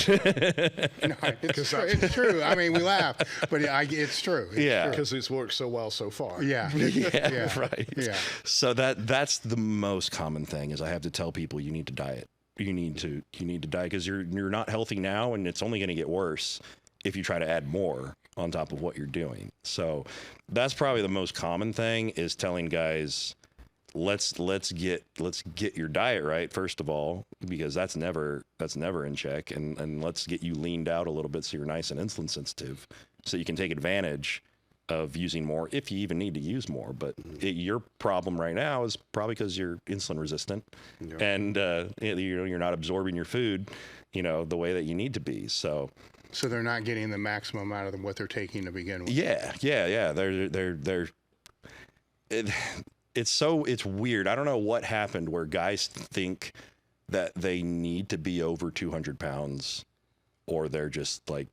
No, it's true. I mean, we laugh, but it's true. It's because it's worked so well so far. Yeah, right. Yeah. So that's the most common thing is I have to tell people you need to diet. You need to diet because you're not healthy now, and it's only going to get worse if you try to add more on top of what you're doing. So that's probably the most common thing, is telling guys, let's get your diet right first of all, because that's never in check, and let's get you leaned out a little bit so you're nice and insulin sensitive, so you can take advantage of using more if you even need to use more. But your problem right now is probably because you're insulin resistant, and you're not absorbing your food, the way that you need to be. So they're not getting the maximum out of what they're taking to begin with. Yeah. It's weird. I don't know what happened where guys think that they need to be over 200 pounds, or they're just like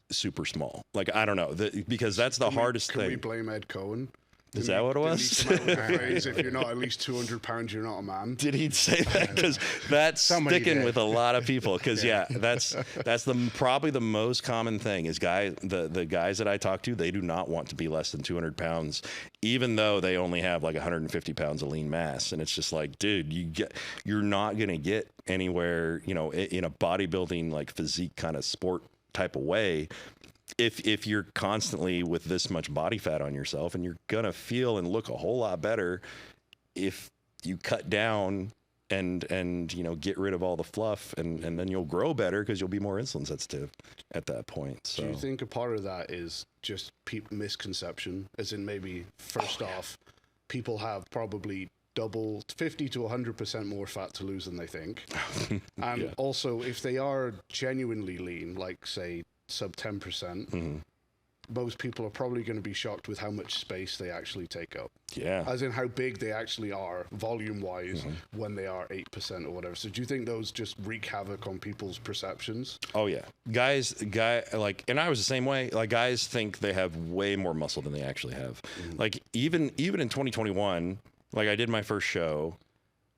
super small. Like, I don't know, because that's the hardest thing. Can we blame Ed Cohen? Is that what it was? If you're not at least 200 pounds, you're not a man. Did he say that? Because that's sticking with a lot of people. Because that's probably the most common thing is the guys that I talk to, they do not want to be less than 200 pounds, even though they only have like 150 pounds of lean mass. And it's just like, dude, you're not gonna get anywhere, in a bodybuilding like physique kind of sport type of way, if you're constantly with this much body fat on yourself. And you're gonna feel and look a whole lot better if you cut down and get rid of all the fluff, and then you'll grow better because you'll be more insulin sensitive at that point. So do you think a part of that is just misconception, as in maybe first off, people have probably double 50 to 100% more fat to lose than they think, and also if they are genuinely lean, like say sub 10%, most people are probably going to be shocked with how much space they actually take up. Yeah. As in how big they actually are volume wise when they are 8% or whatever. So do you think those just wreak havoc on people's perceptions? Oh yeah. And I was the same way. Like, guys think they have way more muscle than they actually have. Like even in 2021, like I did my first show,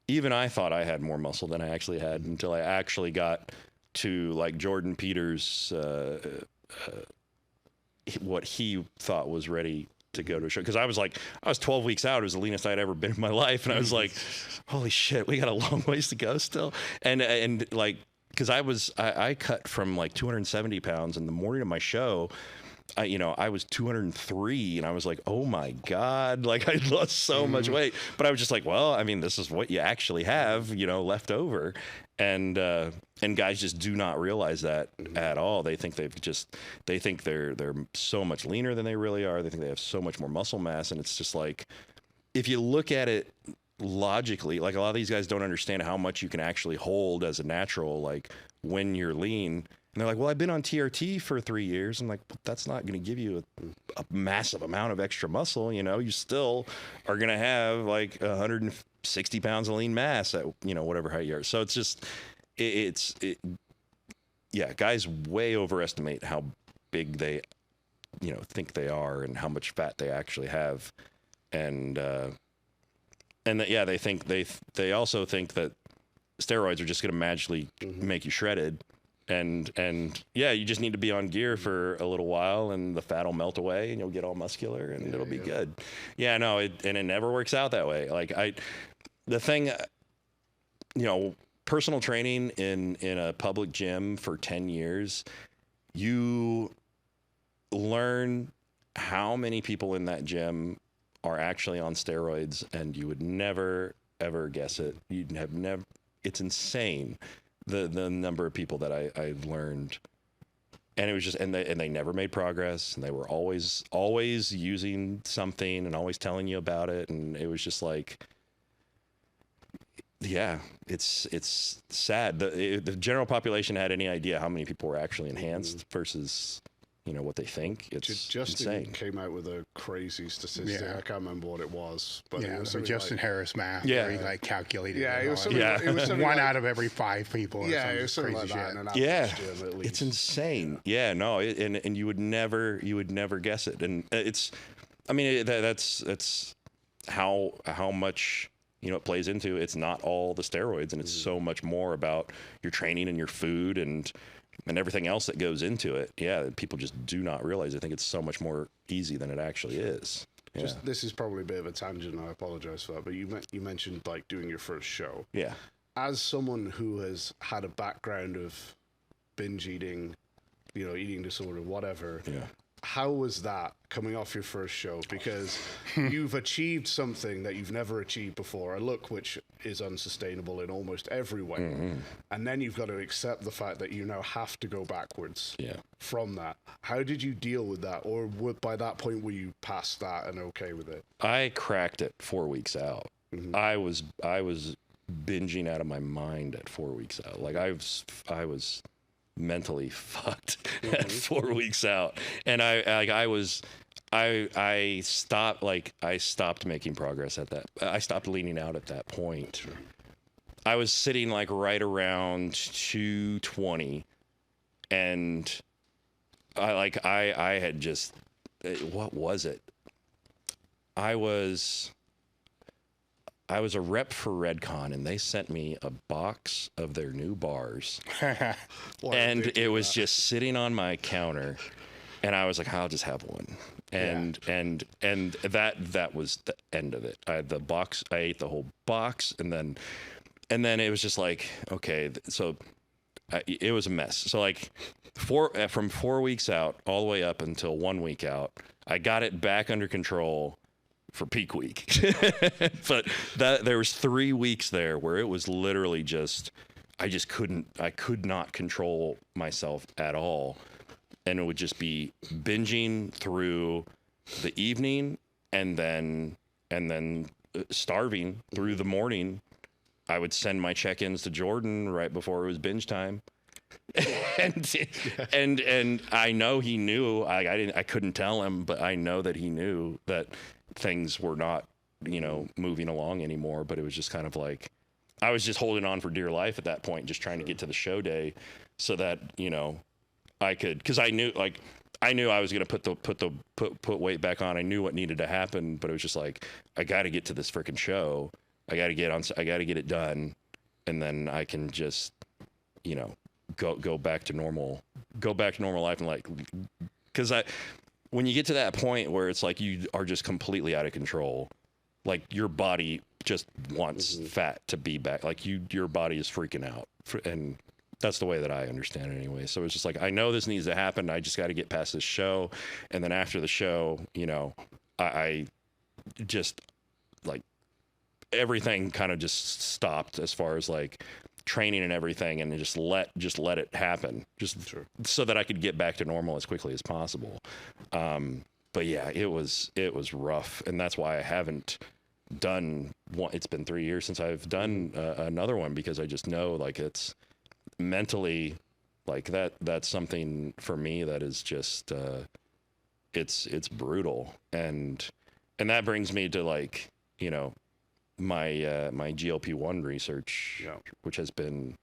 even I thought I had more muscle than I actually had, until I actually got to like Jordan Peters, what he thought was ready to go to a show. Because I was 12 weeks out. It was the leanest I'd ever been in my life. And I was like, holy shit, we got a long ways to go still. And like, because I cut from like 270 pounds in the morning of my show. I was 203, and I was like, oh my God, like I lost so much weight. But I was just like, well, I mean, this is what you actually have, left over. And guys just do not realize that at all. They think they're so much leaner than they really are. They think they have so much more muscle mass. And it's just like, if you look at it logically, like a lot of these guys don't understand how much you can actually hold as a natural, like when you're lean. And they're like, well, I've been on TRT for 3 years. I'm like, but that's not going to give you a massive amount of extra muscle. You still are going to have like 160 pounds of lean mass at, whatever height you are. So it's just, guys way overestimate how big they, think they are and how much fat they actually have. And they also think that steroids are just going to magically make you shredded. And you just need to be on gear for a little while, and the fat will melt away, and you'll get all muscular, and it'll be good. Yeah, no, it never works out that way. Like the thing, personal training in a public gym for 10 years, you learn how many people in that gym are actually on steroids, and you would never ever guess it. You'd have never. It's insane. The number of people that I've learned, and it was just, and they never made progress, and they were always using something and always telling you about it, and it was just like, yeah, it's sad. The general population had any idea how many people were actually enhanced versus what they think. It's Justin insane. Came out with a crazy statistic. I can't remember what it was, but it was Justin like, Harris math. where he calculated. It was something. It was one out of every 5 people. It was something like that. Gym, at least. It's insane. And you would never guess it. And it's, I mean, that's how much. It plays into. It's not all the steroids, and it's so much more about your training and your food and everything else that goes into it. Yeah, people just do not realize. I think it's so much more easy than it actually is. Yeah. This is probably a bit of a tangent, and I apologize for that, but you mentioned like doing your first show. Yeah. As someone who has had a background of binge eating you know, eating disorder, whatever. Yeah. How was that coming off your first show? Because you've achieved something that you've never achieved before, a look which is unsustainable in almost every way. Mm-hmm. And then you've got to accept the fact that you now have to go backwards Yeah. from that. How did you deal with that? Or by that point, were you past that and okay with it? I cracked it 4 weeks out. Mm-hmm. I was binging out of my mind at 4 weeks out. Like I was mentally fucked at 4 weeks out, and I stopped making progress at that. I stopped leaning out at that point. Sure. I was sitting like right around 220, and I had just, what was it? I was a rep for Redcon, and they sent me a box of their new bars, and it was just sitting on my counter, and I was like, I'll just have one, and that was the end of it. I ate the whole box, and then it was just like, okay, so it was a mess. So like from 4 weeks out all the way up until 1 week out, I got it back under control for peak week. But there was 3 weeks there where it was literally just, I could not control myself at all. And it would just be binging through the evening and then starving through the morning. I would send my check-ins to Jordan right before it was binge time. and I know he knew. I couldn't tell him, but I know that he knew that things were not, moving along anymore. But it was just kind of like, I was just holding on for dear life at that point, just trying to get to the show day, so that I could, because I knew I was gonna put weight back on. I knew what needed to happen, but it was just like, I got to get to this freaking show. I got to get it done, and then I can just, go back to normal life. And like, because when you get to that point where it's like you are just completely out of control, like your body just wants fat to be back. Like your body is freaking out, and that's the way that I understand it anyway. So it's just like, I know this needs to happen. I just got to get past this show, and then after the show, I just like, everything kind of just stopped as far as like training and everything, and just let it happen, so that I could get back to normal as quickly as possible. But yeah, it was rough, and that's why I haven't done one. It's been 3 years since I've done another one, because I just know, like, it's mentally, like, that's something for me that is just it's brutal, and that brings me to, like, my GLP-1 research, which has been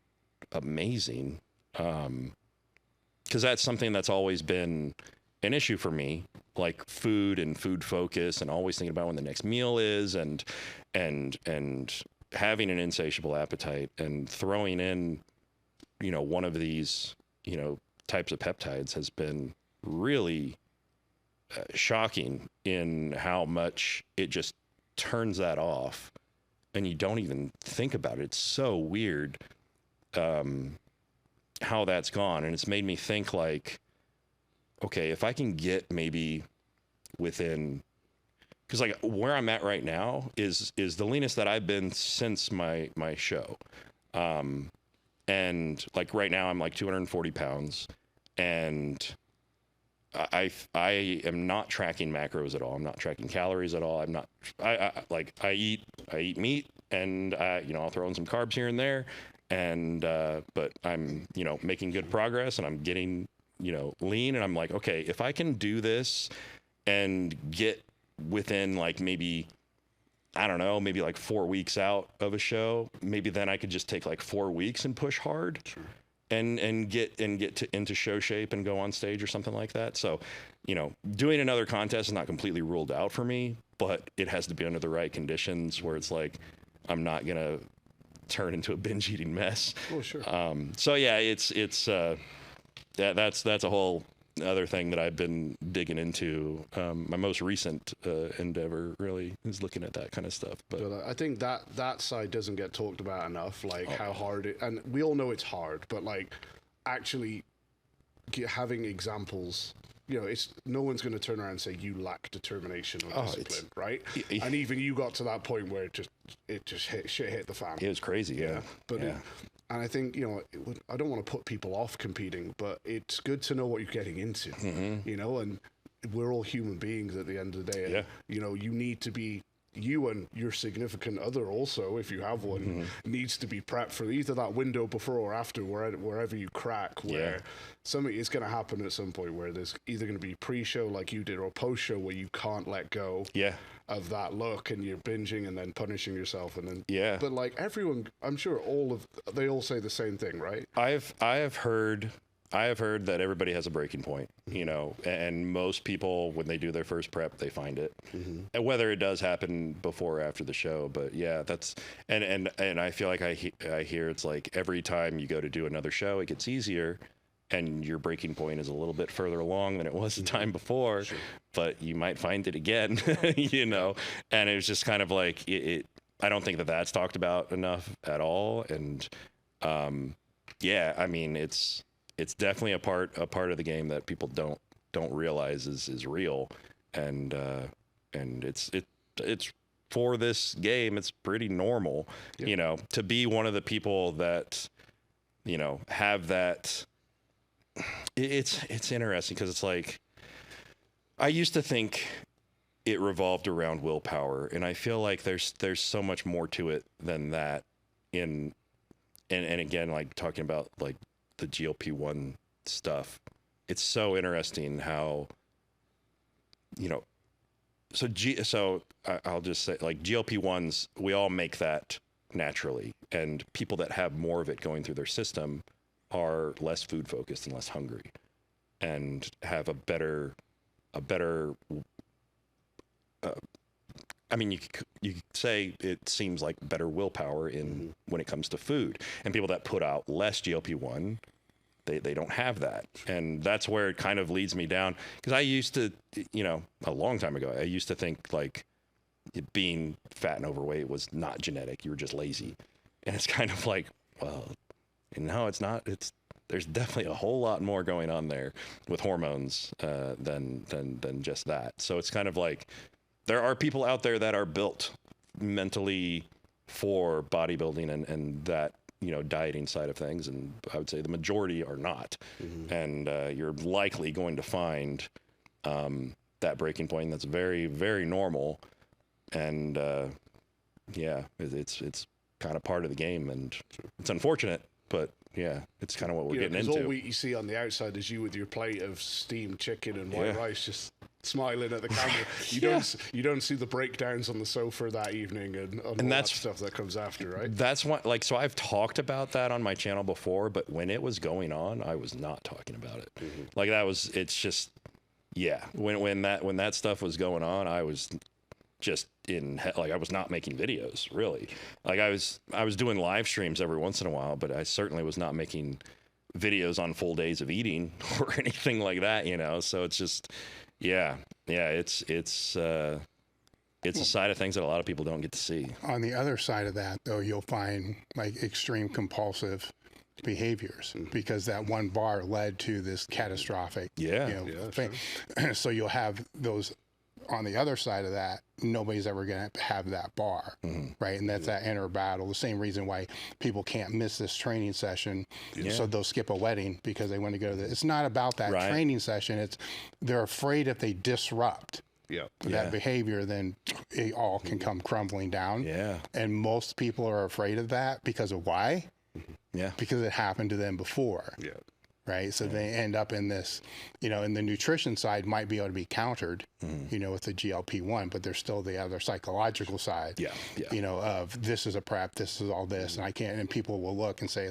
amazing, because that's something that's always been an issue for me, like food and food focus, and always thinking about when the next meal is, and having an insatiable appetite, and throwing in one of these types of peptides has been really shocking in how much it just turns that off, and you don't even think about it. It's so weird how that's gone. And it's made me think, like, okay, if I can get maybe within, because like where I'm at right now is the leanest that I've been since my show. And like right now I'm like 240 pounds, and I am not tracking macros at all. I'm not tracking calories at all. I'm not, I eat meat, and I'll throw in some carbs here and there, and but I'm making good progress, and I'm getting lean, and I'm like, okay, if I can do this and get within like maybe, I don't know, maybe like 4 weeks out of a show, maybe then I could just take like 4 weeks and push hard. Sure. And get into show shape and go on stage or something like that. So, doing another contest is not completely ruled out for me, but it has to be under the right conditions where it's like, I'm not gonna turn into a binge eating mess. Oh, sure. So yeah, it's that's a whole other thing that I've been digging into. My most recent endeavor really is looking at that kind of stuff. But I think that side doesn't get talked about enough, like how hard it, and we all know it's hard, but like actually having examples. You know, it's no one's going to turn around and say you lack determination or discipline, right? And even you got to that point where it just hit the fan. It was crazy, yeah. But and I think, you know, I don't want to put people off competing, but it's good to know what you're getting into, you know, and we're all human beings at the end of the day. And, you know, you need to be, you and your significant other also, if you have one, needs to be prepped for either that window before or after, wherever you crack, where something is going to happen at some point where there's either going to be pre-show like you did or post-show where you can't let go of that look and you're binging and then punishing yourself and then but like everyone, I'm sure they all say the same thing, right? I have heard that everybody has a breaking point, you know, and most people, when they do their first prep, they find it, and whether it does happen before or after the show. But yeah, that's, and I feel like I hear it's like every time you go to do another show, it gets easier and your breaking point is a little bit further along than it was the time before, but you might find it again, you know, and it was just kind of like, I don't think that that's talked about enough at all. And I mean, it's definitely a part of the game that people don't realize is real, and it's for this game, it's pretty normal, you know, to be one of the people that, you know, have that. It's interesting because it's like, I used to think it revolved around willpower, and I feel like there's so much more to it than that. And again, like talking about like the GLP-1 stuff, it's so interesting how, you know, so I'll just say, like, GLP-1s, we all make that naturally, and people that have more of it going through their system are less food focused and less hungry, and have a better I mean, you could say it seems like better willpower in when it comes to food, and people that put out less GLP-1, they don't have that. And that's where it kind of leads me down, because I used to, you know, a long time ago, I used to think like being fat and overweight was not genetic. You were just lazy. And it's kind of like, well, no, it's not. There's definitely a whole lot more going on there with hormones than just that. So it's kind of like, there are people out there that are built mentally for bodybuilding and that, you know, dieting side of things, and I would say the majority are not. And you're likely going to find that breaking point that's very, very normal. And it's kind of part of the game, and it's unfortunate, but yeah, it's kind of what we're getting into. All you see on the outside is you with your plate of steamed chicken and white rice, just smiling at the camera. You don't see the breakdowns on the sofa that evening and all that stuff that comes after, right? That's what, like, so I've talked about that on my channel before, but when it was going on, I was not talking about it. Like, it's just, when that stuff was going on, I was just I was not making videos, really. Like, I was doing live streams every once in a while, but I certainly was not making videos on full days of eating or anything like that, you know? So it's just, it's a side of things that a lot of people don't get to see. On the other side of that, though, you'll find like extreme compulsive behaviors, because that one bar led to this catastrophic thing. Sure. So you'll have those. On the other side of that, nobody's ever going to have that bar, right? And that's that inner battle. The same reason why people can't miss this training session, so they'll skip a wedding because they want to go to it's not about that training session. They're afraid if they disrupt that behavior, then it all can come crumbling down. And most people are afraid of that because of why? Because it happened to them before. Right. So they end up in this, you know, and the nutrition side might be able to be countered, you know, with the GLP-1, but there's still the other psychological side, you know, of this is a prep, this is all this, and I can't, and people will look and say,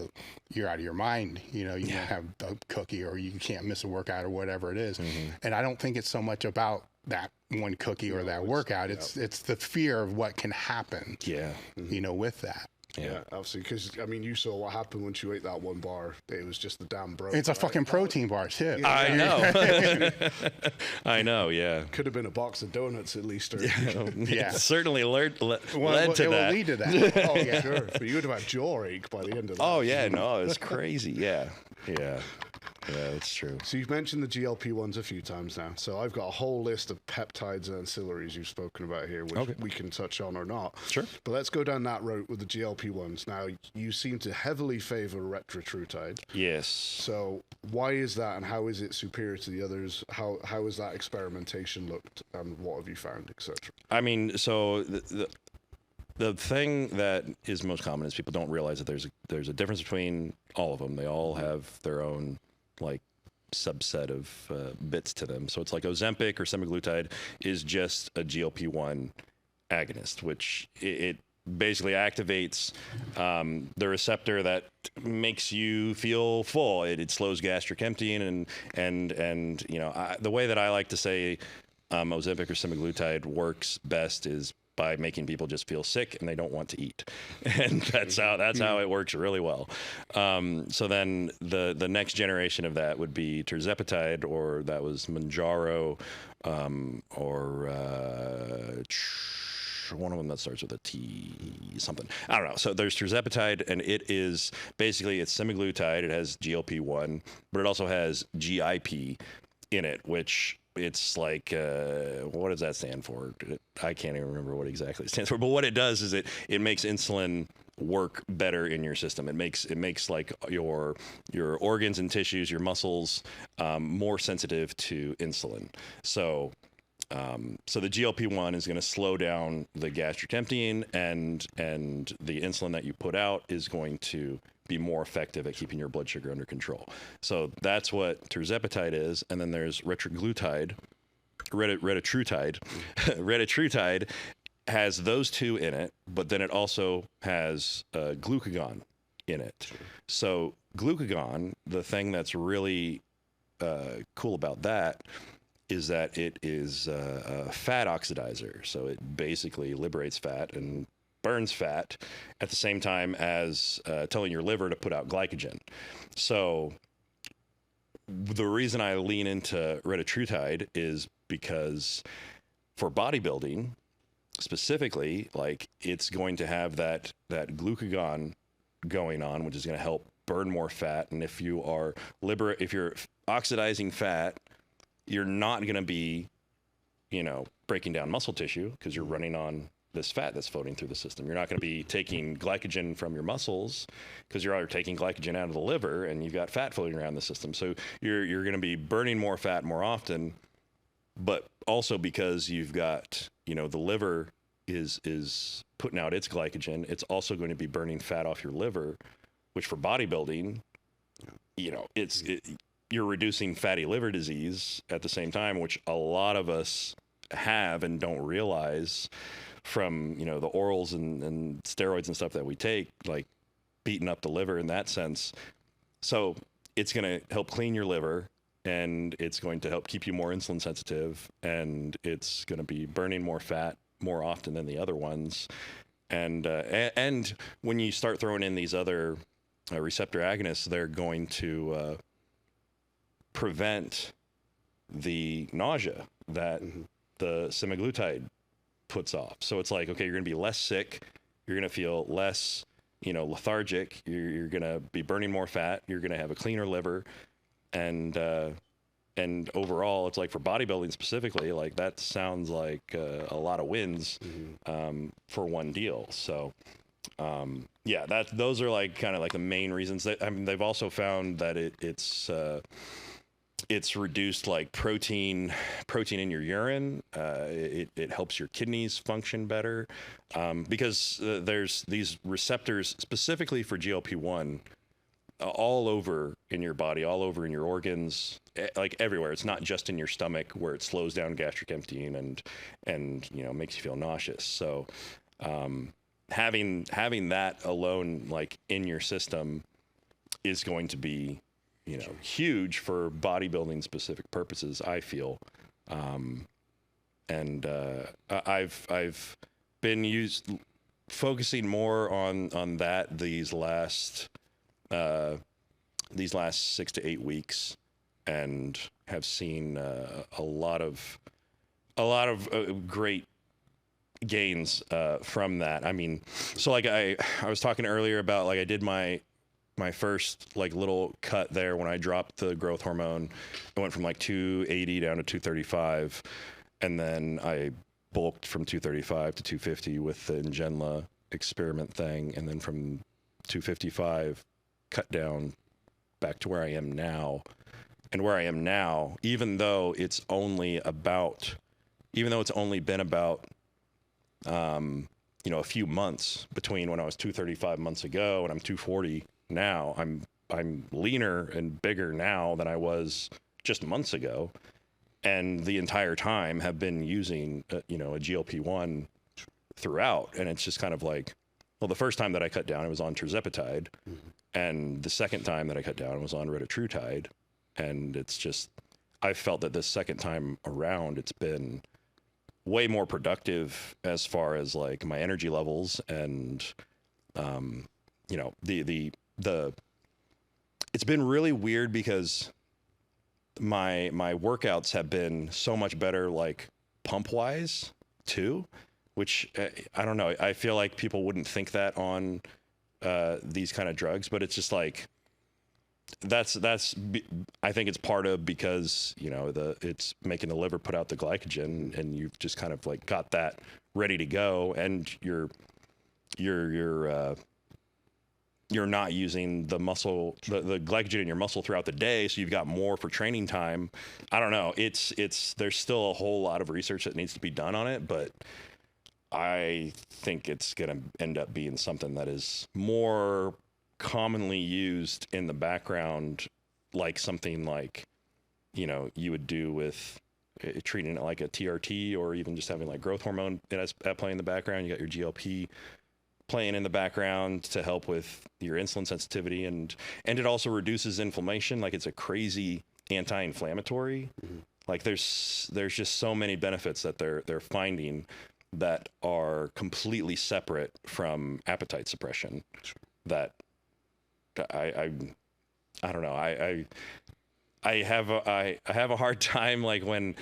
you're out of your mind, you know, you don't have a cookie, or you can't miss a workout, or whatever it is. And I don't think it's so much about that one cookie or that workout. It's the fear of what can happen, you know, with that. Yeah, obviously, because, I mean, you saw what happened once you ate that one bar. It was just the damn bro. It's a fucking protein bar, too. I know. I know, Could have been a box of donuts, at least. Or, it certainly led to that. It will lead to that. Oh, yeah, sure. But you would have had jaw ache by the end of that. Oh, yeah, no, it's crazy. Yeah. Yeah, that's true. So you've mentioned the GLP-1s a few times now. So I've got a whole list of peptides and ancillaries you've spoken about here, which we can touch on or not. Sure. But let's go down that route with the GLP-1s. Now, you seem to heavily favor retatrutide. Yes. So why is that, and how is it superior to the others? How has that experimentation looked, and what have you found, etc.? I mean, so the thing that is most common is people don't realize that there's a difference between all of them. They all have their own like subset of bits to them. So it's like Ozempic or semaglutide is just a GLP-1 agonist, which it basically activates the receptor that makes you feel full. It slows gastric emptying, and you know, the way that I like to say Ozempic or semaglutide works best is by making people just feel sick and they don't want to eat, and that's how it works really well. So then the next generation of that would be tirzepatide, or that was Mounjaro, or one of them that starts with a T something. I don't know. So there's tirzepatide, and it is basically, it's semaglutide. It has GLP-1, but it also has GIP in it, which it's like, what does that stand for? I can't even remember what exactly it stands for. But what it does is it makes insulin work better in your system. It makes like your organs and tissues, your muscles, more sensitive to insulin. So the GLP-1 is going to slow down the gastric emptying, and the insulin that you put out is going to be more effective at keeping your blood sugar under control. So that's what tirzepatide is. And then there's retatrutide. Retatrutide has those two in it, but then it also has glucagon in it. Sure. So glucagon, the thing that's really cool about that is that it is a fat oxidizer. So it basically liberates fat and burns fat at the same time as telling your liver to put out glycogen. So the reason I lean into retatrutide is because for bodybuilding specifically, like, it's going to have that glucagon going on, which is going to help burn more fat. And if you are if you're oxidizing fat, you're not going to be, breaking down muscle tissue because you're running on this fat that's floating through the system. You're not going to be taking glycogen from your muscles because you're already taking glycogen out of the liver and you've got fat floating around the system. So you're going to be burning more fat more often, but also because you've got, the liver is putting out its glycogen, it's also going to be burning fat off your liver, which for bodybuilding, you're reducing fatty liver disease at the same time, which a lot of us have and don't realize from, the orals and steroids and stuff that we take, like beating up the liver in that sense. So it's going to help clean your liver, and it's going to help keep you more insulin sensitive, and it's going to be burning more fat more often than the other ones. And when you start throwing in these other receptor agonists, they're going to prevent the nausea that the semaglutide puts off. So it's like, okay, you're going to be less sick, you're going to feel less, lethargic, you're going to be burning more fat, you're going to have a cleaner liver, and overall, it's like for bodybuilding specifically, like that sounds like a lot of wins for one deal. So those are like kind of like the main reasons. That, I mean, they've also found that it's reduced like protein in your urine. It helps your kidneys function better because there's these receptors specifically for GLP-1 all over in your body, all over in your organs, like everywhere. It's not just in your stomach where it slows down gastric emptying and makes you feel nauseous. So having that alone like in your system is going to be huge for bodybuilding specific purposes, I feel. I've been focusing more on that these last 6 to 8 weeks, and have seen a lot of great gains from that. I mean, so like I was talking earlier about, like, I did my my first like little cut there when I dropped the growth hormone. I went from like 280 down to 235, and then I bulked from 235 to 250 with the Ngenla experiment thing, and then from 255 cut down back to where I am now. And where I am now, even though it's only been about a few months between when I was 235 months ago and I'm 240 now, I'm leaner and bigger now than I was just months ago, and the entire time have been using a GLP-1 throughout. And it's just kind of like, well, the first time that I cut down, it was on tirzepatide, and the second time that I cut down, it was on retatrutide. And it's just, I felt that this second time around, it's been way more productive as far as like my energy levels, and it's been really weird because my workouts have been so much better, like pump wise too, which I don't know. I feel like people wouldn't think that on these kind of drugs, but it's just like, I think it's part of because it's making the liver put out the glycogen, and you've just kind of like got that ready to go, and you're not using the muscle, the glycogen in your muscle throughout the day, so you've got more for training time. I don't know. There's still a whole lot of research that needs to be done on it, but I think it's gonna end up being something that is more commonly used in the background, like something like you would do with treating it like a TRT, or even just having like growth hormone at play in the background. You got your GLP playing in the background to help with your insulin sensitivity, and it also reduces inflammation. Like, it's a crazy anti-inflammatory. Like there's just so many benefits that they're finding that are completely separate from appetite suppression that I don't know. I have a hard time, like, when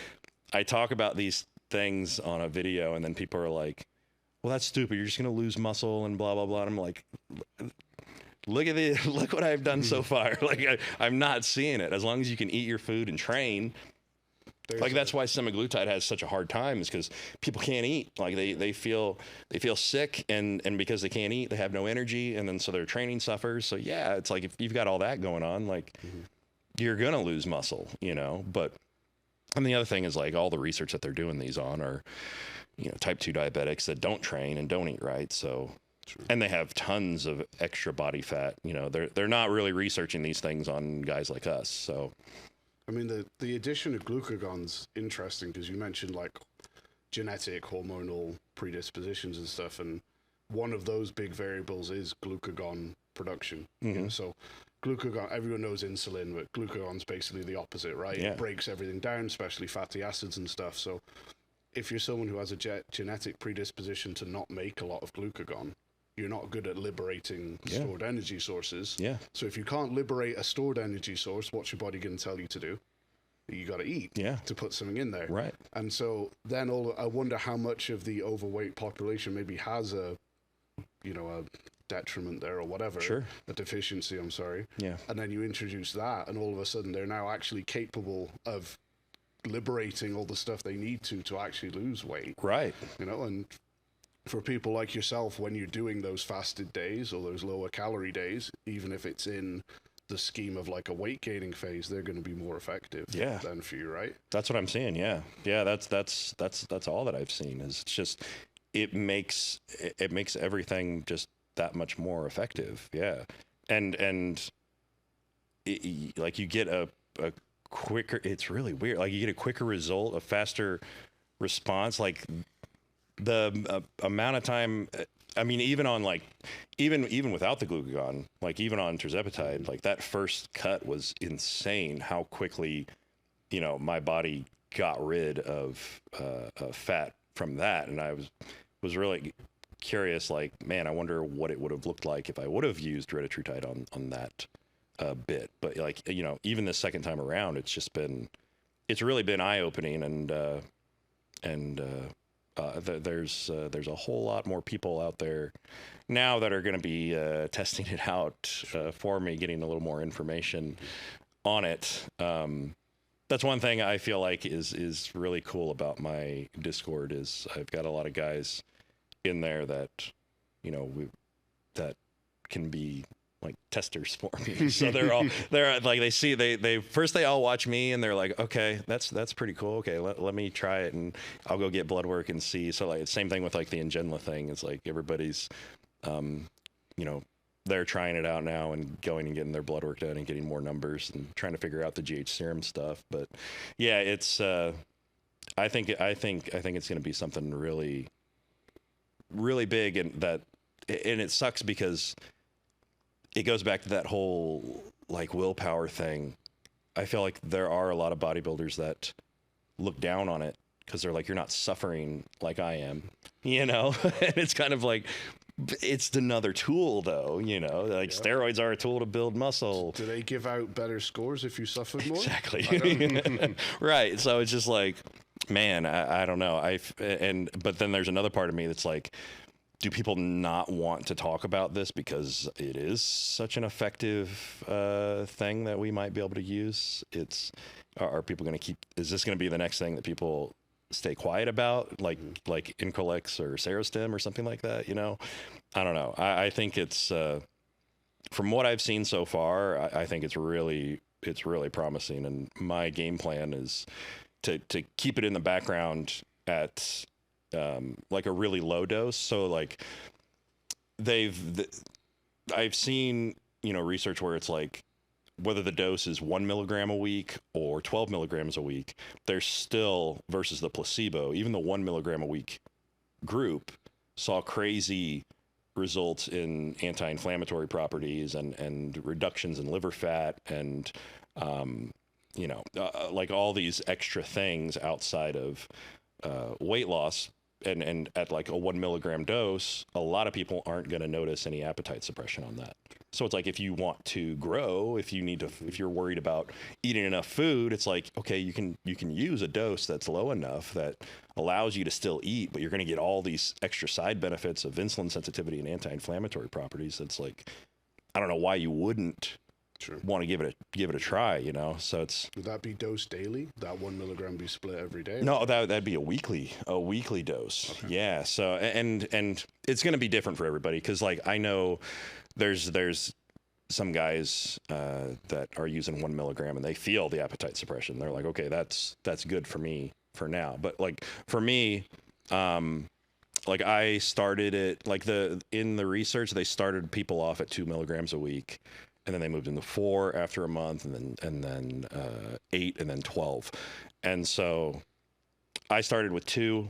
I talk about these things on a video and then people are like, well, that's stupid, you're just going to lose muscle and blah, blah, blah. And I'm like, look what I've done so far. Like, I'm not seeing it. As long as you can eat your food and train. That's why semaglutide has such a hard time, is because people can't eat. Like they feel sick, and because they can't eat, they have no energy, and then so their training suffers. So yeah, it's like, if you've got all that going on, like you're gonna lose muscle, But and the other thing is, like, all the research that they're doing these on are, type 2 diabetics that don't train and don't eat right. So, and they have tons of extra body fat. They're not really researching these things on guys like us. So. I mean, the addition of glucagon's interesting, because you mentioned like genetic hormonal predispositions and stuff, and one of those big variables is glucagon production. So glucagon, everyone knows insulin, but glucagon's basically the opposite, right? Yeah. It breaks everything down, especially fatty acids and stuff. So if you're someone who has a genetic predisposition to not make a lot of glucagon, you're not good at liberating stored energy sources. Yeah. So if you can't liberate a stored energy source, what's your body going to tell you to do? You got to eat to put something in there. Right. And so then I wonder how much of the overweight population maybe has a detriment there or whatever. Sure. A deficiency, I'm sorry. Yeah. And then you introduce that, and all of a sudden they're now actually capable of liberating all the stuff they need to actually lose weight. Right. And for people like yourself, when you're doing those fasted days or those lower calorie days, even if it's in the scheme of like a weight gaining phase, they're going to be more effective than for you, right? That's what I'm saying. Yeah. That's all that I've seen. Is it's just, it makes everything just that much more effective. Yeah. And like, you get a quicker, it's really weird. Like, you get a quicker result, a faster response. Like, the amount of time, I mean, even on like, even without the glucagon, like even on tirzepatide, like that first cut was insane how quickly, my body got rid of fat from that. And I was really curious, like, man, I wonder what it would have looked like if I would have used retatrutide on that bit. But like, even the second time around, it's really been eye-opening, and there's a whole lot more people out there now that are going to be testing it out for me, getting a little more information on it. That's one thing I feel like is really cool about my Discord is I've got a lot of guys in there that, you know, that can be like testers for me. So they're like, they first they all watch me and they're like, okay, that's pretty cool. Okay, let me try it and I'll go get blood work and see. So like same thing with like the Ngenla thing. It's like everybody's, you know, they're trying it out now and going and getting their blood work done and getting more numbers and trying to figure out the GH serum stuff. But yeah, it's I think it's going to be something really, really big, and it sucks because it goes back to that whole like willpower thing. I feel like there are a lot of bodybuilders that look down on it because they're like, you're not suffering like I am, you know? And it's kind of like, it's another tool though, you know, like steroids are a tool to build muscle. Do they give out better scores if you suffered more? Exactly. Right. So it's just like, man, I don't know. But then there's another part of me that's like, do people not want to talk about this because it is such an effective thing that we might be able to use? Are people going to keep? Is this going to be the next thing that people stay quiet about, like Increlex or Serostim or something like that? You know, I don't know. I think it's from what I've seen so far, I think it's really promising, and my game plan is to keep it in the background at like a really low dose. So like I've seen, you know, research where it's like whether the dose is 1 milligram a week or 12 milligrams a week, there's still, versus the placebo, even the 1 milligram a week group saw crazy results in anti-inflammatory properties and reductions in liver fat and you know, like all these extra things outside of weight loss. And at like a 1 milligram dose, a lot of people aren't going to notice any appetite suppression on that. So it's like, if you want to grow, if you're worried about eating enough food, it's like, okay, you can use a dose that's low enough that allows you to still eat, but you're going to get all these extra side benefits of insulin sensitivity and anti-inflammatory properties. It's like, I don't know why you wouldn't want to give it a try, you know? So would that be dosed daily? That 1 milligram be split every day? No, that'd be a weekly dose. Okay. Yeah. So, and it's going to be different for everybody. Cause like, I know there's some guys, that are using 1 milligram and they feel the appetite suppression. They're like, okay, that's good for me for now. But like for me, like I started it, like in the research, they started people off at 2 milligrams a week. And then they moved into 4 after a month, and then 8, and then 12. And so I started with 2,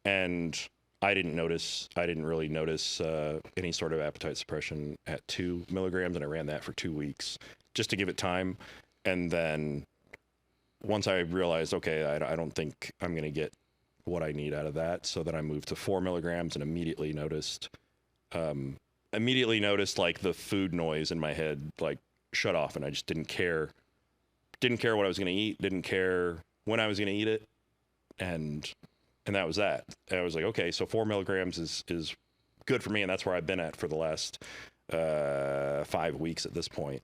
and I didn't really notice any sort of appetite suppression at 2 milligrams, and I ran that for 2 weeks just to give it time. And then once I realized, okay, I don't think I'm going to get what I need out of that, so then I moved to 4 milligrams and immediately noticed like the food noise in my head like shut off, and I just didn't care what I was going to eat, didn't care when I was going to eat it, and that was that. And I was like, okay, so 4 milligrams is good for me, and that's where I've been at for the last 5 weeks at this point.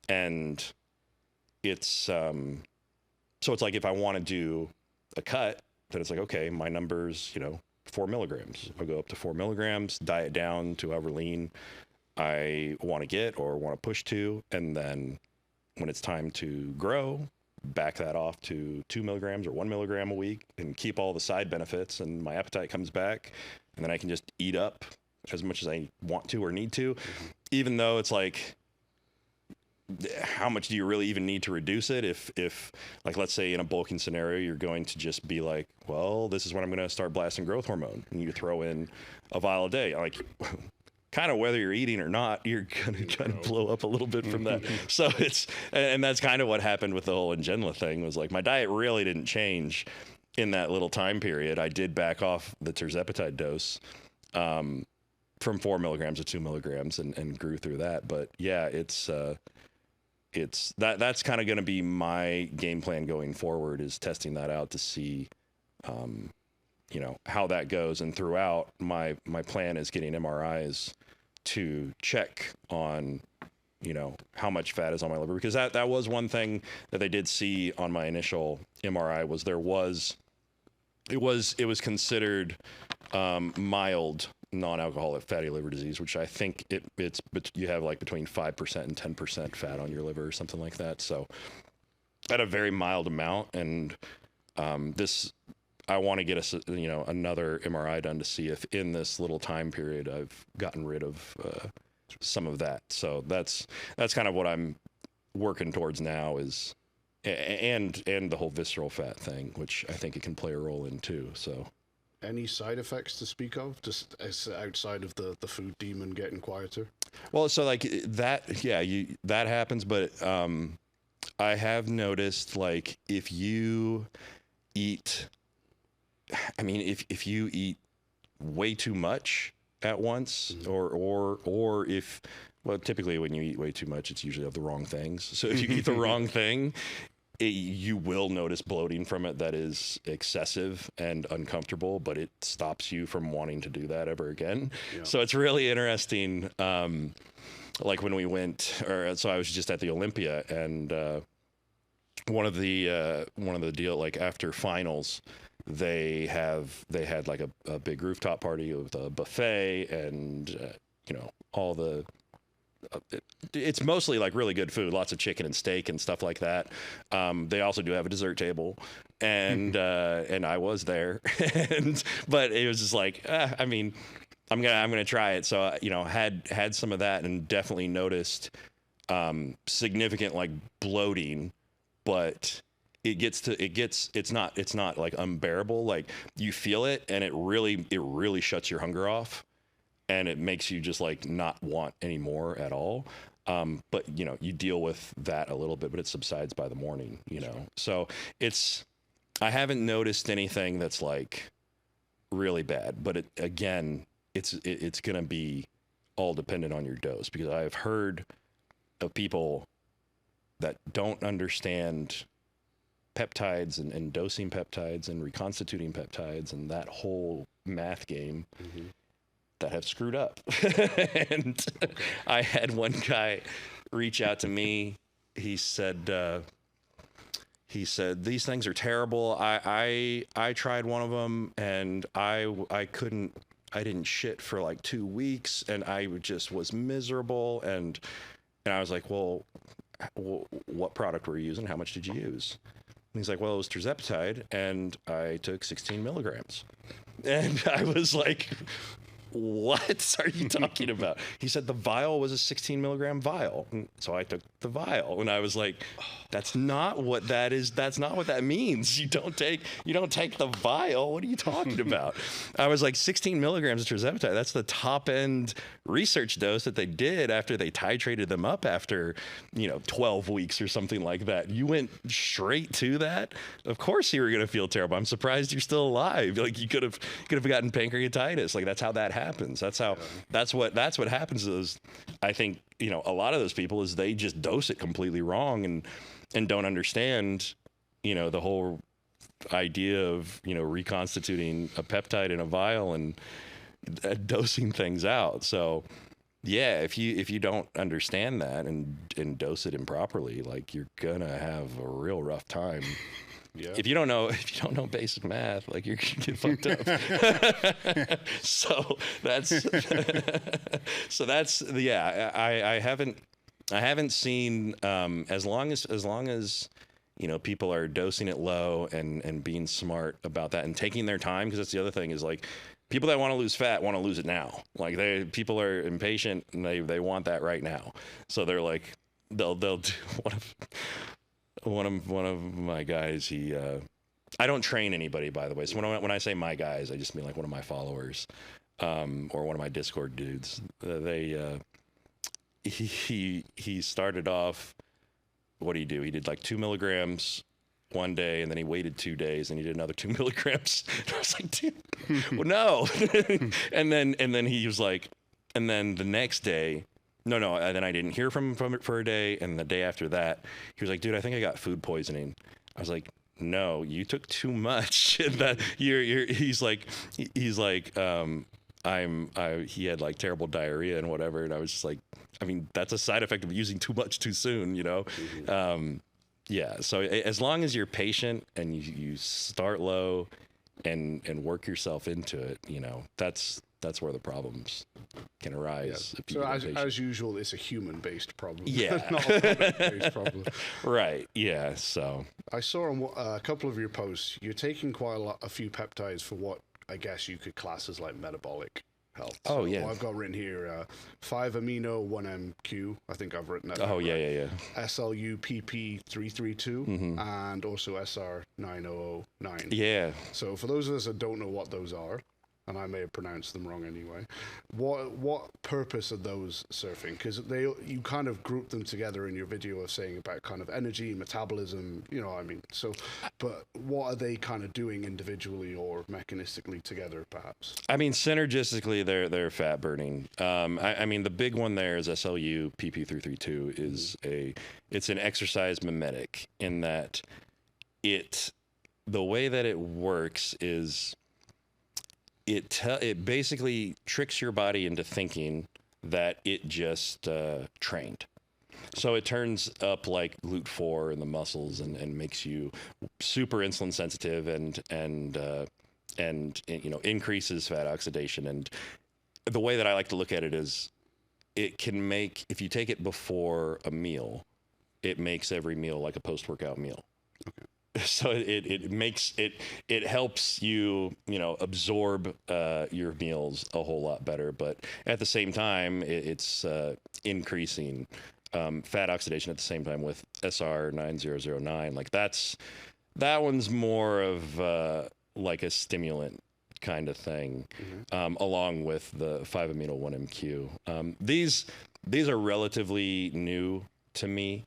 And it's so it's like, if I want to do a cut, then it's like, okay, my numbers, you know, 4 milligrams. I'll go up to 4 milligrams, diet down to however lean I want to get or want to push to. And then when it's time to grow, back that off to 2 milligrams or 1 milligram a week and keep all the side benefits, and my appetite comes back, and then I can just eat up as much as I want to or need to, even though it's like, how much do you really even need to reduce it? If like, let's say in a bulking scenario, you're going to just be like, well, this is when I'm going to start blasting growth hormone, and you throw in a vial a day, like kind of whether you're eating or not, you're going to kind of blow up a little bit from that. So and that's kind of what happened with the whole Ngenla thing, was like, my diet really didn't change in that little time period. I did back off the tirzepatide dose, from 4 milligrams to 2 milligrams and grew through that. But yeah, that's kind of going to be my game plan going forward, is testing that out to see how that goes. And throughout, my plan is getting MRIs to check on, how much fat is on my liver, because that was one thing that they did see on my initial MRI was it was considered mild non-alcoholic fatty liver disease, which I think it's you have like between 5% and 10% fat on your liver or something like that. So at a very mild amount, and I want to get another MRI done to see if in this little time period I've gotten rid of some of that. So that's kind of what I'm working towards now, is and the whole visceral fat thing, which I think it can play a role in too. So any side effects to speak of, just as outside of the food demon getting quieter? Well, so like that, yeah, that happens, but I have noticed, like, if you eat, if you eat way too much at once, or if, well, typically when you eat way too much, it's usually of the wrong things. So if you eat the wrong thing, you will notice bloating from it that is excessive and uncomfortable, but it stops you from wanting to do that ever again. Yeah. So it's really interesting. Like when we went, so I was just at the Olympia, and one of the deal, like after finals, they had like a big rooftop party with a buffet and all the. It's mostly like really good food, lots of chicken and steak and stuff like that. They also do have a dessert table, and I was there, but it was just like, I'm gonna try it. So had some of that, and definitely noticed significant like bloating, but it's not like unbearable. Like you feel it, and it really shuts your hunger off. And it makes you just like not want any more at all. But you deal with that a little bit, but it subsides by the morning, So I haven't noticed anything that's like really bad, but it's going to be all dependent on your dose, because I've heard of people that don't understand peptides and dosing peptides and reconstituting peptides and that whole math game. Mm-hmm. That have screwed up. And I had one guy reach out to me. He said, these things are terrible. I tried one of them, and I didn't shit for like 2 weeks, and I just was miserable. And I was like, well, what product were you using? How much did you use? And he's like, well, it was tirzepatide, and I took 16 milligrams. And I was like, what are you talking about? He said the vial was a 16 milligram vial. And so I took the vial, and I was like, that's not what that is. That's not what that means. You don't take the vial. What are you talking about? I was like, 16 milligrams of tirzepatide. That's the top end research dose that they did after they titrated them up after, 12 weeks or something like that. You went straight to that. Of course you were going to feel terrible. I'm surprised you're still alive. Like you could have gotten pancreatitis. Like that's how that happens. That's what happens to those. I think, a lot of those people is they just dose it completely wrong and don't understand, the whole idea of, reconstituting a peptide in a vial and dosing things out. So yeah, if you don't understand that and dose it improperly, like you're gonna have a real rough time. Yeah. If you don't know basic math, like you're gonna get fucked up. So that's yeah. I haven't seen as long as people are dosing it low and being smart about that and taking their time, because that's the other thing is like people that want to lose fat want to lose it now. Like people are impatient and they want that right now. So they're like they'll do one of my guys. I don't train anybody, by the way. So when I say my guys, I just mean like one of my followers, or one of my Discord dudes. He started off. What did he do? He did like 2 milligrams one day, and then he waited 2 days, and he did another 2 milligrams. And I was like, dude, well, no. and then he was like, and then the next day. No. And then I didn't hear from it for a day. And the day after that, he was like, dude, I think I got food poisoning. I was like, no, you took too much. That he's like, he had like terrible diarrhea and whatever. And I was just like, I mean, that's a side effect of using too much too soon, you know? Yeah. So as long as you're patient and you start low and work yourself into it, you know, that's where the problems can arise. Yeah. So as usual, it's a human-based problem. Yeah. Not a product-based problem. Right. Yeah. So I saw on a couple of your posts, you're taking quite a few peptides for what I guess you could class as like metabolic health. Oh, so yeah. I've got written here 5-amino 1-MQ. I think I've written that. Oh, yeah. SLU PP332 and also SR9009. Yeah. So for those of us that don't know what those are, and I may have pronounced them wrong anyway, what purpose are those serving? Because you kind of group them together in your video of saying about kind of energy, metabolism, you know what I mean? So, but what are they kind of doing individually or mechanistically together, perhaps? I mean, synergistically, they're fat burning. I mean, the big one there is SLU PP332 is it's an exercise mimetic in that the way that it works is it basically tricks your body into thinking that it just trained. So it turns up like GLUT4 in the muscles and makes you super insulin sensitive and you know, increases fat oxidation. And the way that I like to look at it is it can make, if you take it before a meal, it makes every meal like a post-workout meal. Okay. So it helps you know, absorb your meals a whole lot better, but at the same time it's increasing fat oxidation at the same time with SR9009. Like that one's more of like a stimulant kind of thing, along with the 5-amino 1-MQ. These are relatively new to me.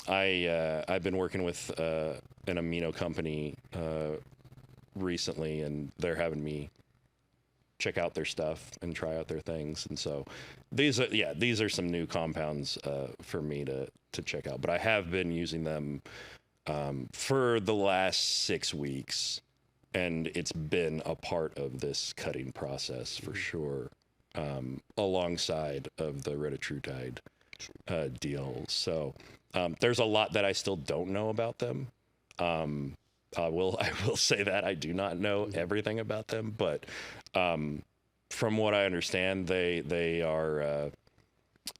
I've been working with an amino company recently, and they're having me check out their stuff and try out their things. And so these are some new compounds for me to check out. But I have been using them for the last 6 weeks, and it's been a part of this cutting process for sure, alongside of the retatrutide deal. So there's a lot that I still don't know about them. I will say that I do not know everything about them, but from what I understand, they are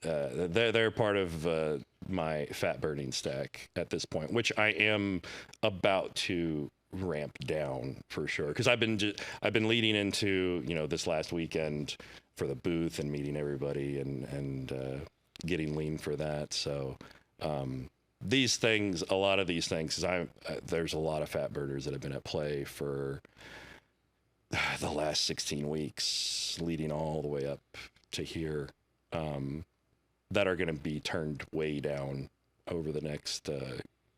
they're part of my fat burning stack at this point, which I am about to ramp down for sure, because I've been leading into, you know, this last weekend for the booth and meeting everybody and getting lean for that. So these things, a lot of these things, because there's a lot of fat burners that have been at play for the last 16 weeks, leading all the way up to here, that are going to be turned way down over the next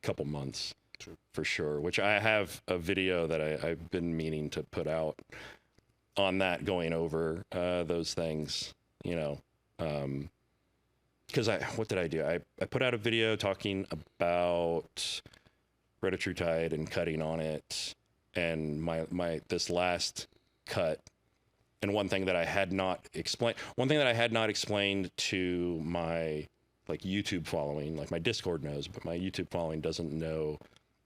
couple months. True. For sure. Which I have a video that I've been meaning to put out on that, going over those things, you know. Because what did I do? I put out a video talking about retatrutide and cutting on it, and my this last cut. And one thing that I had not explained to my like YouTube following, like my Discord knows, but my YouTube following doesn't know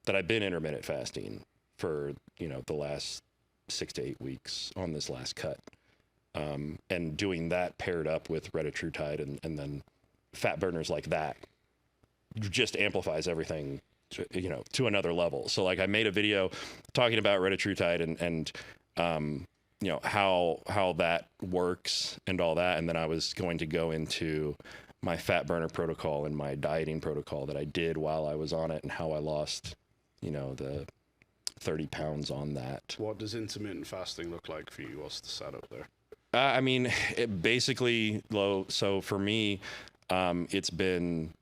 that I've been intermittent fasting for, you know, the last 6 to 8 weeks on this last cut, and doing that paired up with retatrutide and then fat burners like that just amplifies everything, you know, to another level. So like I made a video talking about retatrutide and you know, how that works and all that, and then I was going to go into my fat burner protocol and my dieting protocol that I did while I was on it, and how I lost, you know, the 30 pounds on that. What does intermittent fasting look like for you? What's the setup there? I mean, it basically low. So for me, it's been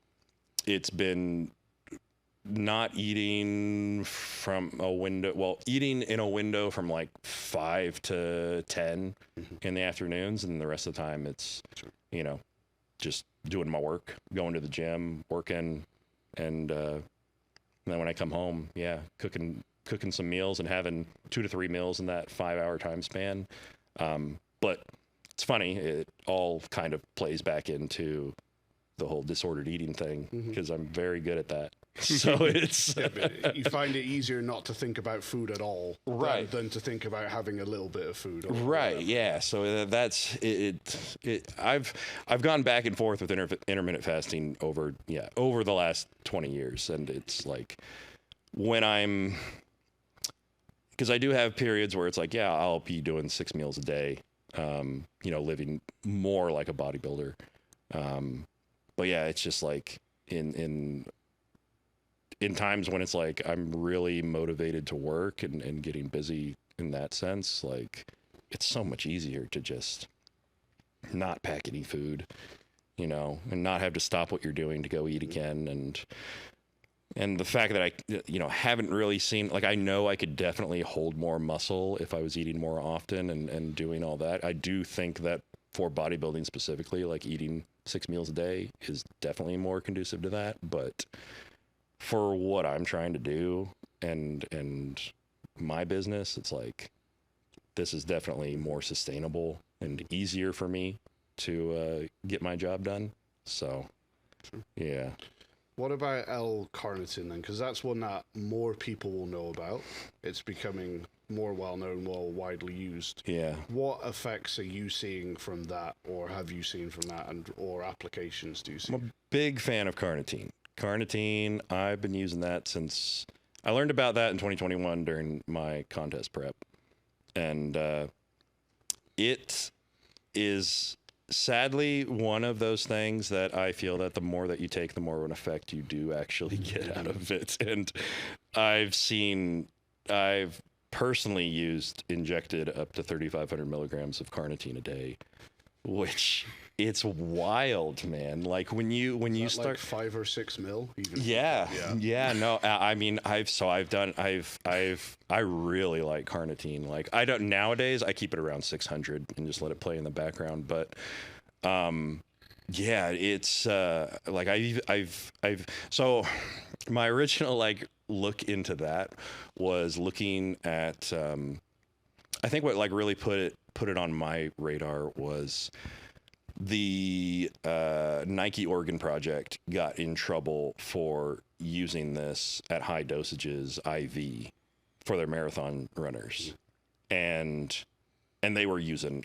not eating from a window, well, eating in a window from like 5 to 10 in the afternoons, and the rest of the time it's, you know, just doing my work, going to the gym, working, and And then when I come home, yeah, cooking some meals and having 2 to 3 meals in that 5-hour time span. But it's funny, it all kind of plays back into the whole disordered eating thing, because I'm very good at that. So it's but you find it easier not to think about food at all, right, than to think about having a little bit of food, or right, whatever. yeah. So that's it. I've gone back and forth with intermittent fasting over the last 20 years, and it's like when I'm, because I do have periods where it's like, yeah, I'll be doing 6 meals a day, living more like a bodybuilder. But yeah, it's just like in times when it's like I'm really motivated to work and getting busy in that sense, like it's so much easier to just not pack any food, and not have to stop what you're doing to go eat again. And the fact that I, haven't really seen, like, I know I could definitely hold more muscle if I was eating more often and doing all that. I do think that for bodybuilding specifically, like eating 6 meals a day is definitely more conducive to that. But for what I'm trying to do and my business, it's like, this is definitely more sustainable and easier for me to get my job done. So, yeah. What about L-carnitine then? Because that's one that more people will know about. It's becoming more well-known, more widely used. Yeah. What effects are you seeing from that, or have you seen from that, or applications do you see? I'm a big fan of carnitine. Carnitine, I've been using that since I learned about that in 2021 during my contest prep. And it is sadly one of those things that I feel that the more that you take, the more of an effect you do actually get out of it. And I've personally injected up to 3,500 milligrams of carnitine a day, which it's wild, man. Like when you start, like 5 or 6 mil. Even? Yeah. No, I mean, I really like carnitine. Like nowadays I keep it around 600 and just let it play in the background. But, yeah, it's, like so my original like look into that was looking at, I think what like really put it on my radar was the Nike Oregon Project got in trouble for using this at high dosages IV for their marathon runners, and they were using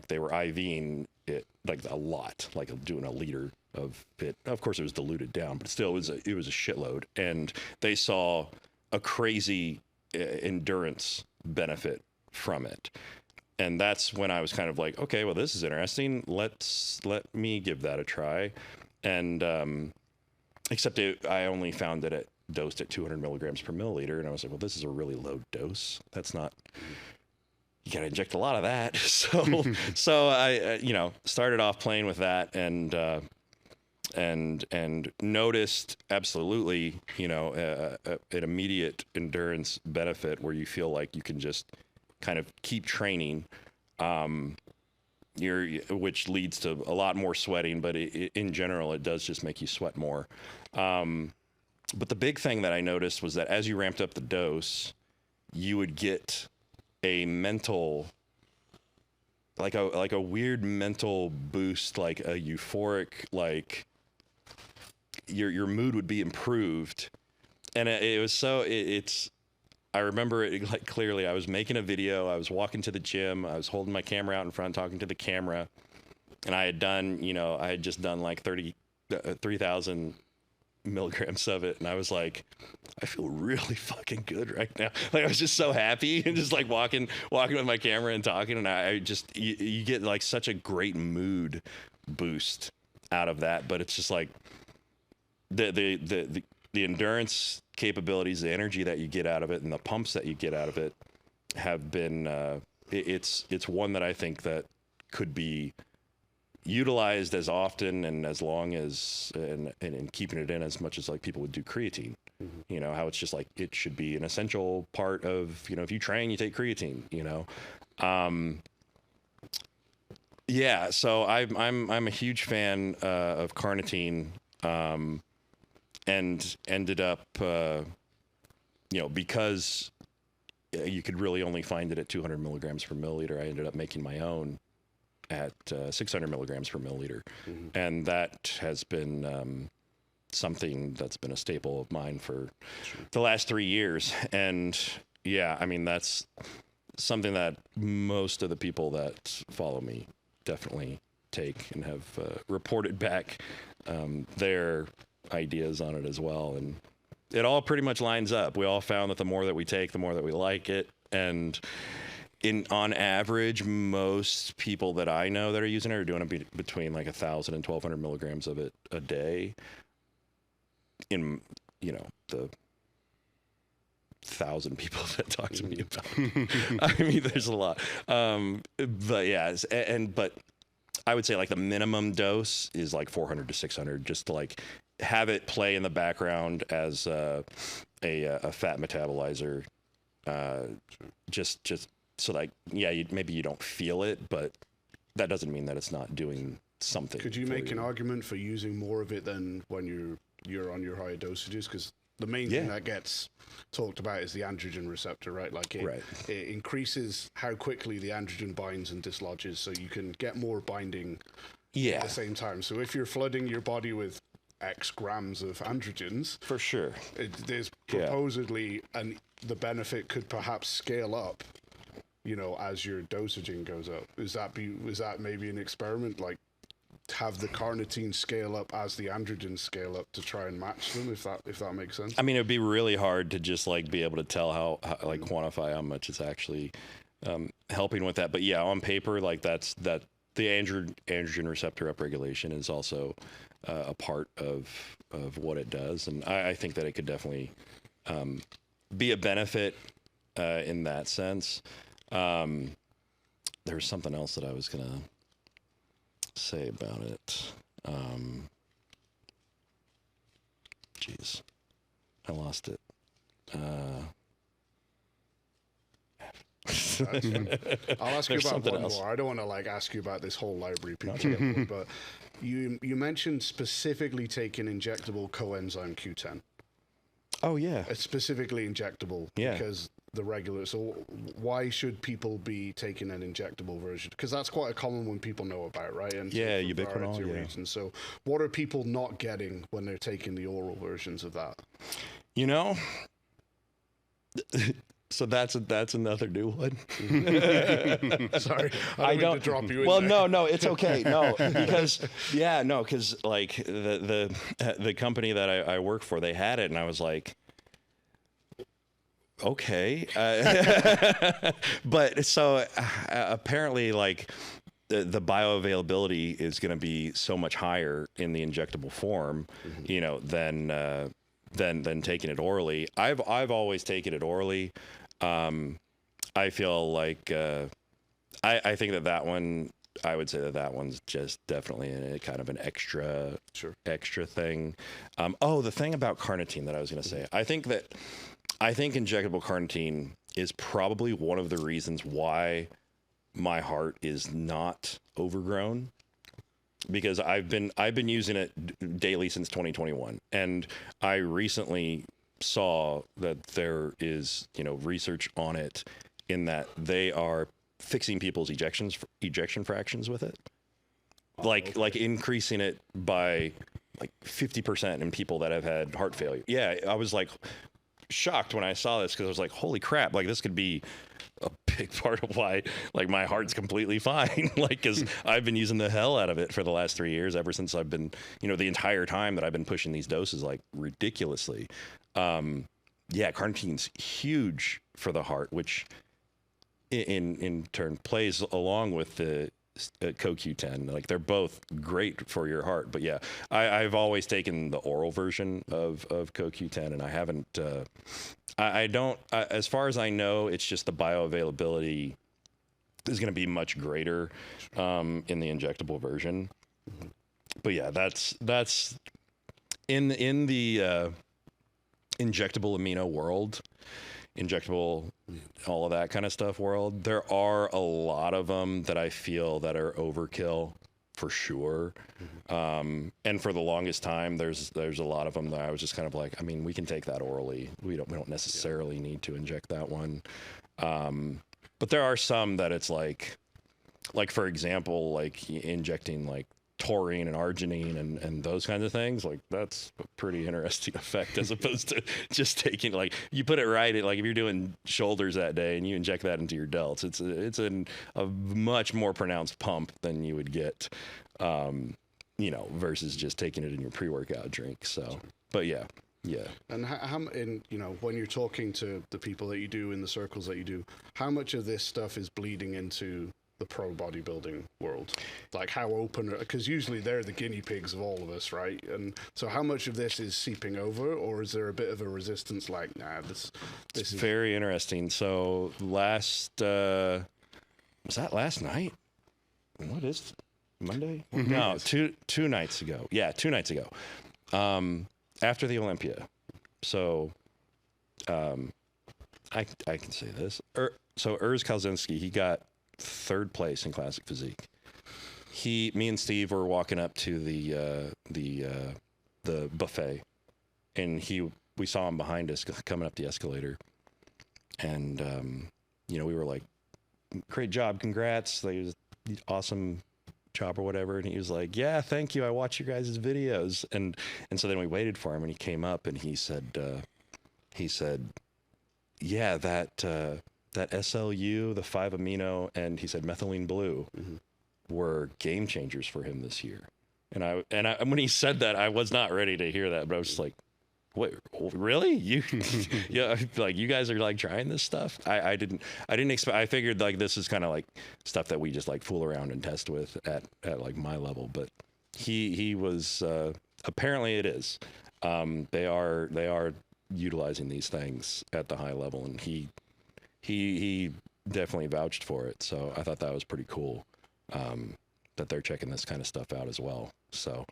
they were IVing it like a lot, like doing a liter of it. Of course, it was diluted down, but still, it was a shitload, and they saw a crazy endurance benefit from it. And that's when I was kind of like, okay, well, this is interesting. Let me give that a try. And except I only found that it dosed at 200 milligrams per milliliter. And I was like, well, this is a really low dose. That's not, you got to inject a lot of that. So I, started off playing with that and noticed absolutely, an immediate endurance benefit where you feel like you can just kind of keep training, which leads to a lot more sweating, but in general, it does just make you sweat more. But the big thing that I noticed was that as you ramped up the dose, you would get a mental, like a weird mental boost, like a euphoric, like your mood would be improved. And it was I remember it like clearly. I was making a video. I was walking to the gym. I was holding my camera out in front, talking to the camera. And I had just done like 3,000 milligrams of it. And I was like, I feel really fucking good right now. Like I was just so happy and just like walking with my camera and talking. And I just, you get like such a great mood boost out of that. But it's just like the endurance capabilities, the energy that you get out of it, and the pumps that you get out of it have been. It's one that I think that could be utilized as often and as long as and keeping it in as much as like people would do creatine. Mm-hmm. How it's just like it should be an essential part of if you train, you take creatine. Yeah. So I'm a huge fan of carnitine. and ended up, because you could really only find it at 200 milligrams per milliliter, I ended up making my own at 600 milligrams per milliliter. And that has been something that's been a staple of mine for the last 3 years. And yeah, I mean, that's something that most of the people that follow me definitely take and have reported back their ideas on it as well. And it all pretty much lines up. We all found that the more that we take, the more that we like it. And on average, most people that I know that are using it are doing it between like 1,000 and 1,200 milligrams of it a day. In, the 1,000 people that talk to me about it. I mean, there's a lot. But yeah, but I would say like the minimum dose is like 400 to 600, just to like have it play in the background as a fat metabolizer. Just so like, yeah, maybe you don't feel it, but that doesn't mean that it's not doing something. Could you make an argument for using more of it than when you're on your higher dosages? Because the main thing that gets talked about is the androgen receptor, right? Like it increases how quickly the androgen binds and dislodges, so you can get more binding at the same time. So if you're flooding your body with X grams of androgens, for sure, there's supposedly, and the benefit could perhaps scale up, as your dosaging goes up. Is that maybe an experiment, like have the carnitine scale up as the androgens scale up to try and match them, if that makes sense? I mean, it'd be really hard to just like be able to tell how like quantify how much it's actually helping with that. But yeah, on paper, like the androgen receptor upregulation is also a part of what it does, and I think that it could definitely be a benefit in that sense. There's something else that I was gonna say about it. Jeez, I lost it. I'll ask you about one more. I don't want to like ask you about this whole library, people, but you mentioned specifically taking injectable coenzyme Q10. Oh yeah, it's specifically injectable because the regular. So why should people be taking an injectable version? Because that's quite a common one people know about, right? And ubiquinol. Reasons. So what are people not getting when they're taking the oral versions of that? So that's another new one. Sorry, I don't mean to drop you in well, there. no, it's okay. No, because like the company that I work for, they had it, and I was like, okay, but so apparently, like the bioavailability is going to be so much higher in the injectable form, than taking it orally. I've always taken it orally. I feel like I think that one, I would say that one's just definitely a kind of an extra thing. The thing about carnitine that I was going to say, I think injectable carnitine is probably one of the reasons why my heart is not overgrown, because I've been using it daily since 2021, and I recently saw that there is research on it, in that they are fixing people's ejection fractions with it, like increasing it by like 50% in people that have had heart failure. Yeah, I was like shocked when I saw this, because I was like, holy crap, like this could be a big part of why like my heart's completely fine, like because I've been using the hell out of it for the last 3 years, ever since I've been the entire time that I've been pushing these doses like ridiculously. Carnitine's huge for the heart, which in turn plays along with the CoQ10. Like they're both great for your heart. But yeah, I've always taken the oral version of CoQ10, and I haven't. I don't. As far as I know, it's just the bioavailability is going to be much greater in the injectable version. But yeah, that's in the injectable amino world, injectable, all of that kind of stuff world. There are a lot of them that I feel that are overkill. for sure. And for the longest time, there's a lot of them that I was just kind of like, I mean, we can take that orally. We don't necessarily need to inject that one. But there are some that it's like for example, like injecting like taurine and arginine and those kinds of things, like that's a pretty interesting effect as opposed to just taking, like, you put it right, like if you're doing shoulders that day and you inject that into your delts, it's a much more pronounced pump than you would get, you know, versus just taking it in your pre-workout drink. So, but yeah. And you know, when you're talking to the people that you do in the circles that you do, how much of this stuff is bleeding into the pro bodybuilding world? Like how open, because usually they're the guinea pigs of all of us, right? And so how much of this is seeping over, or is there a bit of a resistance like, nah, this is very interesting. So was that last night? What is Monday? No, two nights ago. Yeah, 2 nights ago. After the Olympia. So I can say this. So Urs Kalzinski, he got 3rd place in classic physique. Me and Steve were walking up to the buffet, and we saw him behind us coming up the escalator, and you know, we were like, "Great job, congrats, like, awesome job," or whatever. And he was like, "Yeah, thank you, I watch your guys' videos." And so then we waited for him, and he came up and he said, "Yeah, that SLU, the 5-amino, and," he said, "methylene blue were game changers for him this year." And I when he said that, I was not ready to hear that, but I was just like, "Wait, really? You, yeah, like you guys are like trying this stuff?" I didn't expect. I figured like this is kind of like stuff that we just like fool around and test with at like my level, but he was apparently it is. They are utilizing these things at the high level, and he definitely vouched for it. So I thought that was pretty cool, that they're checking this kind of stuff out as well. So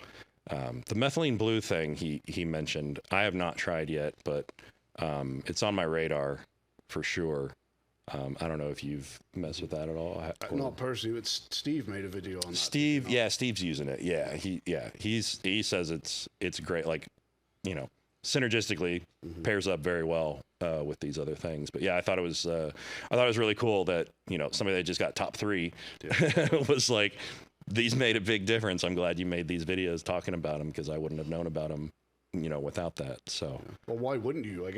the methylene blue thing he mentioned, I have not tried yet, but it's on my radar for sure. I don't know if you've messed with that at all. Not personally, but Steve made a video on that. Steve, yeah, Steve's using it. Yeah, he says it's great. Like, you know, synergistically pairs up very well with these other things. But yeah, I thought it was really cool that, you know, somebody that just got top 3 was like, these made a big difference. I'm glad you made these videos talking about them, because I wouldn't have known about them, you know, without that. So, well, why wouldn't you? Like,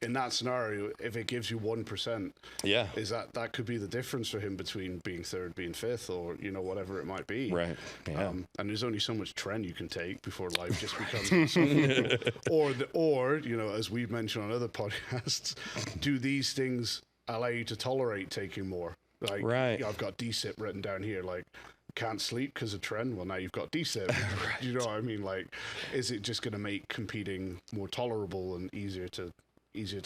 in that scenario, if it gives you 1%, yeah, is that could be the difference for him between being 3rd, being 5th, or, you know, whatever it might be. Right. Yeah. And there's only so much trend you can take before life just becomes insufferable. or you know, as we've mentioned on other podcasts, do these things allow you to tolerate taking more? Like, right. I've got DSIP written down here, like, can't sleep because of trend. Well, now you've got DSIP. Right. You know what I mean? Like, is it just going to make competing more tolerable and easier to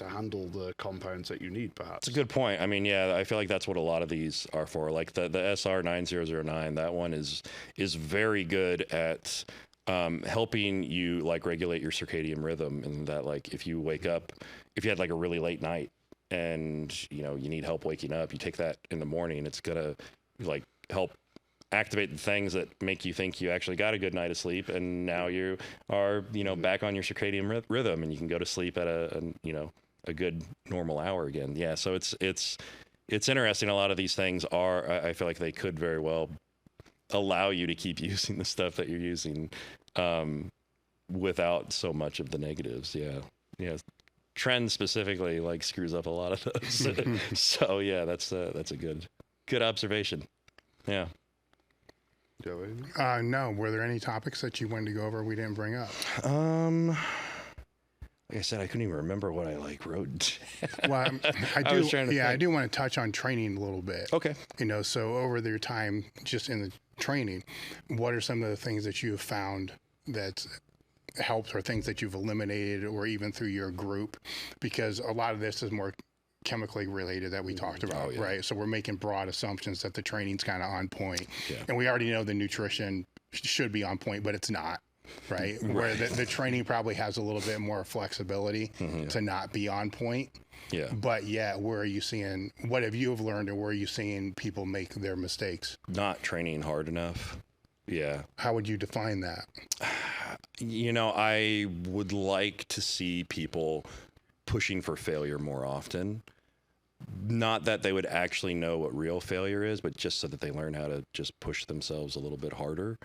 handle the compounds that you need, perhaps? It's a good point. I mean, yeah, I feel like that's what a lot of these are for. Like the SR9009, that one is very good at helping you like regulate your circadian rhythm, and that, like, if you wake up, if you had like a really late night and, you know, you need help waking up, you take that in the morning, it's gonna like help activate the things that make you think you actually got a good night of sleep, and now you are, you know, back on your circadian rhythm, and you can go to sleep at a you know, a good normal hour again. Yeah, so it's interesting. A lot of these things are, I feel like they could very well allow you to keep using the stuff that you're using without so much of the negatives. Yeah. Trend specifically like screws up a lot of those. So yeah, that's a good observation. Yeah. No. Were there any topics that you wanted to go over we didn't bring up? Like I said, I couldn't even remember what I like wrote. Well, I do. I do want to touch on training a little bit. Okay. You know, so over your time just in the training, what are some of the things that you have found that helps, or things that you've eliminated, or even through your group? Because a lot of this is more chemically related that we talked about, right? So we're making broad assumptions that the training's kind of on point, and we already know the nutrition should be on point, but it's not, right? Where the training probably has a little bit more flexibility to not be on point. Yeah. But yeah, where are you seeing, what have you learned, or where are you seeing people make their mistakes? Not training hard enough. Yeah. How would you define that? You know, I would like to see people pushing for failure more often. Not that they would actually know what real failure is, but just so that they learn how to just push themselves a little bit harder.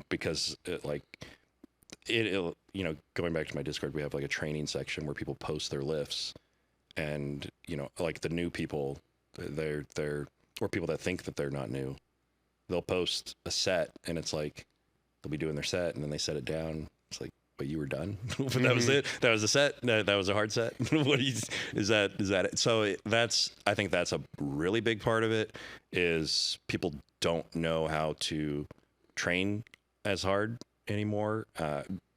Because you know, going back to my Discord, we have like a training section where people post their lifts, and you know, like the new people, they're or people that think that they're not new, they'll post a set, and it's like they'll be doing their set, and then they set it down. It's like, but you were done. That was it. That was the set. That was a hard set. Is that it? So I think that's a really big part of it. Is people don't know how to train as hard anymore,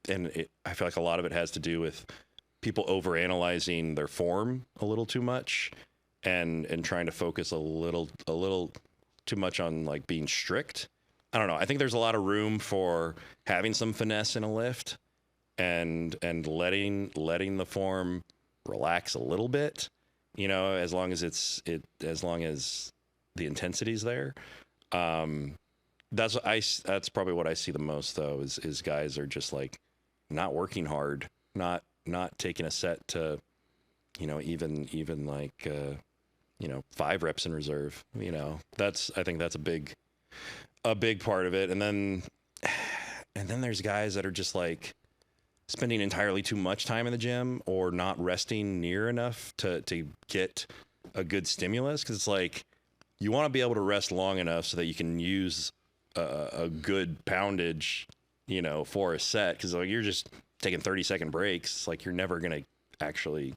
and I feel like a lot of it has to do with people overanalyzing their form a little too much, and trying to focus a little too much on like being strict. I don't know. I think there's a lot of room for having some finesse in a lift, and letting the form relax a little bit. You know, as long as as long as the intensity's there. That's probably what I see the most though, is guys are just like not working hard, not taking a set to, you know, even like, you know, 5 reps in reserve, you know, I think that's a big part of it. And then there's guys that are just like spending entirely too much time in the gym, or not resting near enough to get a good stimulus. 'Cause it's like, you want to be able to rest long enough so that you can use a good poundage, you know, for a set. 'Cause like, you're just taking 30-second breaks. It's like, you're never going to actually,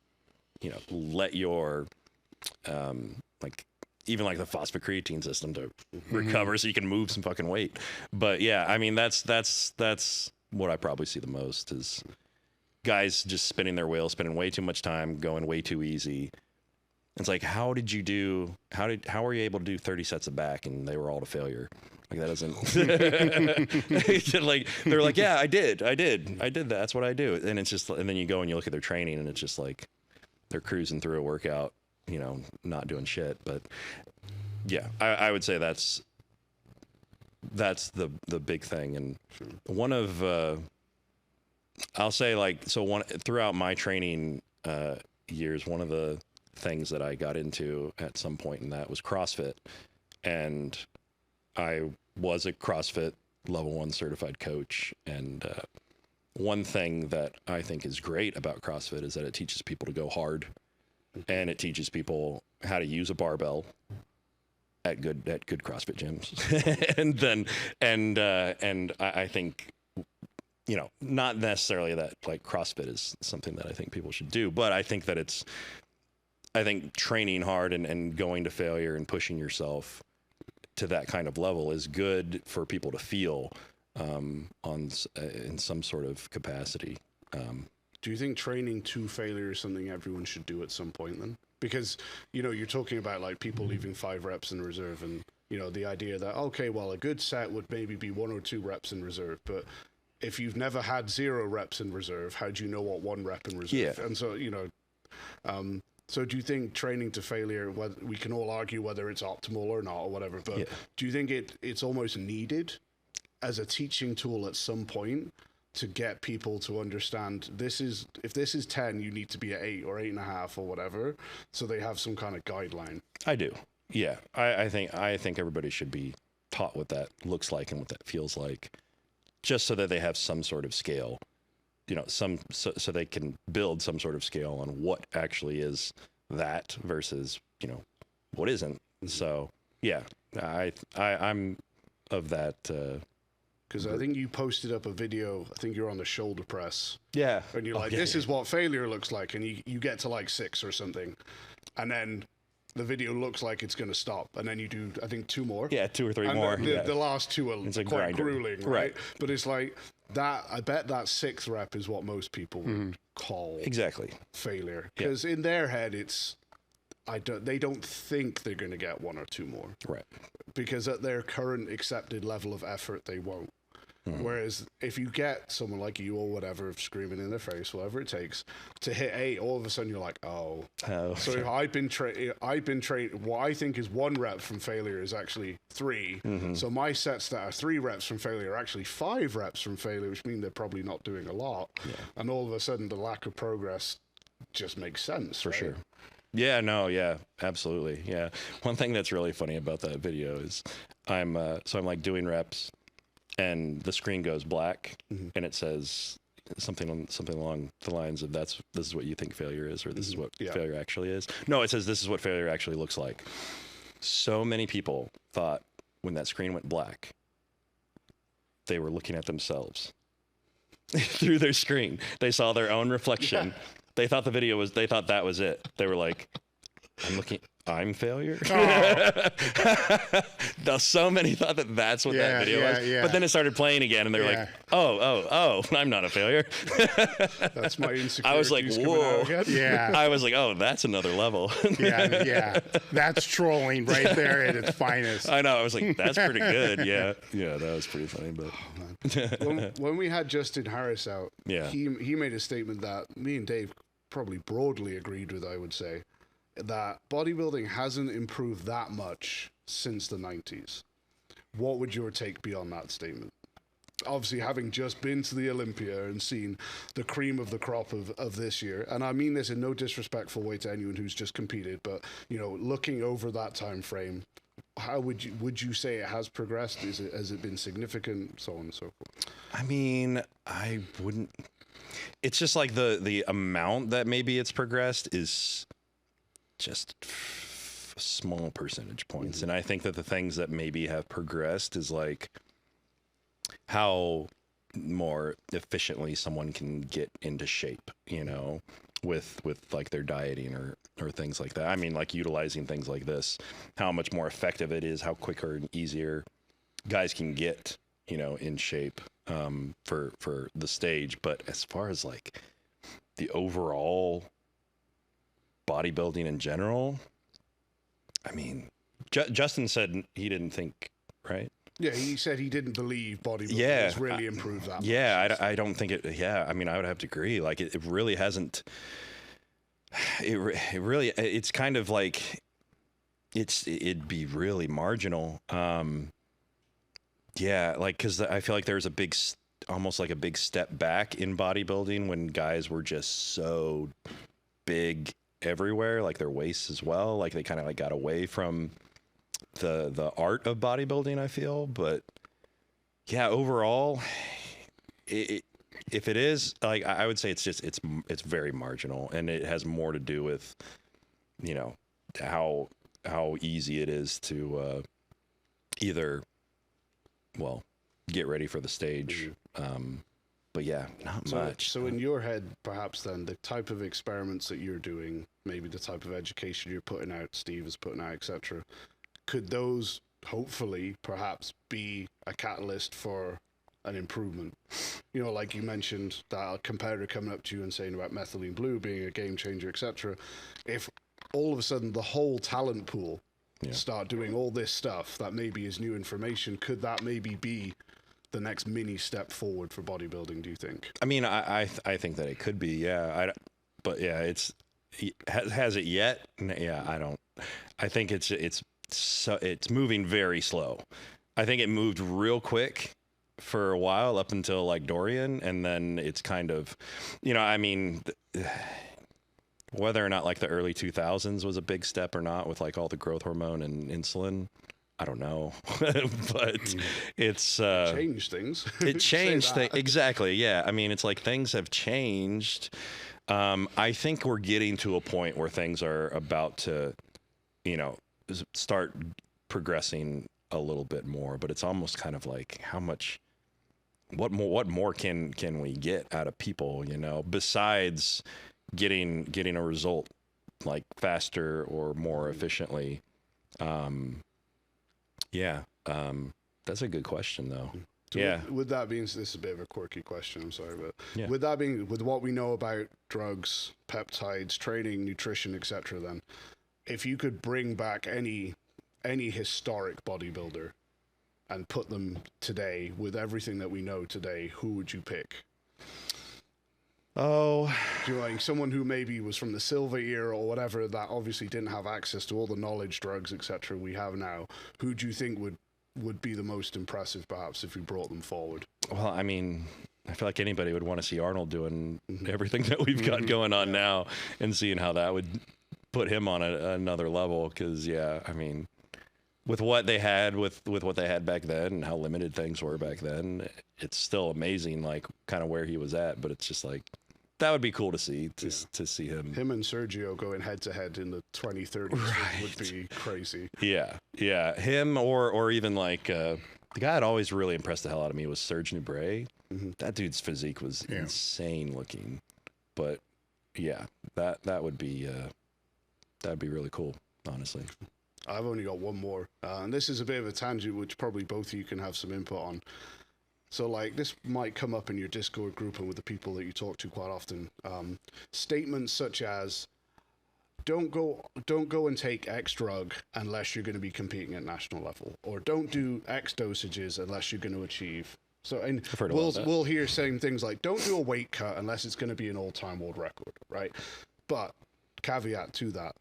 you know, let your, like, even like the phosphocreatine system to recover so you can move some fucking weight. But yeah, I mean, that's what I probably see the most, is guys just spinning their wheels, spending way too much time, going way too easy. It's like, how were you able to do 30 sets of back and they were all to failure? Like, that doesn't like, they're like, yeah, I did that. That's what I do. And it's just, and then you go and you look at their training, and it's just like they're cruising through a workout, you know, not doing shit. But yeah, I would say that's the big thing. And one of, I'll say, like, so throughout my training years, one of the things that I got into at some point in that was CrossFit. And I was a CrossFit level 1 certified coach. And one thing that I think is great about CrossFit is that it teaches people to go hard, and it teaches people how to use a barbell at good CrossFit gyms. and I think, you know, not necessarily that like CrossFit is something that I think people should do, but I think that I think training hard and going to failure and pushing yourself to that kind of level is good for people to feel in some sort of capacity. Do you think training to failure is something everyone should do at some point then? Because, you know, you're talking about like people leaving 5 reps in reserve, and, you know, the idea that, okay, well, a good set would maybe be 1 or 2 reps in reserve, but if you've never had 0 reps in reserve, how do you know what 1 rep in reserve? Yeah. And so, you know, so do you think training to failure, whether we can all argue whether it's optimal or not or whatever, but do you think it's almost needed as a teaching tool at some point to get people to understand if this is 10, you need to be at 8 or 8.5 or whatever, so they have some kind of guideline? I do. Yeah. I think everybody should be taught what that looks like and what that feels like, just so that they have some sort of scale, you know, so they can build some sort of scale on what actually is that versus, you know, what isn't. So yeah, I'm of that, because I think you posted up a video, I think you're on the shoulder press. Yeah. And you're like, this is what failure looks like. And you get to like 6 or something. And then the video looks like it's going to stop. And then you do, I think, 2 more. Yeah, 2 or 3 and more. The last 2 are quite grueling, right? But it's like that, I bet that 6th rep is what most people would call failure. Because in their head, they don't think they're going to get 1 or 2 more. Right. Because at their current accepted level of effort, they won't. Whereas if you get someone like you or whatever screaming in their face, whatever it takes to hit 8, all of a sudden you're like, oh. So if I've been trained, what I think is 1 rep from failure is actually 3. So my sets that are 3 reps from failure are actually 5 reps from failure, which mean they're probably not doing a lot. And all of a sudden the lack of progress just makes sense. For right? sure. Yeah, no, yeah, absolutely. Yeah. One thing that's really funny about that video is I'm like doing reps and the screen goes black and it says something along the lines of this is what you think failure is, or this is what failure actually is. No, it says this is what failure actually looks like. So many people thought when that screen went black, they were looking at themselves through their screen. They saw their own reflection. They thought they thought that was it. They were like, I'm failure. Now, so many thought that that's what that video was. But then it started playing again, and they're like, oh, I'm not a failure. That's my insecurity. I was like, whoa. Yeah. I was like, oh, that's another level. Yeah. That's trolling right there at its finest. I know. I was like, that's pretty good. Yeah, that was pretty funny. But when we had Justin Harris out, he made a statement that me and Dave probably broadly agreed with, I would say, that bodybuilding hasn't improved that much since the 90s. What would your take be on that statement? Obviously, having just been to the Olympia and seen the cream of the crop of this year, and I mean this in no disrespectful way to anyone who's just competed, but looking over that time frame, how would you say it has progressed? Has it been significant, so on and so forth? I mean, I wouldn't. It's just like the amount that maybe it's progressed is just small percentage points. And I think that the things that maybe have progressed is like how more efficiently someone can get into shape, with like their dieting or things like that. I mean, like utilizing things like this, how much more effective it is, how quicker and easier guys can get, in shape for the stage. But as far as like the overall bodybuilding in general, I mean, Justin said he didn't think, right? Yeah, he said he didn't believe bodybuilding has really improved that much. Yeah, I don't think it. Yeah, I mean, I would have to agree. Like, it really hasn't. It really, it's kind of like it'd be really marginal. Yeah, like, because I feel like there's almost like a big step back in bodybuilding when guys were just so big everywhere, like their waists as well. Like they kind of like got away from the art of bodybuilding, I feel. But yeah, overall, if it is, like, I would say it's very marginal, and it has more to do with how easy it is to either get ready for the stage. But yeah, not much. So in your head, perhaps then, the type of experiments that you're doing, maybe the type of education you're putting out, Steve is putting out, etc., could those hopefully perhaps be a catalyst for an improvement? Like you mentioned, that competitor coming up to you and saying about methylene blue being a game changer, etc. If all of a sudden the whole talent pool start doing all this stuff that maybe is new information, could that maybe be the next mini step forward for bodybuilding, do you think? I mean, I think that it could be, yeah. But yeah, has it yet? Yeah, I don't. I think it's moving very slow. I think it moved real quick for a while up until like Dorian, and then it's kind of, I mean, whether or not like the early 2000s was a big step or not with like all the growth hormone and insulin, I don't know. But it's changed things. It changed things, exactly. Yeah, I mean, it's like things have changed. I think we're getting to a point where things are about to start progressing a little bit more, but it's almost kind of like what more can we get out of people, besides getting a result like faster or more efficiently. That's a good question though. So with that being, this is a bit of a quirky question, I'm sorry, but with that being, with what we know about drugs, peptides, training, nutrition, etc., then if you could bring back any historic bodybuilder and put them today with everything that we know today, who would you pick? Oh, Do you like someone who maybe was from the silver era or whatever, that obviously didn't have access to all the knowledge, drugs, etc. we have now? Who do you think would be the most impressive, perhaps, if we brought them forward? well, I mean, I feel like anybody would want to see Arnold doing everything that we've got going on now, and seeing how that would put him on another level. Because yeah, I mean, with what they had with what they had back then and how limited things were back then, it's still amazing, like kind of where he was at. But it's just like, that would be cool to see, to see him. Him and Sergio going head to head in the 2030s would be crazy. Yeah, yeah, him or even like the guy that always really impressed the hell out of me was Serge Nubret. That dude's physique was insane looking, but yeah, that would be that'd be really cool, honestly. I've only got one more, and this is a bit of a tangent, which probably both of you can have some input on. So, like, this might come up in your Discord group and with the people that you talk to quite often. Statements such as, "Don't go and take X drug unless you're going to be competing at national level," or "Don't do X dosages unless you're going to achieve." So, and we'll hear saying things like, "Don't do a weight cut unless it's going to be an all-time world record," right? But caveat to that,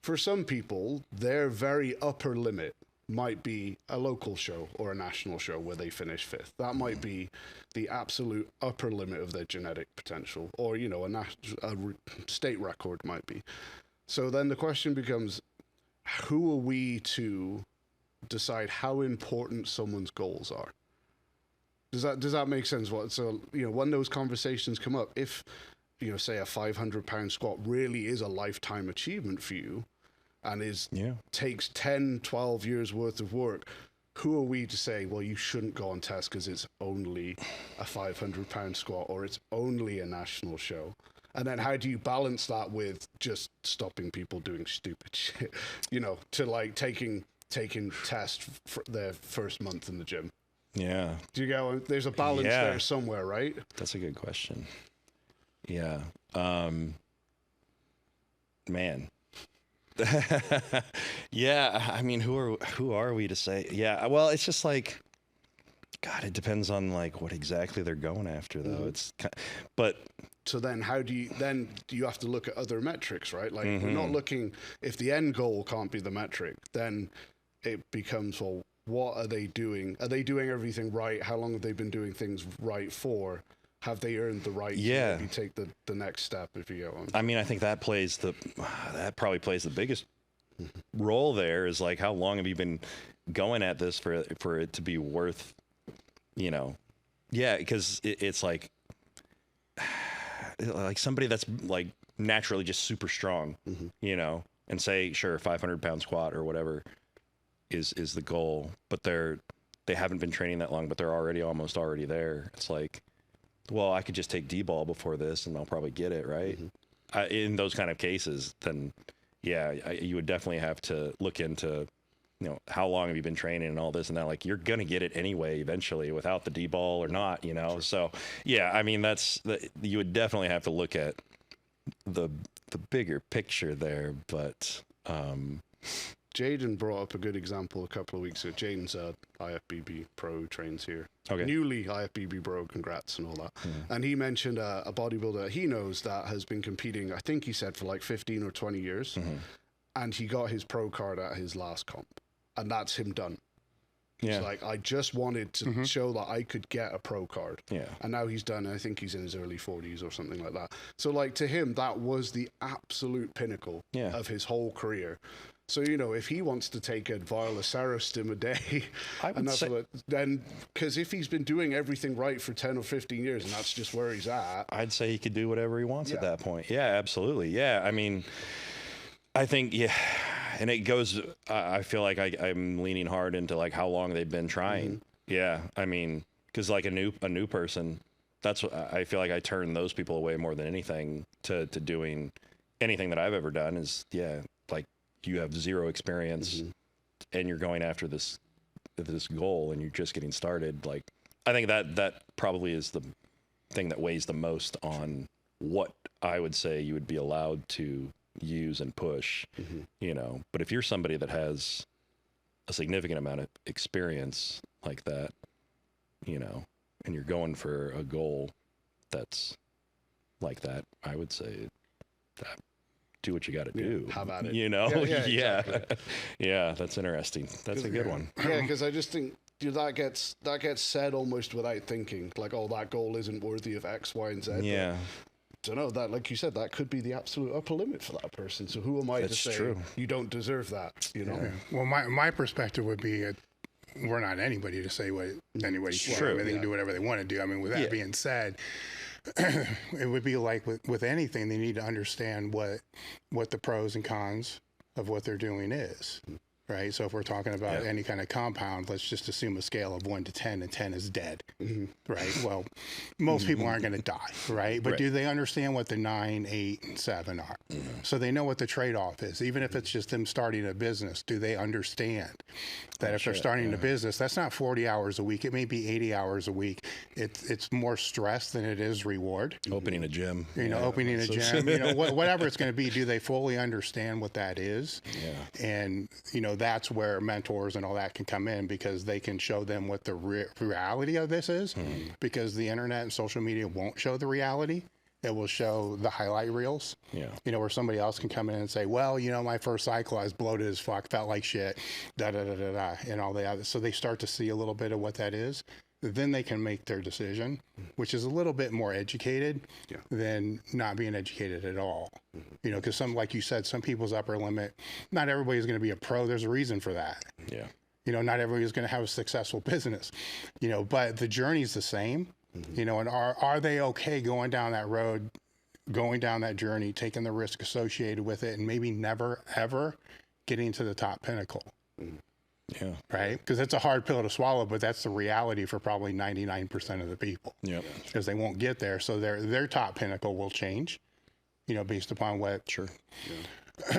for some people, their very upper limit might be a local show or a national show where they finish fifth. That might be the absolute upper limit of their genetic potential, or, you know, a state record might be. So then the question becomes, who are we to decide how important someone's goals are? Does that make sense? So, you know, when those conversations come up, if, you know, say a 500-pound squat really is a lifetime achievement for you, and takes 10, 12 years worth of work, who are we to say, well, you shouldn't go on test because it's only a 500-pound squat or it's only a national show? And then how do you balance that with just stopping people doing stupid shit, you know, to like taking tests for their first month in the gym? Yeah. Do you go? There's a balance there somewhere, right? That's a good question. Yeah. Man. Yeah, I mean, who are we to say? Yeah, well, it's just like, God, it depends on like what exactly they're going after, though. It's but so then do you have to look at other metrics, right? Like we're not looking, if the end goal can't be the metric, then it becomes, well, what are they doing? Are they doing everything right? How long have they been doing things right for? Have they earned the right to maybe take the next step, if you get one? I mean, I think that probably plays the biggest role there, is like, how long have you been going at this for it to be worth, you know? Yeah, because it's like somebody that's like naturally just super strong, you know, and say, sure, 500-pound squat or whatever is the goal, but they haven't been training that long, but they're almost already there. It's like, well, I could just take D-ball before this and I'll probably get it, right? In those kind of cases, then, yeah, you would definitely have to look into, you know, how long have you been training and all this and that. Like, you're going to get it anyway eventually without the D-ball or not, you know? Sure. So, yeah, I mean, you would definitely have to look at the bigger picture there, but... Jaden brought up a good example a couple of weeks ago. Jaden's IFBB pro, trains here. Okay. Newly IFBB pro, congrats and all that. And he mentioned a bodybuilder he knows that has been competing, I think he said, for like 15 or 20 years. And he got his pro card at his last comp. And that's him done. Yeah. It's like, I just wanted to show that I could get a pro card. Yeah. And now he's done, I think he's in his early 40s or something like that. So, like, to him, that was the absolute pinnacle of his whole career. So, you know, if he wants to take a vial of Serostim a day, then, because if he's been doing everything right for 10 or 15 years and that's just where he's at, I'd say he could do whatever he wants at that point. Yeah, absolutely. Yeah. I mean, I think, and it goes, I feel like I'm leaning hard into like how long they've been trying. Yeah. I mean, because like a new person, that's what I feel like I turn those people away more than anything to doing anything that I've ever done is, like, you have zero experience and you're going after this goal and you're just getting started. Like, I think that probably is the thing that weighs the most on what I would say you would be allowed to use and push, you know. But if you're somebody that has a significant amount of experience like that, you know, and you're going for a goal that's like that, I would say that do what you got to do. Have at it. You know, yeah, exactly. Yeah, that's interesting. That's a good one. Yeah, because I just think that gets said almost without thinking, like, oh, that goal isn't worthy of X, Y, and Z. Yeah. Don't know that, like you said, that could be the absolute upper limit for that person. So who am I to say you don't deserve that? You know. Yeah. Well, my perspective would be, we're not anybody to say what anybody can. I mean, they can do whatever they want to do. I mean, with that being said, it would be like with anything, they need to understand what the pros and cons of what they're doing is. Right. So if we're talking about any kind of compound, let's just assume a scale of 1 to 10, and 10 is dead. Right. Well, most people aren't going to die. Right. But do they understand what the 9, 8, and 7 are? So they know what the trade-off is. Even if it's just them starting a business, do they understand that if they're starting a business, that's not 40 hours a week. It may be 80 hours a week. It's more stress than it is reward. Opening a gym. You know, opening a gym. You know, whatever it's going to be. Do they fully understand what that is? Yeah. And you know, that's where mentors and all that can come in, because they can show them what the reality of this is, because the internet and social media won't show the reality. It will show the highlight reels, you know, where somebody else can come in and say, well, you know, my first cycle, I was bloated as fuck, felt like shit, and all the other. So they start to see a little bit of what that is. Then they can make their decision, which is a little bit more educated than not being educated at all. You know, because some, like you said, some people's upper limit, not everybody's going to be a pro. There's a reason for that. Yeah. You know, not everybody's going to have a successful business, you know, but the journey's the same, you know, and are they okay going down that road, going down that journey, taking the risk associated with it, and maybe never, ever getting to the top pinnacle? Yeah. Right? Because it's a hard pill to swallow, but that's the reality for probably 99% of the people. Yeah. Because they won't get there. So their top pinnacle will change, you know, based upon what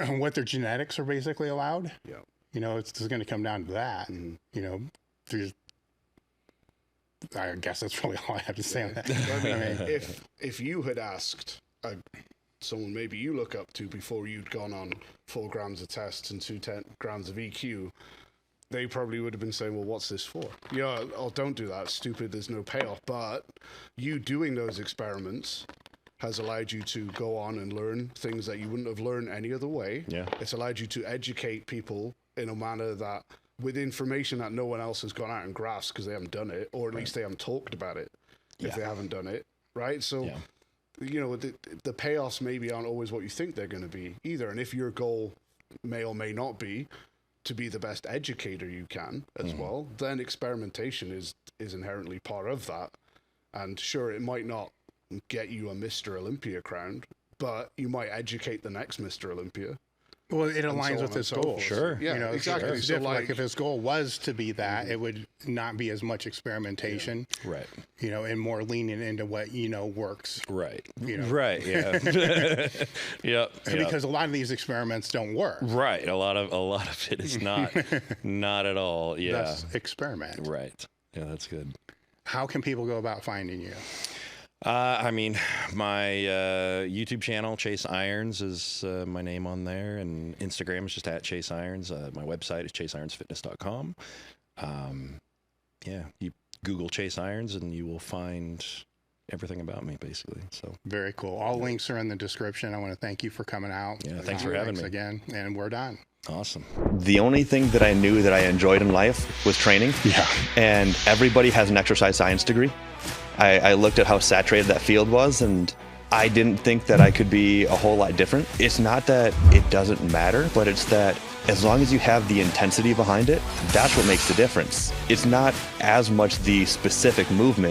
what their genetics are basically allowed. Yeah. You know, it's going to come down to that. You know, I guess that's really all I have to say on that. I mean, if you had asked someone maybe you look up to before you'd gone on 4 grams of tests and 2 grams of EQ, they probably would have been saying, well, what's this for? Yeah, oh, don't do that. It's stupid. There's no payoff. But you doing those experiments has allowed you to go on and learn things that you wouldn't have learned any other way. Yeah. It's allowed you to educate people in a manner that, with information that no one else has gone out and grasped because they haven't done it, or at least they haven't talked about it if they haven't done it, right? So, you know, the payoffs maybe aren't always what you think they're going to be either. And if your goal may or may not be to be the best educator you can as well, then experimentation is inherently part of that. And sure, it might not get you a Mr. Olympia crown, but you might educate the next Mr. Olympia. Well, it aligns with his goal. Sure. Yeah, you know, exactly. So like if his goal was to be that, it would not be as much experimentation. Right. You know, and more leaning into what, you know, works. Right. You know? Right. Yeah. Yep. Because a lot of these experiments don't work. Right. A lot of it is not at all. Yeah. That's experiment. Right. Yeah, that's good. How can people go about finding you? I mean, my YouTube channel, Chase Irons, is my name on there, and Instagram is just at Chase Irons. My website is chaseironsfitness.com. Yeah, you Google Chase Irons, and you will find everything about me, basically. So very cool. All links are in the description. I want to thank you for coming out. Yeah, thanks for having me again, and we're done. Awesome. The only thing that I knew that I enjoyed in life was training. Yeah. And everybody has an exercise science degree. I looked at how saturated that field was, and I didn't think that I could be a whole lot different. It's not that it doesn't matter, but it's that as long as you have the intensity behind it, that's what makes the difference. It's not as much the specific movement